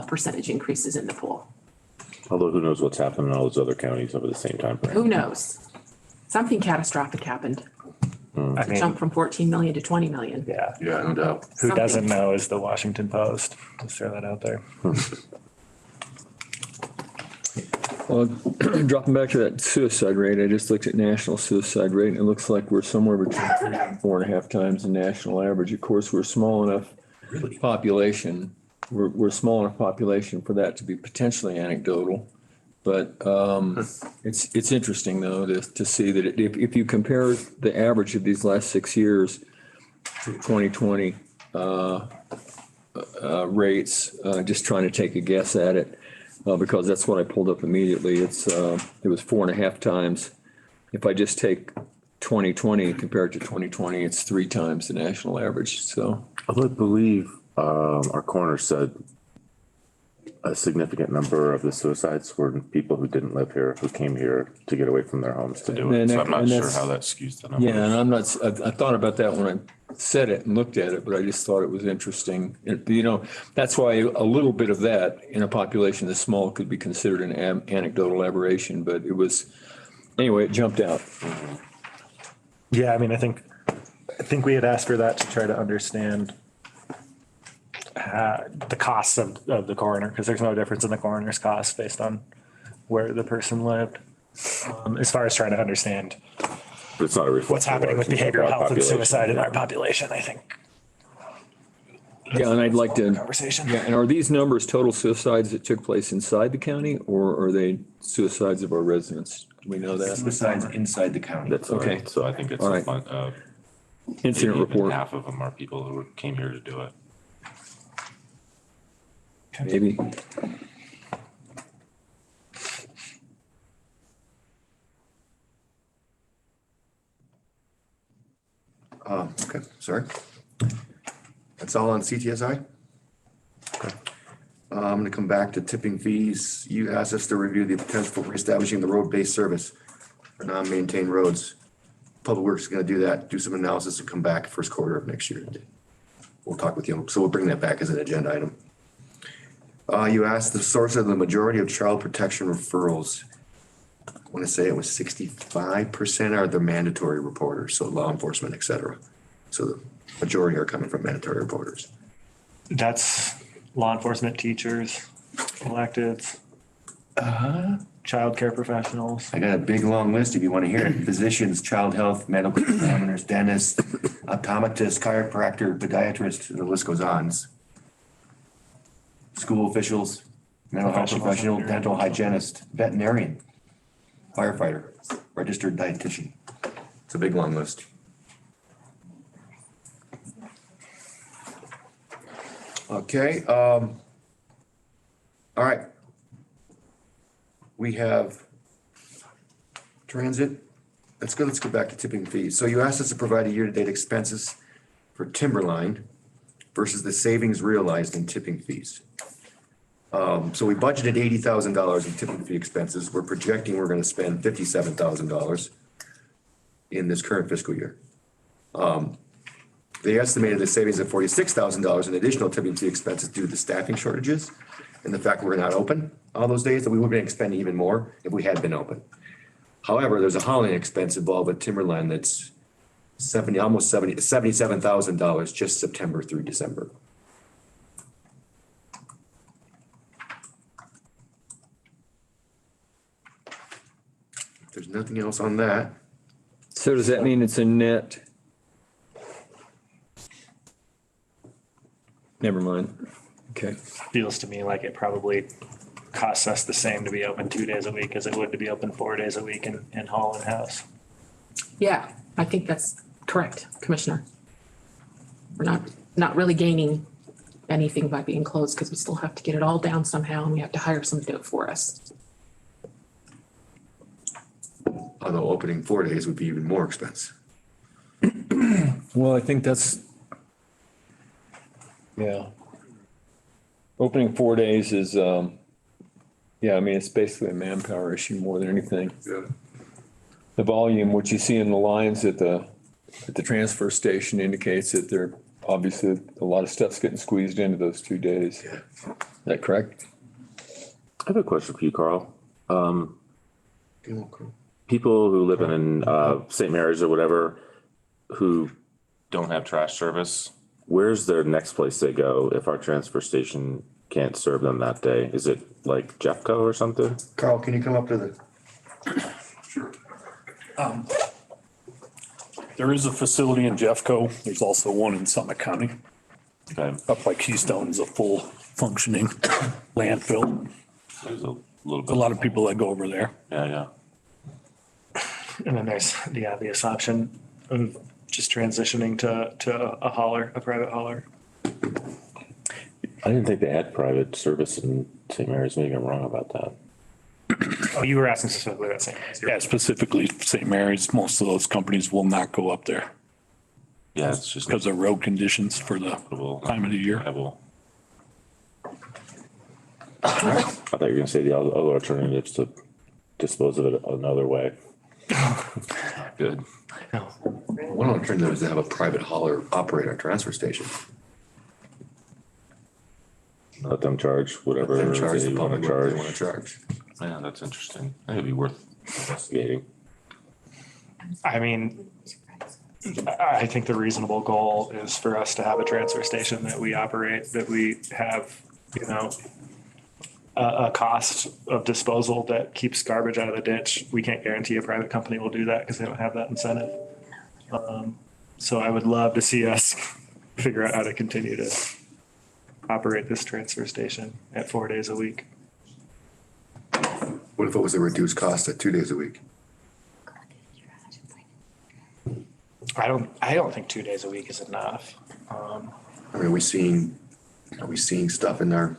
percentage increases in the pool. Although who knows what's happening in all those other counties over the same time frame. Who knows? Something catastrophic happened. I mean, Jump from 14 million to 20 million. yeah. Yeah, no doubt. Who doesn't know is the Washington Post. Just throw that out there. Well, dropping back to that suicide rate, I just looked at national suicide rate and it looks like we're somewhere between 3 and 4.5 times the national average. Of course, we're small enough population. We're small enough population for that to be potentially anecdotal. But it's interesting though to see that if you compare the average of these last 6 years to 2020 rates, just trying to take a guess at it. Because that's what I pulled up immediately. It was 4.5 times. If I just take 2020 compared to 2020, it's 3 times the national average. So Although I believe our coroner said a significant number of the suicides were people who didn't live here, who came here to get away from their homes to do it. And So I'm not and sure that's- how that skews the numbers. yeah, and I'm not. I thought about that when I said it and looked at it, but I just thought it was interesting. That's why a little bit of that in a population this small could be considered an anecdotal aberration. But it was anyway. It jumped out. Yeah, I mean, I think we had asked for that to try to understand the costs of the coroner, because there's no difference in the coroner's costs based on where the person lived. As far as trying to understand But it's not a reflection. what's happening with of our behavioral health and population. suicide in our population, I think. Yeah, and I'd like to. Conversation. Yeah, and are these numbers total suicides that took place inside the county, or are they suicides of our residents? Do we know that? Suicides inside the county. That's Okay. okay. So I think it's All a right. fun, Incident maybe even report, half of them are people who came here to do it. maybe. Okay, sorry. That's all on CTSI? Okay. I'm gonna come back to tipping fees. You asked us to review the potential for reestablishing the road-based service for non-maintained roads. Public Works is gonna do that, do some analysis and come back first quarter of next year. We'll talk with you, so we'll bring that back as an agenda item. You asked the source of the majority of child protection referrals. I want to say it was 65% are the mandatory reporters, so law enforcement, et cetera. So the majority are coming from mandatory reporters. That's law enforcement, teachers, electeds. childcare professionals. I got a big, long list if you want to hear it. Physicians, child health, medical examiners, dentists, optometrists, chiropractor, podiatrist, the list goes on. School officials, mental health professional, dental hygienist, veterinarian, firefighter, registered dietitian. It's a big, long list. Okay, all right. We have transit. Let's go back to tipping fees. So you asked us to provide a year-to-date expenses for Timberline versus the savings realized in tipping fees. So we budgeted $80,000 in tipping fee expenses. We're projecting we're gonna spend $57,000 in this current fiscal year. They estimated the savings of $46,000 in additional tipping fee expenses due to the staffing shortages and the fact we're not open all those days, that we would have been expending even more if we had been open. However, there's a hauling expense involved with Timberline that's $77,000 just September through December. If there's nothing else on that. So does that mean it's a net? Never mind. Okay. Feels to me like it probably costs us the same to be open 2 days a week as it would to be open 4 days a week and haul in house. Yeah, I think that's correct, Commissioner. We're not really gaining anything by being closed because we still have to get it all down somehow and we have to hire someone to do it for us. Although opening 4 days would be even more expensive. Well, I think that's, yeah. Opening 4 days is, yeah, I mean, it's basically a manpower issue more than anything. Yeah. The volume, what you see in the lines at the transfer station indicates that there, obviously, a lot of stuff's getting squeezed into those 2 days. Yeah. Is that correct? I have a question for you, Carl. Okay, well, cool. People who live in St. Mary's or whatever, who don't have trash service, where's their next place they go if our transfer station can't serve them that day? Is it like Jeffco or something? Carl, can you come up to the, There is a facility in Jeffco. There's also one in Summit County. Okay. Up by Keystone is a full functioning landfill. There's a little bit. A lot of people that go over there. Yeah. And then there's the obvious option of just transitioning to a hauler, a private hauler. I didn't think they had private service in St. Mary's. Maybe I'm wrong about that. Oh, you were asking specifically that same. Yeah, specifically St. Mary's, most of those companies will not go up there Yeah, it's just. because of road conditions for the time of the year. Viable. I thought you were gonna say the other alternatives to dispose of it another way. Good. one alternative is to have a private hauler operate our transfer station. Let them charge whatever Then charge they the wanna public what they charge. want to charge. Yeah, that's interesting. That'd be worth investigating. I mean, I think the reasonable goal is for us to have a transfer station that we operate, that we have, you know, a cost of disposal that keeps garbage out of the ditch. We can't guarantee a private company will do that because they don't have that incentive. So I would love to see us figure out how to continue to operate this transfer station at 4 days a week. What if it was a reduced cost at 2 days a week? I don't think 2 days a week is enough. I mean, are we seeing stuff in our,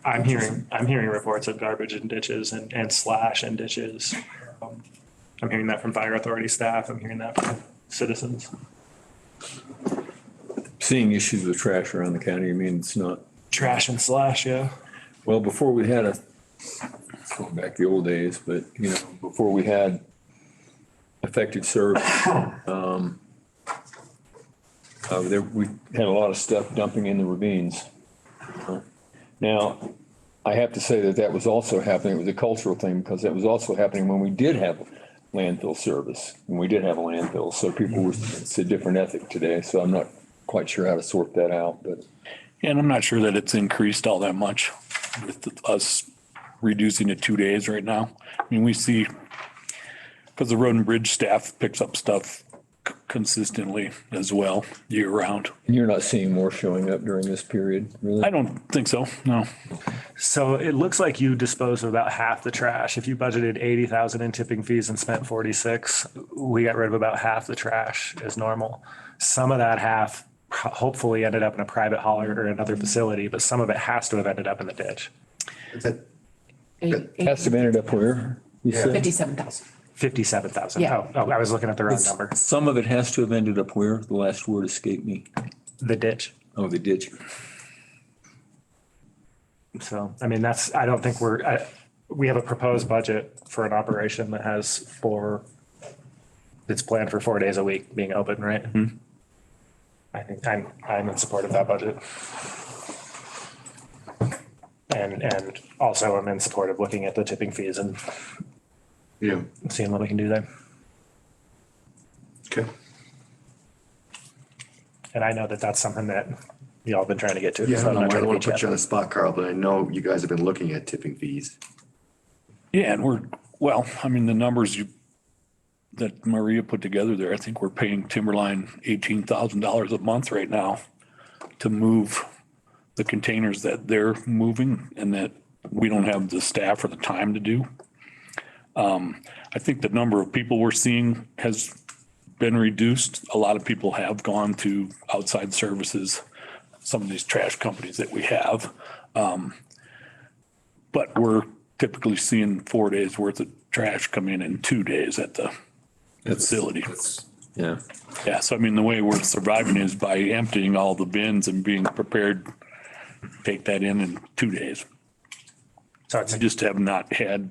I'm hearing reports of garbage in ditches and slash in ditches. I'm hearing that from fire authority staff. I'm hearing that from citizens. Seeing issues with trash around the county, I mean, it's not, Trash and slash, yeah. well, before we had going back the old days, but, you know, before we had effective service, we had a lot of stuff dumping in the ravines. Now, I have to say that was also happening, it was a cultural thing, because that was also happening when we did have landfill service, when we did have a landfill, so people were, it's a different ethic today, so I'm not quite sure how to sort that out, but. And I'm not sure that it's increased all that much with us reducing to 2 days right now. I mean, we see, because the road and bridge staff picks up stuff consistently as well, year round. And you're not seeing more showing up during this period, really? I don't think so, no. So it looks like you disposed of about half the trash. If you budgeted 80,000 in tipping fees and spent 46, we got rid of about half the trash as normal. Some of that half hopefully ended up in a private hauler or another facility, but some of it has to have ended up in the ditch. Has to have ended up where? You said? 57,000. 57,000. Yeah. Oh, I was looking at the wrong number. Some of it has to have ended up where? The last word escaped me. The ditch. Oh, the ditch. So, I mean, I don't think we have a proposed budget for an operation that has it's planned for 4 days a week being open, right? I think I'm in support of that budget. And also I'm in support of looking at the tipping fees and Yeah, seeing what we can do there. okay. And I know that that's something that y'all have been trying to get to. Yeah, so I'm not I trying don't want beat to put you up. on the spot, Carl, but I know you guys have been looking at tipping fees. Yeah, and I mean, the numbers that Maria put together there, I think we're paying Timberline $18,000 a month right now to move the containers that they're moving and that we don't have the staff or the time to do. I think the number of people we're seeing has been reduced. A lot of people have gone to outside services, some of these trash companies that we have. But we're typically seeing 4 days worth of trash come in 2 days at the facility. Yeah. Yeah, so I mean, the way we're surviving is by emptying all the bins and being prepared to take that in 2 days. So it's I just have not had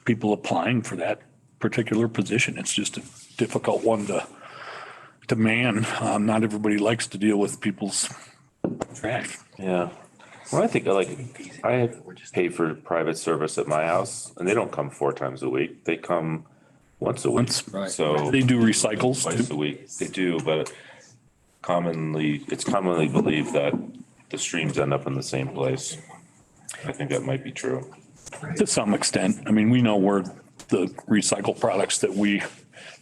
people applying for that particular position. It's just a difficult one to man. Not everybody likes to deal with people's trash. Yeah. Well, I think I pay for private service at my house and they don't come 4 times a week. They come once a week. Right. So They do recycles twice too. a week. They do, but it's commonly believed that the streams end up in the same place. I think that might be true. To some extent. I mean, we know where the recycled products that we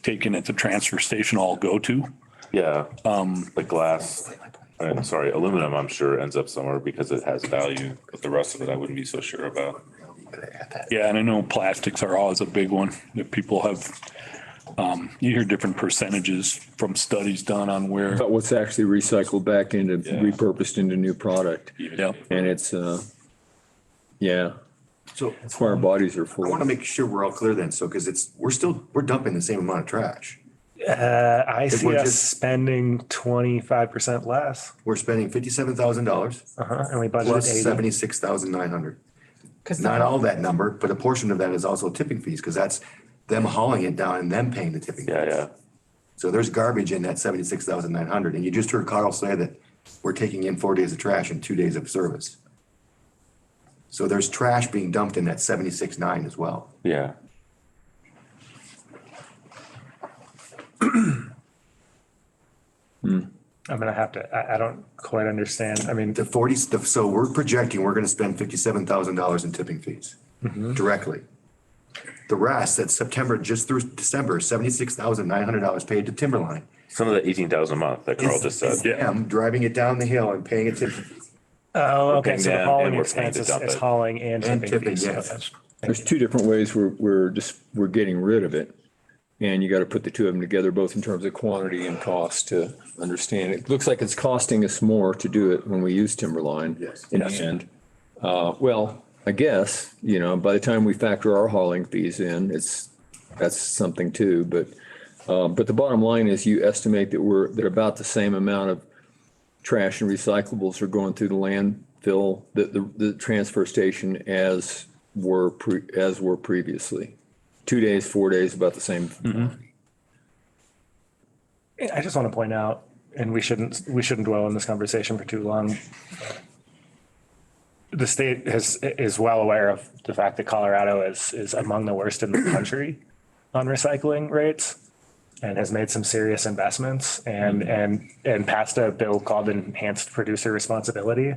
take in at the transfer station all go to. Yeah. The glass, aluminum, I'm sure ends up somewhere because it has value, but the rest of it, I wouldn't be so sure about. Yeah, and I know plastics are always a big one that people have. You hear different percentages from studies done on where. But what's actually recycled back into, repurposed into new product. Yeah. And it's, yeah, So that's where our bodies are I want full. to make sure we're all clear then. So, because we're dumping the same amount of trash. I see we're us just- spending 25% less. We're spending $57,000 And we budgeted plus 80. 76,900. Because Not all that number, but a portion of that is also tipping fees because that's them hauling it down and them paying the tipping. Yeah, fees. yeah. So there's garbage in that 76,900. And you just heard Carl say that we're taking in 4 days of trash and 2 days of service. So there's trash being dumped in that 76.9 as well. Yeah. I'm gonna have to, I don't quite understand. I mean, So we're projecting we're gonna spend $57,000 in tipping fees directly. The rest, that's September, just through December, $76,900 paid to Timberline. Some of the 18,000 a month that Carl just said. Them driving it down the hill and paying a tipping fee. oh, okay, paying so the them hauling and we're paying to expenses dump is it. hauling and And tipping tipping, fees. yes. Okay. There's two different ways we're getting rid of it. And you got to put the two of them together, both in terms of quantity and cost to understand. It looks like it's costing us more to do it when we use Timberline. Yes. In the end. Well, I guess, by the time we factor our hauling fees in, that's something too. But the bottom line is you estimate that about the same amount of trash and recyclables are going through the landfill, the transfer station as were previously. 2 days, 4 days, about the same. I just want to point out, and we shouldn't dwell on this conversation for too long. The state is well aware of the fact that Colorado is among the worst in the country on recycling rates and has made some serious investments and passed a bill called Enhanced Producer Responsibility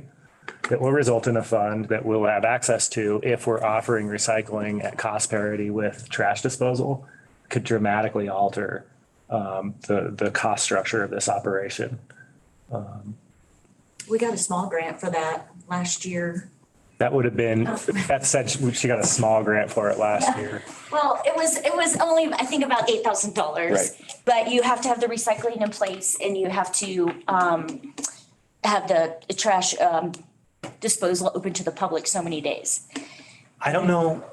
that will result in a fund that we'll have access to if we're offering recycling at cost parity with trash disposal, could dramatically alter the cost structure of this operation. We got a small grant for that last year. That would have been, Beth said she got a small grant for it last year. Well, it was only, I think, about $8,000. Right. But you have to have the recycling in place and you have to have the trash disposal open to the public so many days. I don't know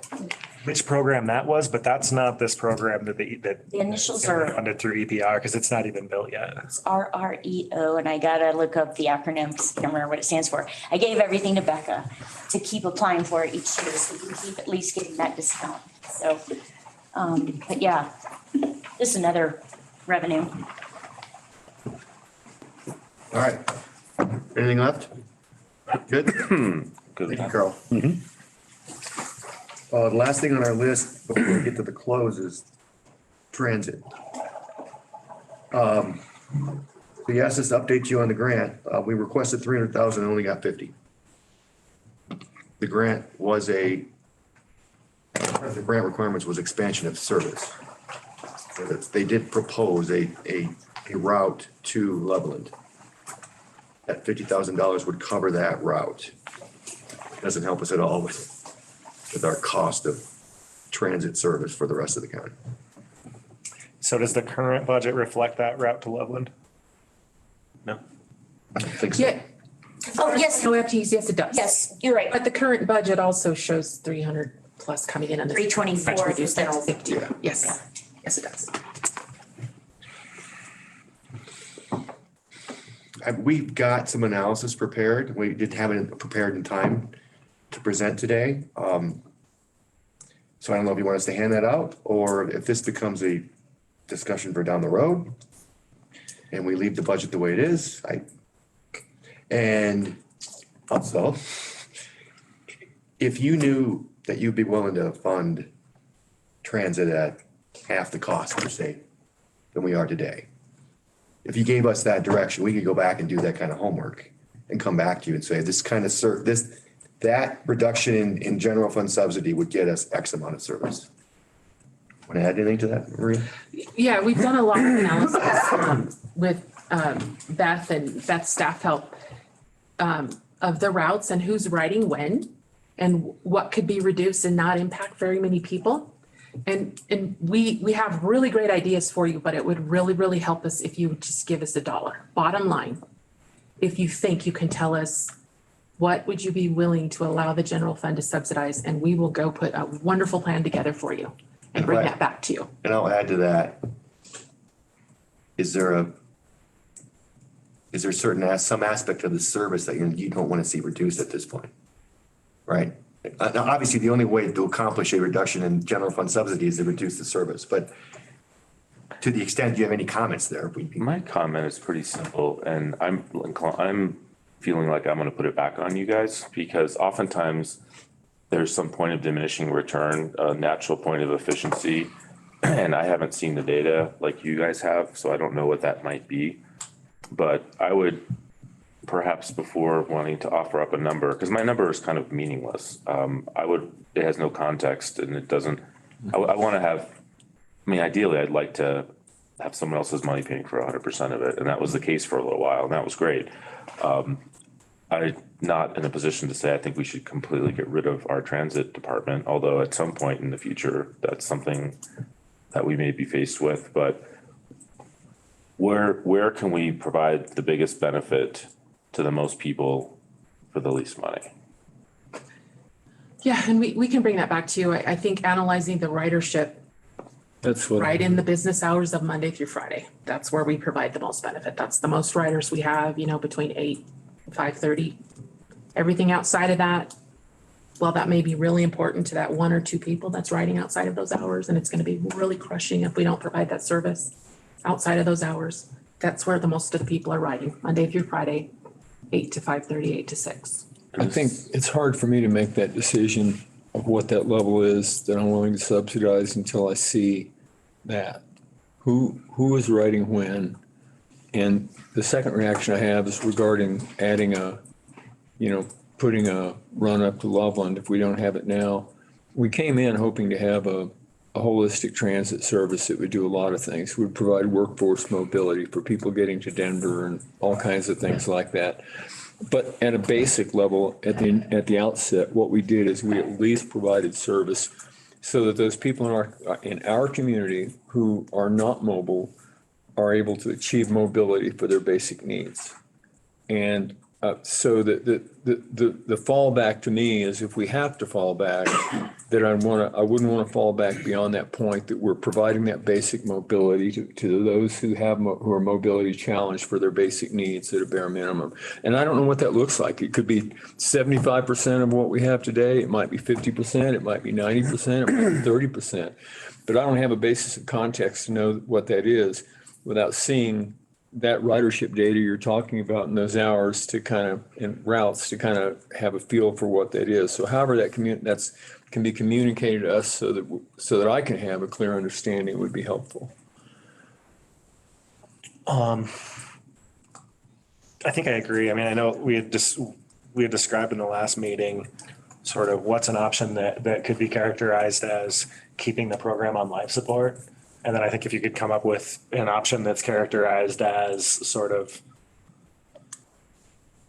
which program that was, but that's not this program that The initials are funded through EPR because it's not even built yet. RREO, and I gotta look up the acronyms. I can't remember what it stands for. I gave everything to Becca to keep applying for it each year so we can keep at least getting that discount. So, but yeah, this is another revenue. All right. Anything left? Good? Good. Thank you, Carl. The last thing on our list before we get to the close is transit. So you asked us to update you on the grant. We requested 300,000 and only got 50. The grant was the grant requirements was expansion of service. So they did propose a route to Loveland. That $50,000 would cover that route. Doesn't help us at all with our cost of transit service for the rest of the county. So does the current budget reflect that route to Loveland? No. I don't think so. Yeah. Oh, yes, No FTEs, yes, it does. yes, you're right. But the current budget also shows 300 plus coming in on the. 324 That's reduced for down to the- 50. Yes, yes, it does. We've got some analysis prepared. We didn't have it prepared in time to present today. So I don't know if you want us to hand that out or if this becomes a discussion for down the road and we leave the budget the way it is. And also, if you knew that you'd be willing to fund transit at half the cost per se than we are today, if you gave us that direction, we could go back and do that kind of homework and come back to you and say, this kind of that reduction in general fund subsidy would get us X amount of service. Want to add anything to that, Maria? Yeah, we've done a lot of analysis with Beth and Beth's staff help of the routes and who's riding when and what could be reduced and not impact very many people. And we have really great ideas for you, but it would really, really help us if you would just give us $1. Bottom line, if you think you can tell us what would you be willing to allow the general fund to subsidize, and we will go put a wonderful plan together for you and bring that back to you. And I'll add to that. Is there some aspect of the service that you don't want to see reduced at this point? Right? Now, obviously, the only way to accomplish a reduction in general fund subsidy is to reduce the service, but to the extent you have any comments there. My comment is pretty simple, and I'm feeling like I'm gonna put it back on you guys, because oftentimes there's some point of diminishing return, a natural point of efficiency, and I haven't seen the data like you guys have, so I don't know what that might be. But I would perhaps, before wanting to offer up a number, because my number is kind of meaningless, it has no context and it doesn't, I want to have, ideally, I'd like to have someone else's money paying for 100% of it. And that was the case for a little while, and that was great. I'm not in a position to say I think we should completely get rid of our transit department, although at some point in the future, that's something that we may be faced with. But where can we provide the biggest benefit to the most people for the least money? Yeah, and we can bring that back to you. I think analyzing the ridership That's what. right in the business hours of Monday through Friday. That's where we provide the most benefit. That's the most riders we have, between 8 and 5:30. Everything outside of that, well, that may be really important to that 1 or 2 people that's riding outside of those hours. And it's going to be really crushing if we don't provide that service outside of those hours. That's where the most of the people are riding, Monday through Friday, 8 to 5:30, 8 to 6. I think it's hard for me to make that decision of what that level is that I'm willing to subsidize until I see that. Who is writing when? And the second reaction I have is regarding adding putting a run up to Loveland if we don't have it now. We came in hoping to have a holistic transit service that would do a lot of things. Would provide workforce mobility for people getting to Denver and all kinds of things like that. But at a basic level, at the outset, what we did is we at least provided service so that those people in our community who are not mobile are able to achieve mobility for their basic needs. And so the fallback to me is if we have to fall back, that I wouldn't want to fall back beyond that point, that we're providing that basic mobility to those who are mobility challenged for their basic needs at a bare minimum. And I don't know what that looks like. It could be 75% of what we have today. It might be 50%. It might be 90%. It might be 30%. But I don't have a basis of context to know what that is without seeing that ridership data you're talking about in those hours and routes to kind of have a feel for what that is. So however that can be communicated to us so that I can have a clear understanding would be helpful. I think I agree. I mean, I know we had described in the last meeting sort of what's an option that could be characterized as keeping the program on life support. And then I think if you could come up with an option that's characterized as sort of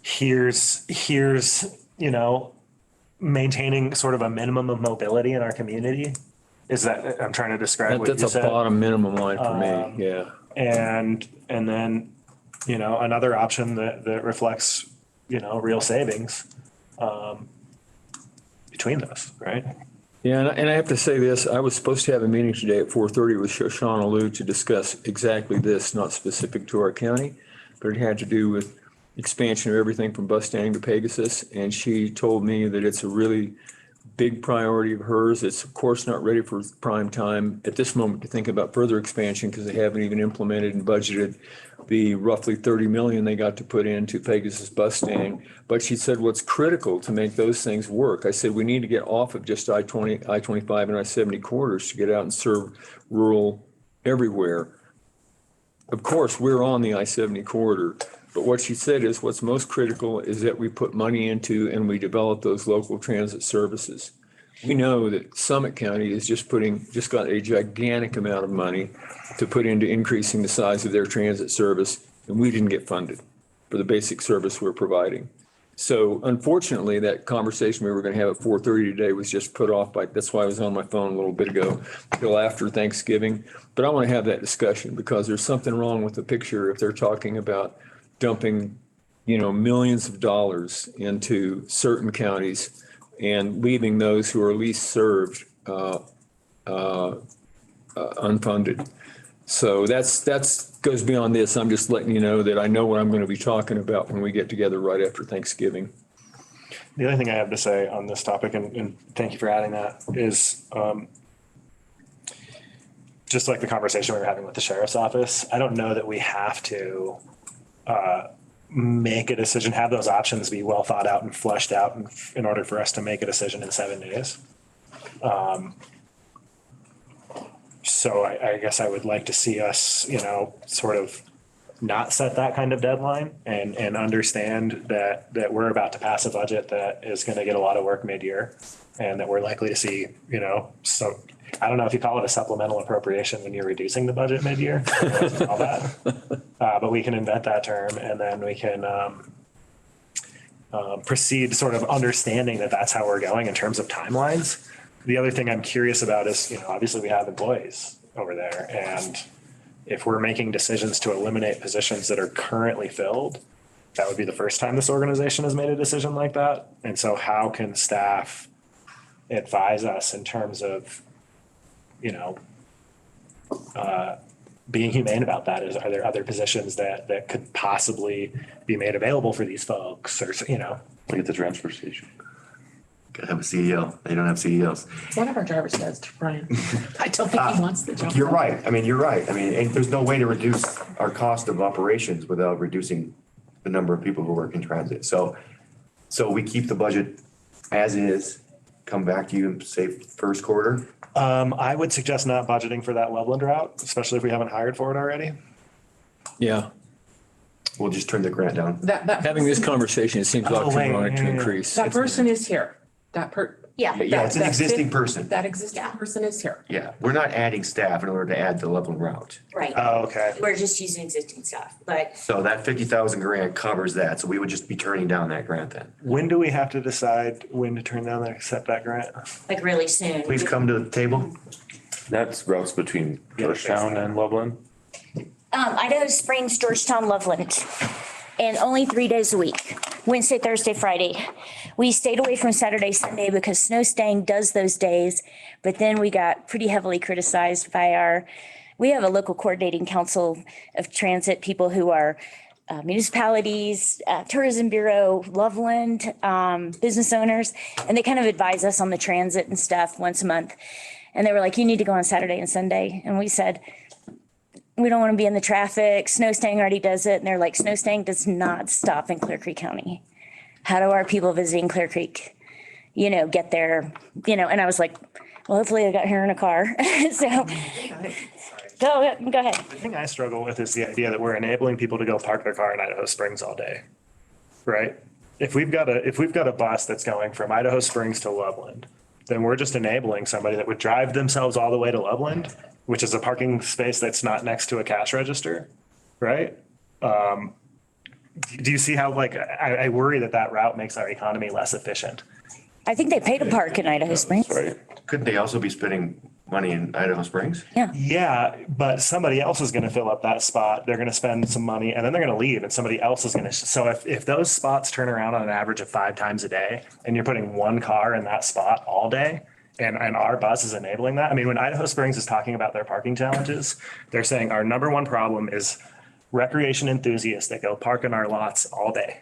here's maintaining sort of a minimum of mobility in our community. Is that, I'm trying to describe what you said. That's a bottom minimum line for me, yeah. And then, another option that reflects, real savings between those, right? Yeah, and I have to say this, I was supposed to have a meeting today at 4:30 with Shoshana Liu to discuss exactly this, not specific to our county, but it had to do with expansion of everything from Bustang to Pegasus. And she told me that it's a really big priority of hers. It's of course not ready for prime time at this moment to think about further expansion because they haven't even implemented and budgeted the roughly 30 million they got to put into Pegasus Bustang. But she said what's critical to make those things work. I said we need to get off of just I-20, I-25 and I-70 corridors to get out and serve rural everywhere. Of course, we're on the I-70 corridor. But what she said is what's most critical is that we put money into and we develop those local transit services. We know that Summit County is just got a gigantic amount of money to put into increasing the size of their transit service, and we didn't get funded for the basic service we're providing. So unfortunately, that conversation we were going to have at 4:30 today was just put off that's why I was on my phone a little bit ago, till after Thanksgiving. But I want to have that discussion because there's something wrong with the picture if they're talking about dumping, millions of dollars into certain counties and leaving those who are least served unfunded. So that's goes beyond this. I'm just letting you know that I know what I'm going to be talking about when we get together right after Thanksgiving. The other thing I have to say on this topic, and thank you for adding that, is just like the conversation we were having with the sheriff's office, I don't know that we have to make a decision, have those options be well thought out and fleshed out in order for us to make a decision in 7 days. So I guess I would like to see us, sort of not set that kind of deadline and understand that we're about to pass a budget that is going to get a lot of work mid-year and that we're likely to see, so I don't know if you call it a supplemental appropriation when you're reducing the budget mid-year, all that. But we can invent that term and then we can proceed sort of understanding that that's how we're going in terms of timelines. The other thing I'm curious about is, obviously we have employees over there, and if we're making decisions to eliminate positions that are currently filled, that would be the first time this organization has made a decision like that. And so how can staff advise us in terms of, being humane about that? Are there other positions that could possibly be made available for these folks or, Look at the transfer station. Gotta have a CEO. They don't have CEOs. One of our drivers does, Brian. I don't think he wants the job. You're right. You're right. And there's no way to reduce our cost of operations without reducing the number of people who work in transit. So we keep the budget as is, come back to you and say first quarter. I would suggest not budgeting for that Loveland route, especially if we haven't hired for it already. Yeah. We'll just turn the grant down. Having this conversation, it seems oxymoronic to increase. That person is here. Yeah. Yeah, it's an existing person. That existing person is here. Yeah, we're not adding staff in order to add the Loveland route. Right. Oh, okay. We're just using existing stuff, but So that 50,000 grant covers that. So we would just be turning down that grant then. When do we have to decide when to turn down and accept that grant? like really soon. Please come to the table. That's routes between Georgetown and Loveland. Idaho Springs, Georgetown, Loveland, and only 3 days a week, Wednesday, Thursday, Friday. We stayed away from Saturday, Sunday because Snow Stang does those days, but then we got pretty heavily criticized by we have a local coordinating council of transit people who are municipalities, tourism bureau, Loveland, business owners, and they kind of advise us on the transit and stuff once a month. And they were like, you need to go on Saturday and Sunday. And we said, we don't want to be in the traffic. Snow Stang already does it. And they're like, Snow Stang does not stop in Clear Creek County. How do our people visiting Clear Creek, get there, and I was like, well, hopefully I got here in a car. So go ahead. The thing I struggle with is the idea that we're enabling people to go park their car in Idaho Springs all day, right? If we've got a bus that's going from Idaho Springs to Loveland, then we're just enabling somebody that would drive themselves all the way to Loveland, which is a parking space that's not next to a cash register, right? Do you see how I worry that route makes our economy less efficient? I think they pay to park in Idaho Springs. Right. Couldn't they also be spending money in Idaho Springs? Yeah, but somebody else is going to fill up that spot. They're going to spend some money and then they're going to leave and somebody else is going to. So if those spots turn around on an average of 5 times a day and you're putting one car in that spot all day and our bus is enabling that. I mean, when Idaho Springs is talking about their parking challenges, they're saying our number one problem is recreation enthusiasts that go park in our lots all day.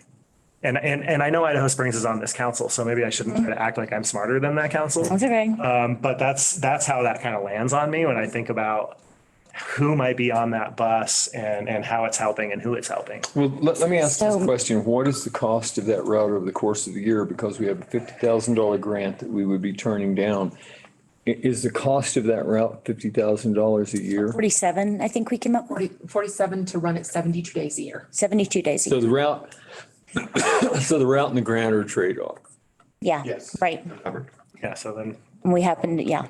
And I know Idaho Springs is on this council, so maybe I shouldn't try to act like I'm smarter than that council. That's okay. But that's how that kind of lands on me when I think about who might be on that bus and how it's helping and who it's helping. Well, let me ask this question. What is the cost of that route over the course of the year? Because we have a $50,000 grant that we would be turning down. Is the cost of that route $50,000 a year? 47, I think we came up with 47 to run it 72 days a year. 72 days a So year. the route, the route and the grant are a trade-off. Yeah, Yes. right. Covered. Yeah, so then And we happened, yeah.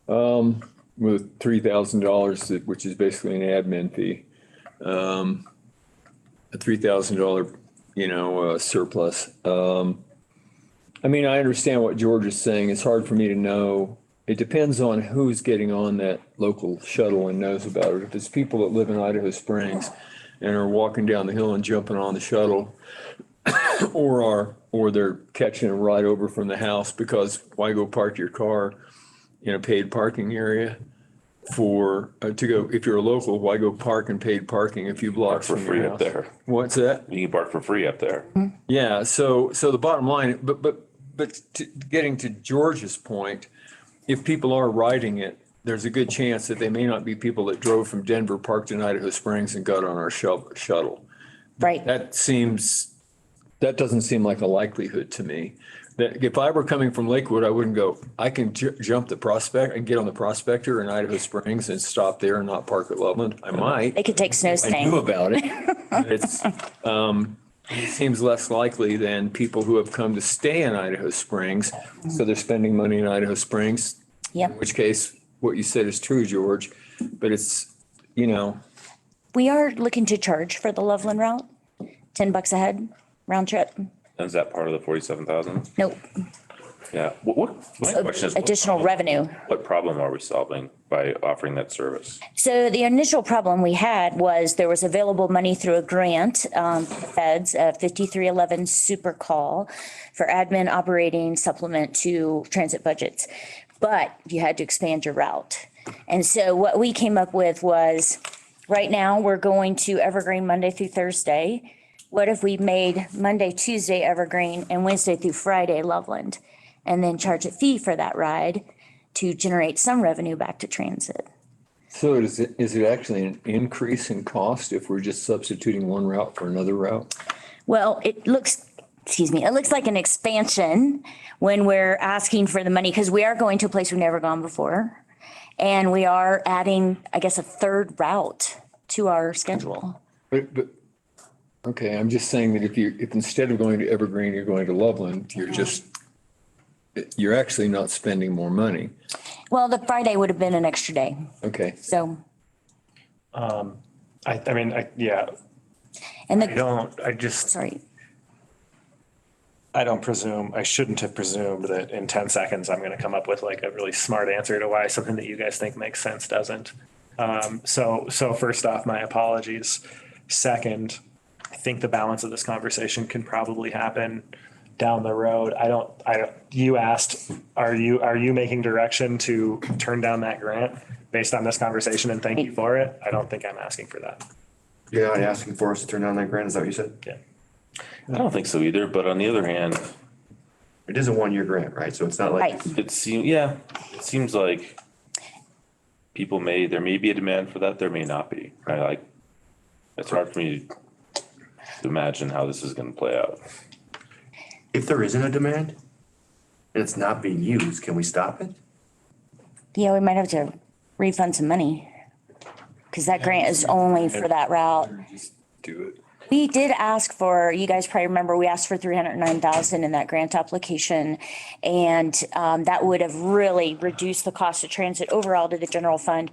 With $3,000, which is basically an admin fee. A $3,000, surplus. I mean, I understand what George is saying. It's hard for me to know. It depends on who's getting on that local shuttle and knows about it. If it's people that live in Idaho Springs and are walking down the hill and jumping on the shuttle, or they're catching a ride over from the house, because why go park your car in a paid parking area to go, if you're a local, why go park in paid parking a few blocks For from free your up house? there. What's that? You can park for free up there. Yeah, so the bottom line, but getting to George's point, if people are riding it, there's a good chance that they may not be people that drove from Denver, parked in Idaho Springs and got on our shuttle. Right. That doesn't seem like a likelihood to me. That if I were coming from Lakewood, I wouldn't go, I can jump the Prospect and get on the Prospector in Idaho Springs and stop there and not park at Loveland. I might. They could take Snow I Stang. knew about it. It seems less likely than people who have come to stay in Idaho Springs. So they're spending money in Idaho Springs. Yep. In which case, what you said is true, George, but it's, We are looking to charge for the Loveland route, $10 a head, round trip. Is that part of the 47,000? Nope, Yeah. My question is, additional revenue. what problem are we solving by offering that service? So the initial problem we had was there was available money through a grant, feds, 5311 super call for admin operating supplement to transit budgets. But you had to expand your route. And so what we came up with was, right now, we're going to Evergreen Monday through Thursday. What if we made Monday, Tuesday Evergreen and Wednesday through Friday Loveland? And then charge a fee for that ride to generate some revenue back to transit. so is it actually an increase in cost if we're just substituting one route for another route? Well, it looks like an expansion when we're asking for the money, because we are going to a place we've never gone before. And we are adding, I guess, a third route to our schedule. But Okay, I'm just saying that if instead of going to Evergreen, you're going to Loveland, you're actually not spending more money. Well, the Friday would have been an extra day, Okay. so, Yeah, and sorry. I don't presume, I shouldn't have presumed that in 10 seconds, I'm going to come up with like a really smart answer to why something that you guys think makes sense doesn't. So first off, my apologies. Second, I think the balance of this conversation can probably happen down the road. You asked, are you making direction to turn down that grant based on this conversation, and thank you for it? I don't think I'm asking for that. You're not asking for us to turn down that grant, is that what you said? Yeah. I don't think so either, but on the other hand, It is a 1-year grant, right? So it's not like, Right. it seems like there may be a demand for that, there may not be, right? Like, it's hard for me to imagine how this is gonna play out. if there isn't a demand and it's not being used, can we stop it? Yeah, we might have to refund some money. Cause that grant is only for that route. Just do it. We did ask for, you guys probably remember, we asked for 309,000 in that grant application. And that would have really reduced the cost of transit overall to the general fund,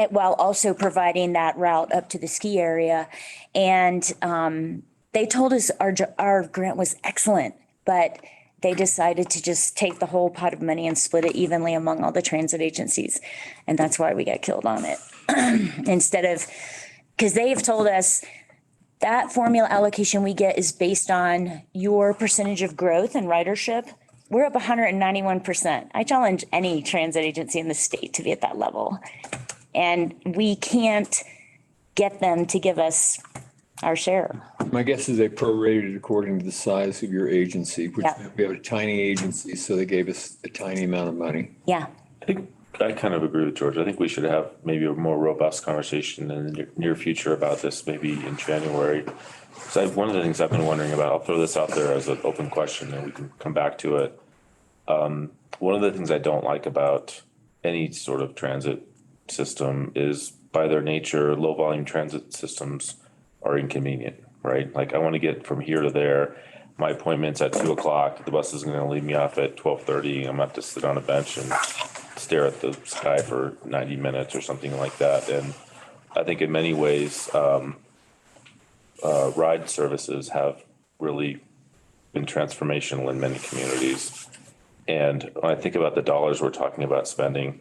while also providing that route up to the ski area. And they told us our grant was excellent, but they decided to just take the whole pot of money and split it evenly among all the transit agencies. And that's why we got killed on it. Instead of, because they've told us that formula allocation we get is based on your percentage of growth and ridership. We're up 191%. I challenge any transit agency in the state to be at that level. And we can't get them to give us our share. My guess is they prorated according to the size of your agency, which Yeah. we have a tiny agency, so they gave us a tiny amount of money. Yeah. I kind of agree with George. I think we should have maybe a more robust conversation in the near future about this, maybe in January. So one of the things I've been wondering about, I'll throw this out there as an open question and we can come back to it. One of the things I don't like about any sort of transit system is, by their nature, low volume transit systems are inconvenient, right? Like, I want to get from here to there. My appointment's at 2:00. The bus is going to leave me off at 12:30. I'm going to have to sit on a bench and stare at the sky for 90 minutes or something like that. And I think in many ways, ride services have really been transformational in many communities. And when I think about the dollars we're talking about spending,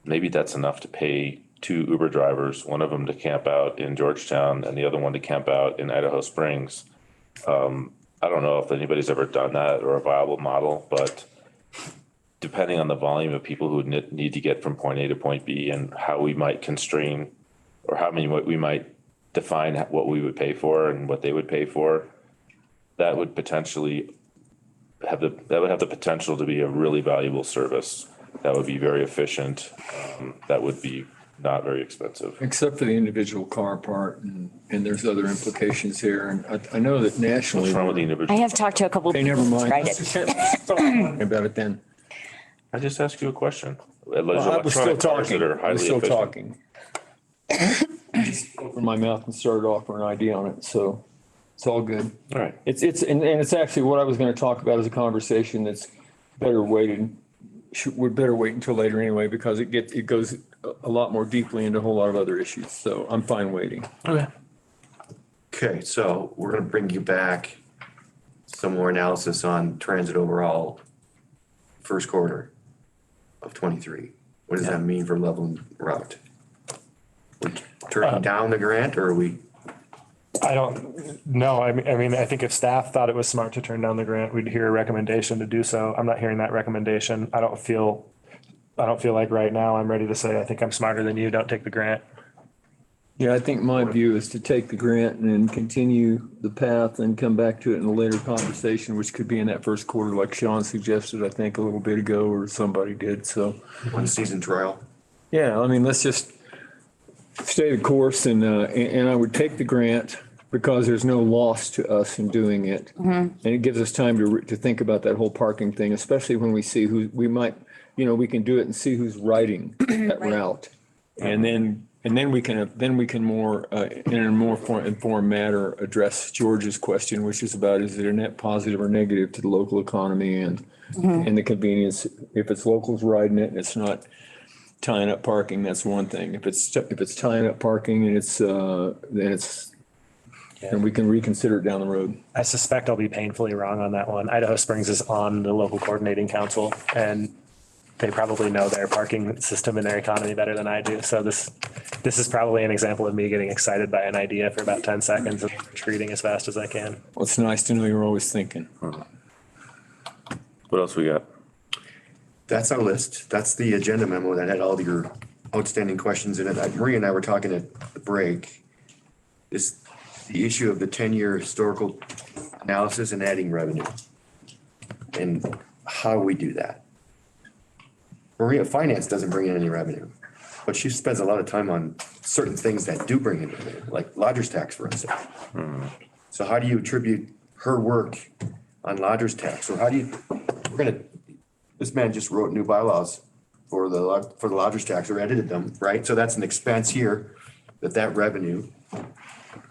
maybe that's enough to pay 2 Uber drivers, one of them to camp out in Georgetown and the other one to camp out in Idaho Springs. I don't know if anybody's ever done that or a viable model, but depending on the volume of people who need to get from point A to point B and how we might constrain or how many we might define what we would pay for and what they would pay for, that would potentially have the potential to be a really valuable service. That would be very efficient. That would be not very expensive. Except for the individual car part, and there's other implications here. And I know that nationally. What's wrong with the I individual? have talked to a couple of Hey, people never who mind. tried it. About it then. I just asked you a question. I was still Electronic cars talking. that are I was highly still efficient. talking. I just opened my mouth and started offering an idea on it, so it's all good. All right. And it's actually what I was going to talk about is a conversation that's better waited. We'd better wait until later anyway, because it goes a lot more deeply into a whole lot of other issues. So I'm fine waiting. Okay. Okay, so we're gonna bring you back some more analysis on transit overall first quarter of 23. What does that mean for Loveland route? We're turning down the grant, or are we? I don't know. I mean, I think if staff thought it was smart to turn down the grant, we'd hear a recommendation to do so. I'm not hearing that recommendation. I don't feel like right now I'm ready to say, I think I'm smarter than you, don't take the grant. Yeah, I think my view is to take the grant and then continue the path and come back to it in a later conversation, which could be in that first quarter, like Sean suggested, I think a little bit ago, or somebody did. So, One season trial. yeah, I mean, let's just stay the course, and I would take the grant because there's no loss to us in doing it. And it gives us time to think about that whole parking thing, especially when we see who we might, we can do it and see who's riding that route. And then And then we can more, in a more informed manner, address George's question, which is about, is it a net positive or negative to the local economy and the convenience? If it's locals riding it and it's not tying up parking, that's one thing. If it's tying up parking and then we can reconsider it down the road. I suspect I'll be painfully wrong on that one. Idaho Springs is on the local coordinating council, and they probably know their parking system and their economy better than I do. So this is probably an example of me getting excited by an idea for about 10 seconds and retreating as fast as I can. Well, it's nice to know you're always thinking. What else we got? That's our list. That's the agenda memo that had all your outstanding questions in it. Maria and I were talking at the break. Is the issue of the 10-year historical analysis and adding revenue and how we do that. Maria, finance doesn't bring in any revenue, but she spends a lot of time on certain things that do bring in revenue, like lodger's tax, for instance. So how do you attribute her work on lodger's tax? Or how do you, this man just wrote new bylaws for the lodger's tax, or edited them, right? So that's an expense here that revenue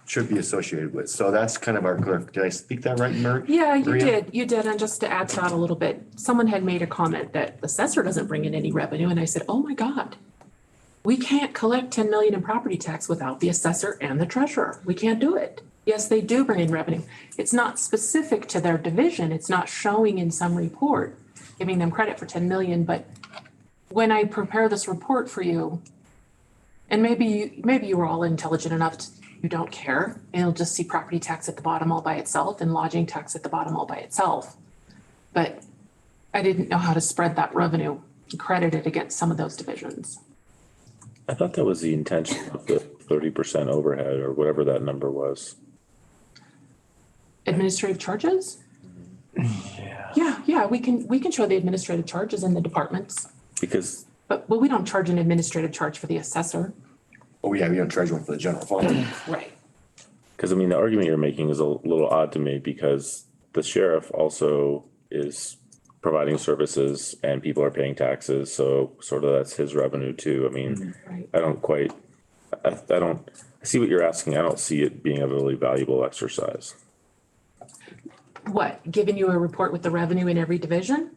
should be associated with. So that's kind of our, did I speak that right, Maria? Yeah, you did. And just to add to that a little bit, someone had made a comment that the assessor doesn't bring in any revenue. And I said, oh my God, we can't collect 10 million in property tax without the assessor and the treasurer. We can't do it. Yes, they do bring in revenue. It's not specific to their division. It's not showing in some report, giving them credit for 10 million. But when I prepare this report for you, and maybe you were all intelligent enough to, you don't care, and you'll just see property tax at the bottom all by itself and lodging tax at the bottom all by itself. But I didn't know how to spread that revenue and credit it against some of those divisions. I thought that was the intention of the 30% overhead or whatever that number was. Administrative charges? Yeah, we can show the administrative charges in the departments, Because, but we don't charge an administrative charge for the assessor. Oh, yeah, we don't charge one for the general fund. Right. I mean, the argument you're making is a little odd to me because the sheriff also is providing services and people are paying taxes. So sort of that's his revenue too. I mean, Right. I see what you're asking. I don't see it being a really valuable exercise. What, giving you a report with the revenue in every division?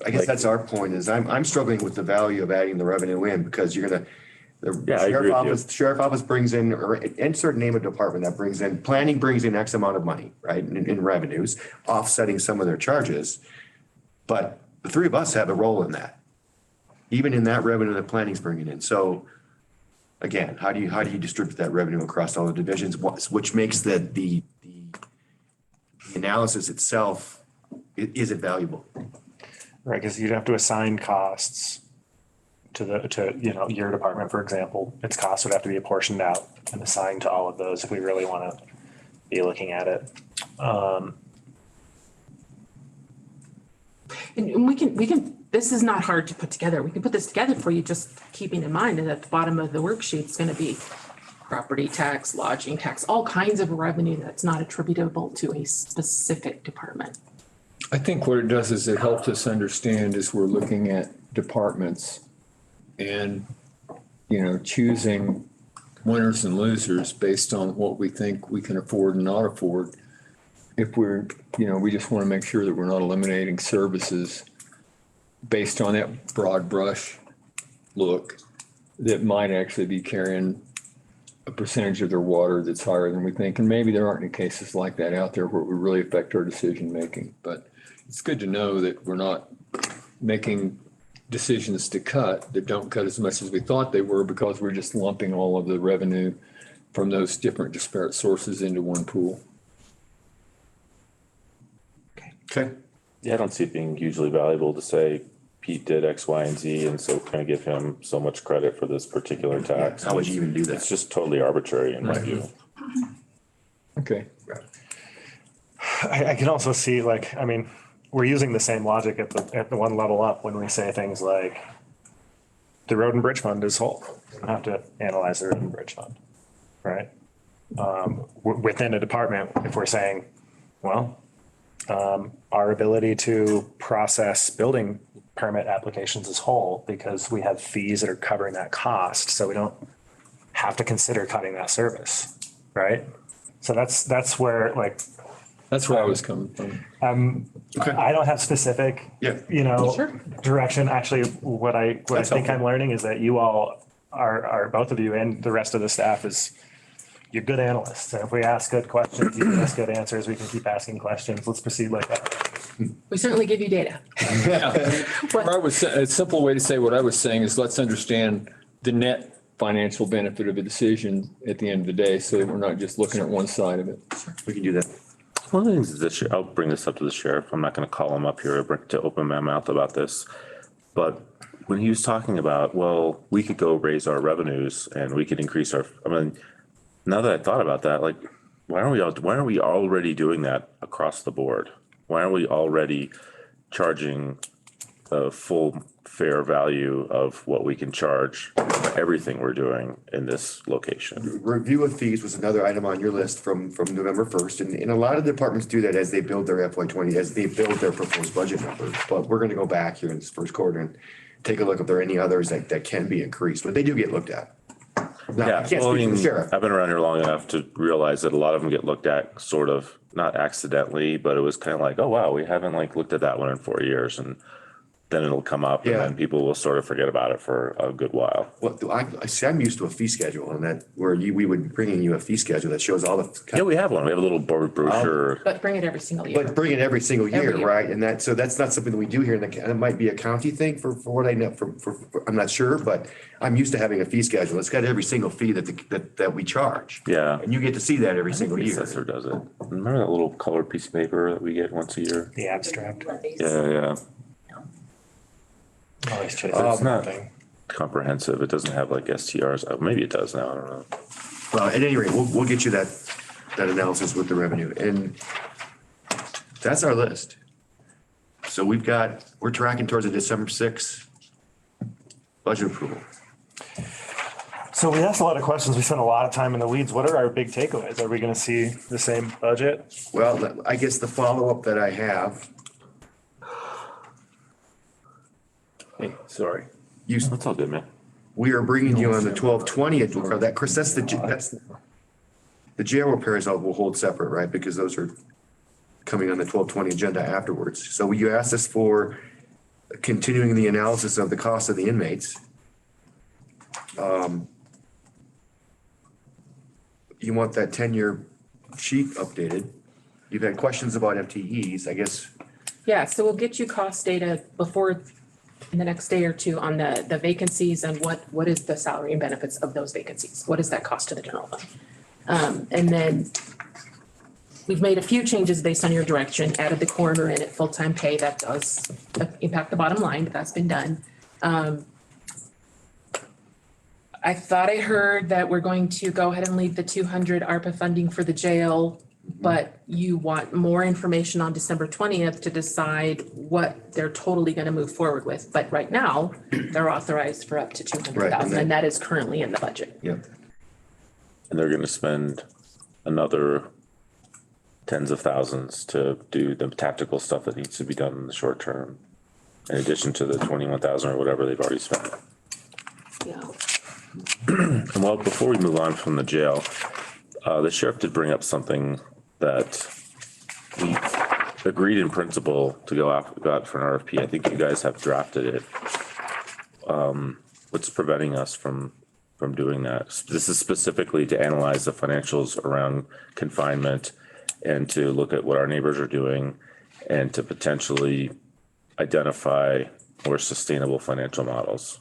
I guess that's our point is I'm struggling with the value of adding the revenue in because you're gonna, Yeah, I agree with you. sheriff office brings in, or insert name of department that brings in, planning brings in X amount of money, right, in revenues, offsetting some of their charges. But the three of us have a role in that, even in that revenue that planning's bringing in. So again, how do you distribute that revenue across all the divisions, which makes the analysis itself, is it valuable? Right, because you'd have to assign costs to your department, for example. Its costs would have to be apportioned out and assigned to all of those if we really want to be looking at it. And we can, this is not hard to put together. We can put this together for you, just keeping in mind that at the bottom of the worksheet is going to be property tax, lodging tax, all kinds of revenue that's not attributable to a specific department. I think what it does is it helps us understand as we're looking at departments and, choosing winners and losers based on what we think we can afford and not afford. If we're, we just want to make sure that we're not eliminating services based on that broad brush look that might actually be carrying a percentage of their water that's higher than we think. And maybe there aren't any cases like that out there where it would really affect our decision making. But it's good to know that we're not making decisions to cut that don't cut as much as we thought they were because we're just lumping all of the revenue from those different disparate sources into one pool. Okay. Yeah, I don't see it being hugely valuable to say Pete did X, Y, and Z, and so we're gonna give him so much credit for this particular tax. How would you even do that? It's just totally arbitrary in my view. Okay. I can also see we're using the same logic at the one level up when we say things like the road and bridge fund is whole. We don't have to analyze the road and bridge fund, right? Within a department, if we're saying, well, our ability to process building permit applications as whole, because we have fees that are covering that cost, so we don't have to consider cutting that service, right? So that's where, like, That's where I was coming from. I don't have specific, Yeah. direction. Actually, what I think I'm learning is that you all are both of you and the rest of the staff is, you're good analysts. And if we ask good questions, you give us good answers, we can keep asking questions. Let's proceed like that. We certainly give you data. A simple way to say what I was saying is let's understand the net financial benefit of a decision at the end of the day, so that we're not just looking at one side of it. We can do that. One of the things is this, I'll bring this up to the sheriff. I'm not going to call him up here to open my mouth about this. But when he was talking about, well, we could go raise our revenues and we could increase now that I thought about that, like, why aren't we already doing that across the board? Why aren't we already charging the full fair value of what we can charge for everything we're doing in this location? Review of fees was another item on your list from November 1st. And a lot of departments do that as they build their FY20, as they build their proposed budget numbers. But we're going to go back here in this first quarter and take a look if there are any others that can be increased, but they do get looked at. Now, I can't Well, I speak for the mean, sheriff. I've been around here long enough to realize that a lot of them get looked at sort of, not accidentally, but it was kind of like, oh, wow, we haven't looked at that one in 4 years. And then it'll come up and Yeah. then people will sort of forget about it for a good while. Well, I see, I'm used to a fee schedule and that where we would bring in you a fee schedule that shows all the. Yeah, we have one. We have a little brochure. But bring it every single year. But bring it every single year, Every year. right? And so that's not something that we do here in the, it might be a county thing for what I know, I'm not sure, but I'm used to having a fee schedule. It's got every single fee that we charge. Yeah. And you get to see that every single The year. assessor does it. Remember that little colored piece of paper that we get once a year? The abstract. Yeah. Always chase It's not something. comprehensive. It doesn't have STRs. Maybe it does now. I don't know. Well, at any rate, we'll get you that analysis with the revenue, and that's our list. So we're tracking towards a December 6th budget approval. So we asked a lot of questions. We spent a lot of time in the weeds. What are our big takeaways? Are we going to see the same budget? Well, I guess the follow-up that I have, Hey, sorry. That's all good, man. we are bringing you on the 12/20, that, Chris, that's the jail repairs will hold separate, right? Because those are coming on the 12/20 agenda afterwards. So you asked us for continuing the analysis of the cost of the inmates. You want that 10-year sheet updated. You've had questions about FTEs, I guess. Yeah, so we'll get you cost data before, in the next day or two, on the vacancies and what is the salary and benefits of those vacancies? What is that cost to the general fund? And then we've made a few changes based on your direction, added the coroner in at full-time pay. That does impact the bottom line, but that's been done. I thought I heard that we're going to go ahead and leave the 200 ARPA funding for the jail, but you want more information on December 20th to decide what they're totally going to move forward with. But right now, they're authorized for up to 200,000, and that is currently in the budget. Yep. And they're going to spend another tens of thousands to do the tactical stuff that needs to be done in the short term, in addition to the 21,000 or whatever they've already spent. Yeah. And well, before we move on from the jail, the sheriff did bring up something that we agreed in principle to go out for an RFP. I think you guys have drafted it. What's preventing us from doing that? This is specifically to analyze the financials around confinement and to look at what our neighbors are doing and to potentially identify more sustainable financial models.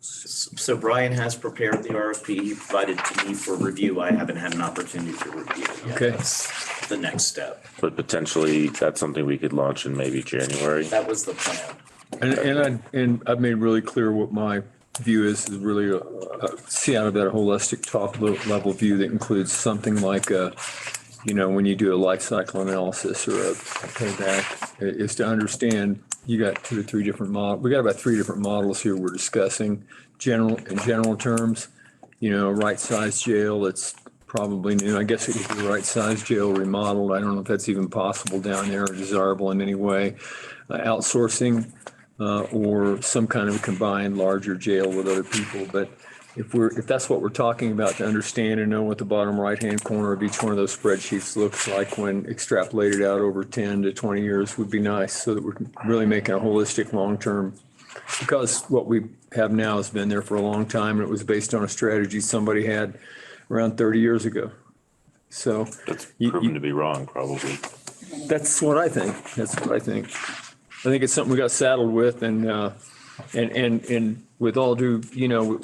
So Brian has prepared the RFP, he provided to me for review. I haven't had an opportunity to review it yet. Okay. That's the next step. But potentially that's something we could launch in maybe January. That was the plan. And I've made really clear what my view is really see out of that holistic top level view that includes something like when you do a life cycle analysis or a payback, is to understand you got 2 or 3 different models. We got about 3 different models here we're discussing. In general terms, right-sized jail that's probably new. I guess it could be the right size jail remodeled. I don't know if that's even possible down there or desirable in any way. Outsourcing or some kind of a combined larger jail with other people. But if that's what we're talking about, to understand and know what the bottom right-hand corner of each one of those spreadsheets looks like when extrapolated out over 10 to 20 years would be nice, so that we're really making a holistic long-term, because what we have now has been there for a long time, and it was based on a strategy somebody had around 30 years ago. So That's proven to be wrong, probably. that's what I think. That's what I think. I think it's something we got saddled with, and with all due,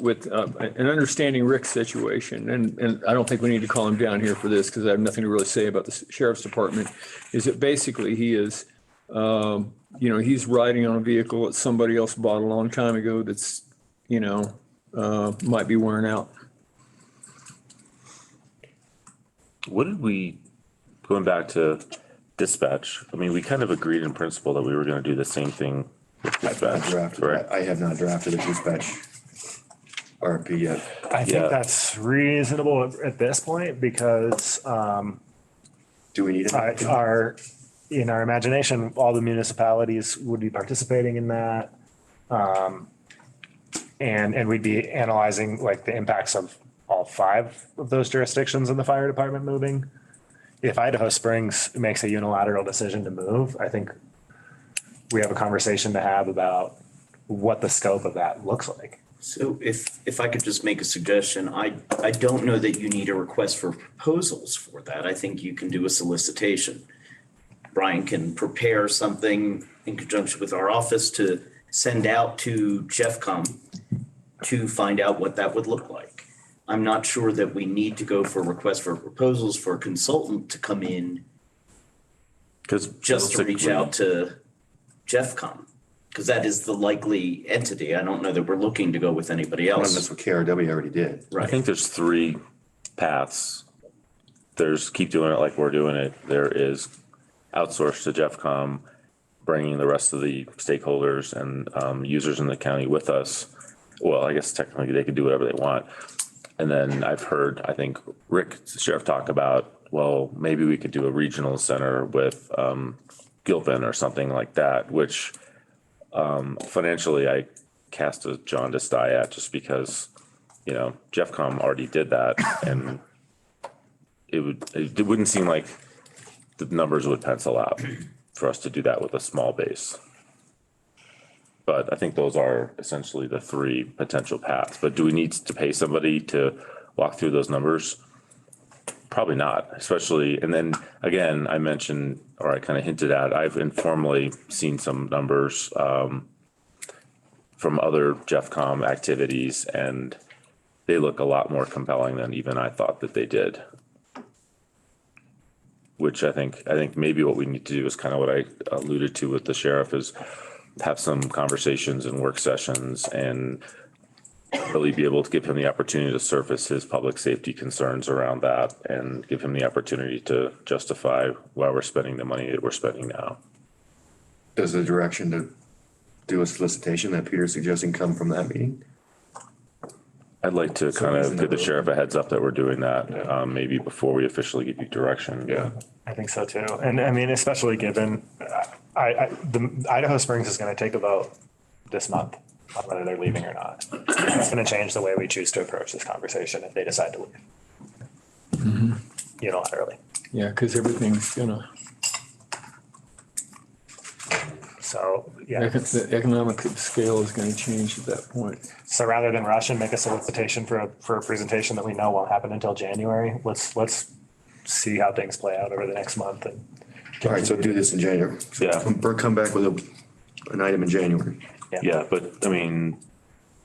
with an understanding Rick's situation, and I don't think we need to call him down here for this because I have nothing to really say about the sheriff's department, is that basically he is, he's riding on a vehicle that somebody else bought a long time ago that's, might be wearing out. What did we, going back to dispatch, I mean, we kind of agreed in principle that we were going to do the same thing with dispatch, right? I have not drafted a dispatch RFP yet. I think Yeah. that's reasonable at this point because Do we need it? in our imagination, all the municipalities would be participating in that. And we'd be analyzing like the impacts of all 5 of those jurisdictions in the fire department moving. If Idaho Springs makes a unilateral decision to move, I think we have a conversation to have about what the scope of that looks like. So if I could just make a suggestion, I don't know that you need a request for proposals for that. I think you can do a solicitation. Brian can prepare something in conjunction with our office to send out to Jeffcom to find out what that would look like. I'm not sure that we need to go for a request for proposals for a consultant to come in Because just to reach out to Jeffcom, because that is the likely entity. I don't know that we're looking to go with anybody Well, else. that's what KRW already did. I think there's 3 paths. There's keep doing it like we're doing it. There is outsource to Jeffcom, bringing the rest of the stakeholders and users in the county with us. Well, I guess technically they could do whatever they want. And then I've heard, I think Rick, the sheriff, talk about, well, maybe we could do a regional center with Gilpin or something like that, which financially I cast a jaundiced eye at, just because, Jeffcom already did that, and it wouldn't seem like the numbers would pencil out for us to do that with a small base. But I think those are essentially the 3 potential paths. But do we need to pay somebody to walk through those numbers? Probably not, especially, and then again, I mentioned, or I kind of hinted at, I've informally seen some numbers from other Jeffcom activities, and they look a lot more compelling than even I thought that they did. Which I think maybe what we need to do is kind of what I alluded to with the sheriff, is have some conversations and work sessions and really be able to give him the opportunity to surface his public safety concerns around that, and give him the opportunity to justify why we're spending the money that we're spending now. Does the direction to do a solicitation that Peter's suggesting come from that meeting? I'd like to kind of give the sheriff a heads up that we're doing that, maybe before we officially give you direction. Yeah. I think so too. And I mean, especially given, the Idaho Springs is going to take a vote this month on whether they're leaving or not. It's going to change the way we choose to approach this conversation if they decide to leave. Unilaterally. Yeah, because everything's gonna, So, yeah. the economic scale is gonna change at that point. So rather than rush and make a solicitation for a presentation that we know won't happen until January, let's see how things play out over the next month. And All right, so do this in January. So Yeah. come back with an item in January. Yeah, but I mean,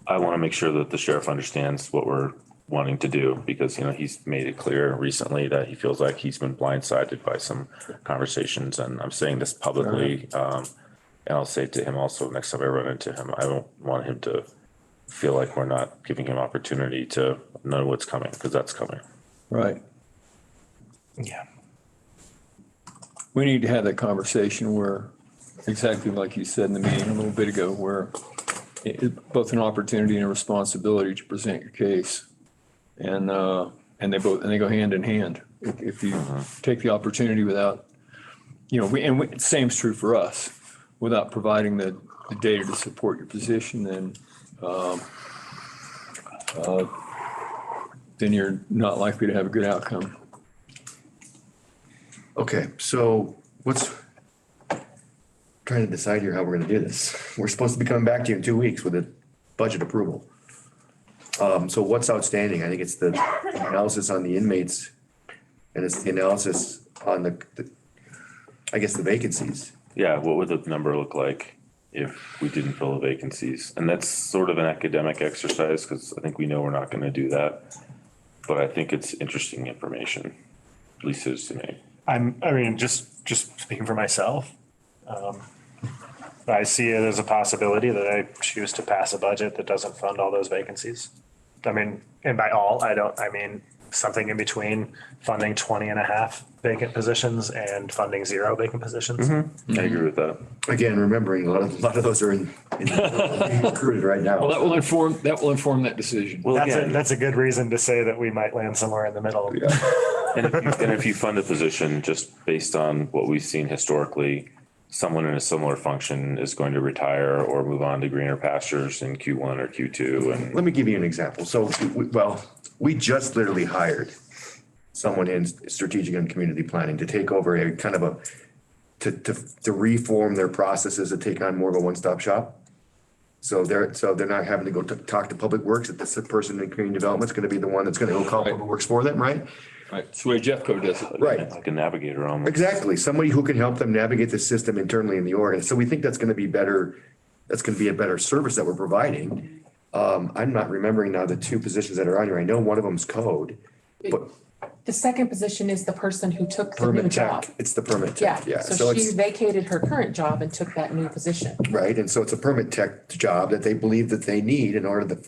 I want to make sure that the sheriff understands what we're wanting to do, because, he's made it clear recently that he feels like he's been blindsided by some conversations, and I'm saying this publicly. And I'll say to him also, next time I run into him, I don't want him to feel like we're not giving him opportunity to know what's coming, because that's coming. Right. Yeah. We need to have that conversation where, exactly like you said in the meeting a little bit ago, where both an opportunity and a responsibility to present your case. And and they go hand in hand. If you take the opportunity without, same's true for us, without providing the data to support your position, then you're not likely to have a good outcome. Okay, so trying to decide here how we're gonna do this. We're supposed to be coming back to you in 2 weeks with a budget approval. So what's outstanding? I think it's the analysis on the inmates, and it's the analysis on the vacancies. Yeah, what would the number look like if we didn't fill the vacancies? And that's sort of an academic exercise, because I think we know we're not gonna do that. But I think it's interesting information, at least it is to me. Just speaking for myself, I see it as a possibility that I choose to pass a budget that doesn't fund all those vacancies. And by all, I mean something in between funding 20 and a half vacant positions and funding 0 vacant positions. I agree with that. Again, remembering a lot of those are in being recruited right now. Well, that will inform that decision. Well, again, That's a good reason to say that we might land somewhere in the middle. and if you fund a position just based on what we've seen historically, someone in a similar function is going to retire or move on to greener pastures in Q1 or Q2. And Let me give you an example. So, we just literally hired someone in strategic and community planning to take over a kind of to reform their processes to take on more of a one-stop shop. So they're not having to go talk to Public Works, that this person in community development is going to be the one that's going to go call Public Works for them, right? Right, it's the way Jeffco does it. Right. like a navigator almost. Exactly. Somebody who can help them navigate the system internally in the org. And so we think that's going to be better. That's going to be a better service that we're providing. I'm not remembering now the 2 positions that are on here. I know one of them's code, but The second position is the person who took the new permit job. tech, it's the permit tech. Yeah, Yeah. so she it's, vacated her current job and took that new position. right. And so it's a permit tech job that they believe that they need in order to,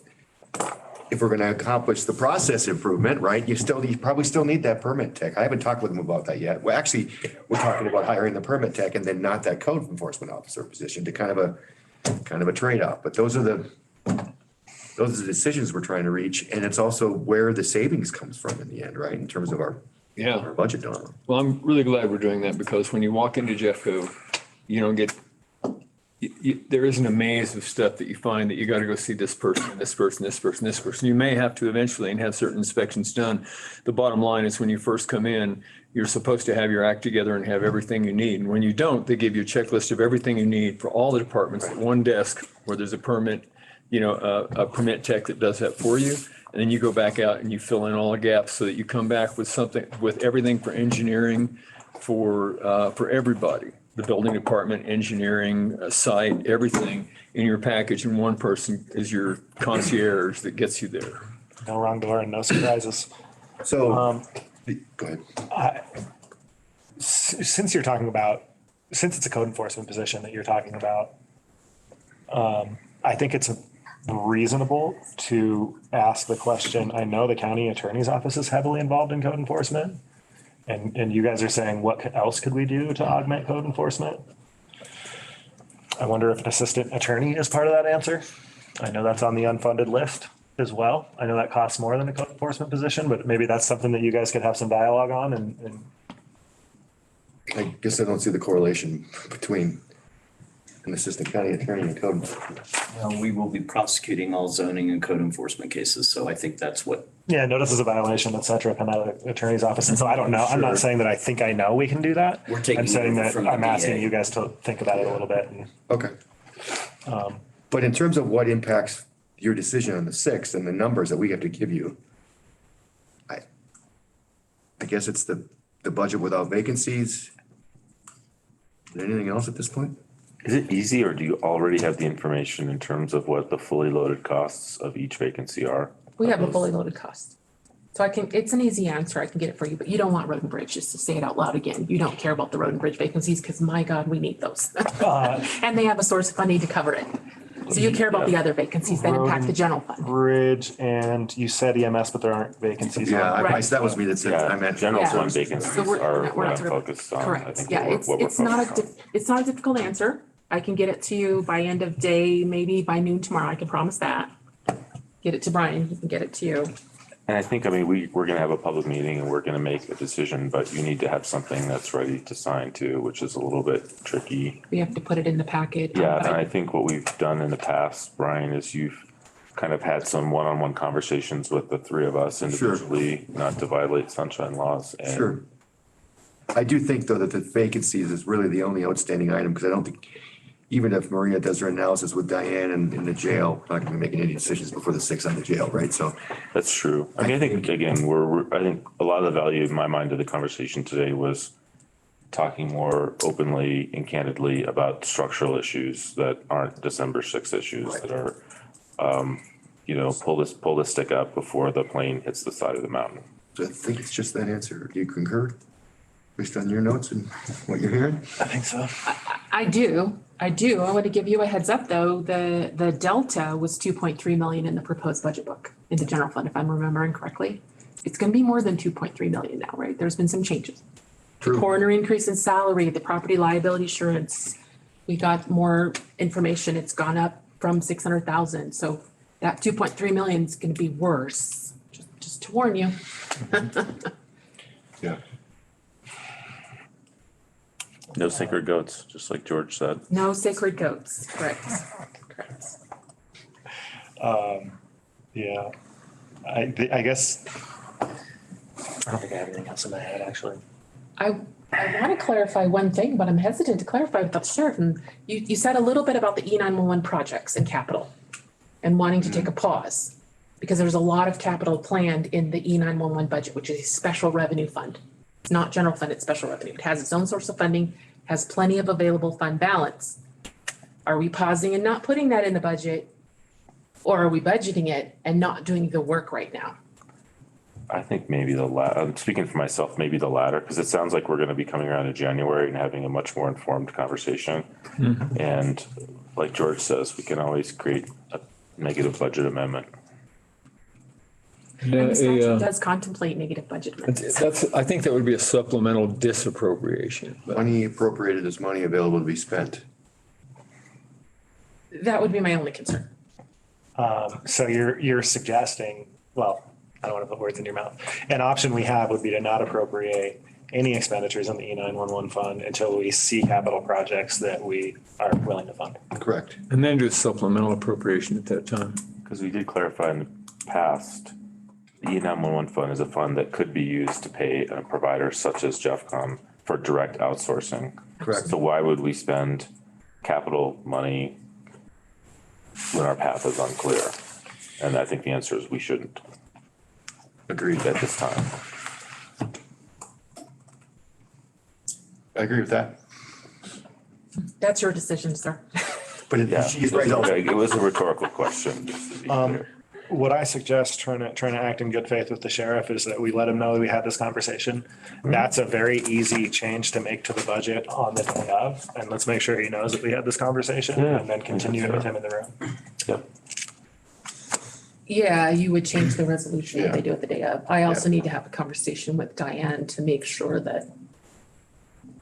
if we're going to accomplish the process improvement, right? You probably still need that permit tech. I haven't talked with them about that yet. Well, actually, we're talking about hiring the permit tech and then not that code enforcement officer position to kind of a trade-off. But those are the decisions we're trying to reach. And it's also where the savings comes from in the end, right? In terms of our budget dollar. Well, I'm really glad we're doing that, because when you walk into Jeffco, you don't get, there isn't a maze of stuff that you find that you got to go see this person, this person, this person, this person. You may have to eventually and have certain inspections done. The bottom line is when you first come in, you're supposed to have your act together and have everything you need. And when you don't, they give you a checklist of everything you need for all the departments at one desk where there's a permit, a permit tech that does that for you. And then you go back out and you fill in all the gaps so that you come back with something, with everything for engineering, for everybody. The building department, engineering, site, everything in your package, and one person is your concierge that gets you there. No wrong door and no surprises. So, go ahead. Since it's a code enforcement position that you're talking about, I think it's reasonable to ask the question. I know the county attorney's office is heavily involved in code enforcement. And you guys are saying, what else could we do to augment code enforcement? I wonder if an assistant attorney is part of that answer. I know that's on the unfunded list as well. I know that costs more than a code enforcement position, but maybe that's something that you guys could have some dialogue on and. I guess I don't see the correlation between an assistant county attorney and code enforcement. Well, we will be prosecuting all zoning and code enforcement cases, so I think that's what. Yeah, notices a violation, et cetera, come out of the attorney's office. And so I don't know. I'm not saying that I think I know we can do that. We're taking I'm saying over that from the I'm asking DA. you guys to think about it a little bit. And, Okay. But in terms of what impacts your decision on the 6th and the numbers that we have to give you, I guess it's the budget without vacancies. Is there anything else at this point? Is it easy, or do you already have the information in terms of what the fully loaded costs of each vacancy are? We have a fully loaded cost. So it's an easy answer. I can get it for you, but you don't want road and bridge, just to say it out loud again. You don't care about the road and bridge vacancies because my God, we need those. And they have a source of funding to cover it. So you care about the other vacancies that impact the general fund. bridge, and you said EMS, but there aren't vacancies. Yeah, Right. that was me that said, I meant. General Yeah. fund vacancies So we're are not what I'm talking- focused on. I Correct. think Yeah, what we're it's not focused on. it's not a difficult answer. I can get it to you by end of day, maybe by noon tomorrow. I can promise that. Get it to Brian, he can get it to you. And I think, I mean, we're gonna have a public meeting and we're gonna make a decision, but you need to have something that's ready to sign too, which is a little bit tricky. We have to put it in the packet. Yeah, and I think what we've done in the past, Brian, is you've kind of had some one-on-one conversations with the three of us individually, not to violate sunshine laws. And Sure. I do think though that the vacancies is really the only outstanding item, because I don't think, even if Maria does her analysis with Diane and in the jail, we're not gonna be making any decisions before the 6th on the jail, right? So That's true. I mean, I think, again, I think a lot of the value in my mind of the conversation today was talking more openly and candidly about structural issues that aren't December 6th issues that are, pull the stick up before the plane hits the side of the mountain. I think it's just that answer. Do you concur? Based on your notes and what you're hearing? I think so. I do. I want to give you a heads up, though. The delta was 2.3 million in the proposed budget book in the general fund, if I'm remembering correctly. It's going to be more than 2.3 million now, right? There's been some changes. The coroner increase in salary, the property liability insurance. We got more information. It's gone up from 600,000. So that 2.3 million is going to be worse. Just to warn you. Yeah. No sacred goats, just like George said. No sacred goats. Correct. Yeah. I guess, I don't think I have anything else in my head, actually. I want to clarify one thing, but I'm hesitant to clarify without the sheriff. And you said a little bit about the E911 projects and capital and wanting to take a pause because there's a lot of capital planned in the E911 budget, which is a special revenue fund. It's not general fund, it's special revenue. It has its own source of funding, has plenty of available fund balance. Are we pausing and not putting that in the budget? Or are we budgeting it and not doing the work right now? I think maybe the latter. I'm speaking for myself, maybe the latter, because it sounds like we're going to be coming around in January and having a much more informed conversation. And like George says, we can always create a negative budget amendment. And the statute does contemplate negative budget amendments. I think that would be a supplemental disappropriation. But Money appropriated is money available to be spent. That would be my only concern. So you're suggesting, well, I don't want to put words in your mouth. An option we have would be to not appropriate any expenditures on the E911 fund until we see capital projects that we are willing to fund. Correct. And then do a supplemental appropriation at that time. Because we did clarify in the past, the E911 fund is a fund that could be used to pay a provider such as Jeffcom for direct outsourcing. Correct. So why would we spend capital money when our path is unclear? And I think the answer is we shouldn't. Agreed. At this time. I agree with that. That's your decision, sir. But Yeah, she's right. it was a rhetorical question, just to be clear. What I suggest, trying to act in good faith with the sheriff, is that we let him know that we had this conversation. That's a very easy change to make to the budget on the day of, and let's make sure he knows that we had this conversation and then continue it with him in the room. Yep. Yeah, you would change the resolution if Yeah. they do it the day of. I also need to have a conversation with Diane to make sure that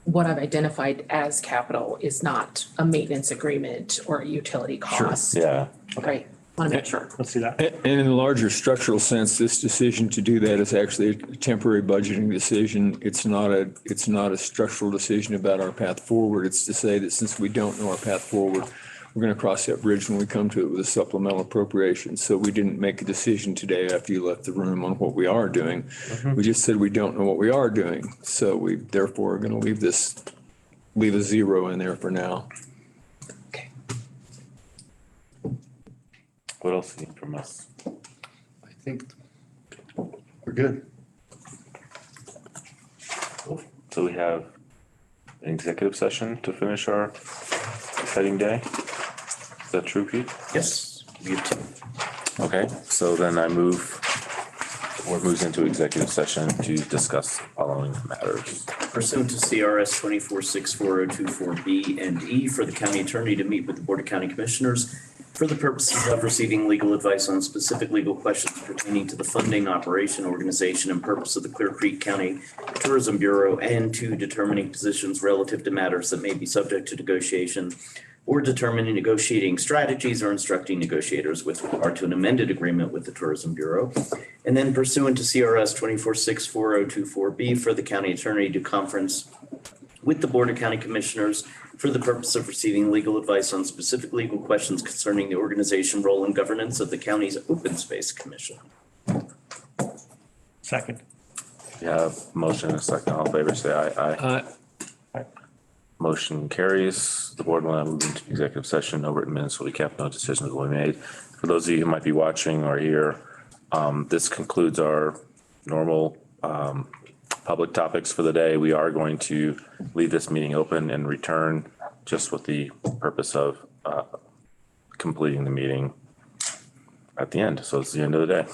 what I've identified as capital is not a maintenance agreement or a utility cost. Yeah. Right, want to make sure. Let's do that. And in a larger structural sense, this decision to do that is actually a temporary budgeting decision. It's not a structural decision about our path forward. It's to say that since we don't know our path forward, we're going to cross that bridge when we come to it with a supplemental appropriation. So we didn't make a decision today after you left the room on what we are doing. We just said we don't know what we are doing. So we therefore are going to leave a zero in there for now. Okay. What else do you need from us? I think we're good. So we have an executive session to finish our exciting day. Is that true, Pete? Yes, you too. Okay, so then the board moves into executive session to discuss the following matters. Pursuant to CRS 24640224B and E, for the county attorney to meet with the Board of County Commissioners for the purposes of receiving legal advice on specific legal questions pertaining to the funding, operation, organization, and purpose of the Clear Creek County Tourism Bureau, and to determining positions relative to matters that may be subject to negotiation or determining negotiating strategies or instructing negotiators with regard to an amended agreement with the Tourism Bureau. And then pursuant to CRS 24640224B for the county attorney to conference with the Board of County Commissioners for the purpose of receiving legal advice on specific legal questions concerning the organization, role, and governance of the county's Open Space Commission. Second. We have motion and a second. All in favor, say aye. Aye. Motion carries. The board will now move into executive session. No written minutes will be kept. No decisions will be made. For those of you who might be watching or here, this concludes our normal public topics for the day. We are going to leave this meeting open and return just with the purpose of completing the meeting at the end. So it's the end of the day.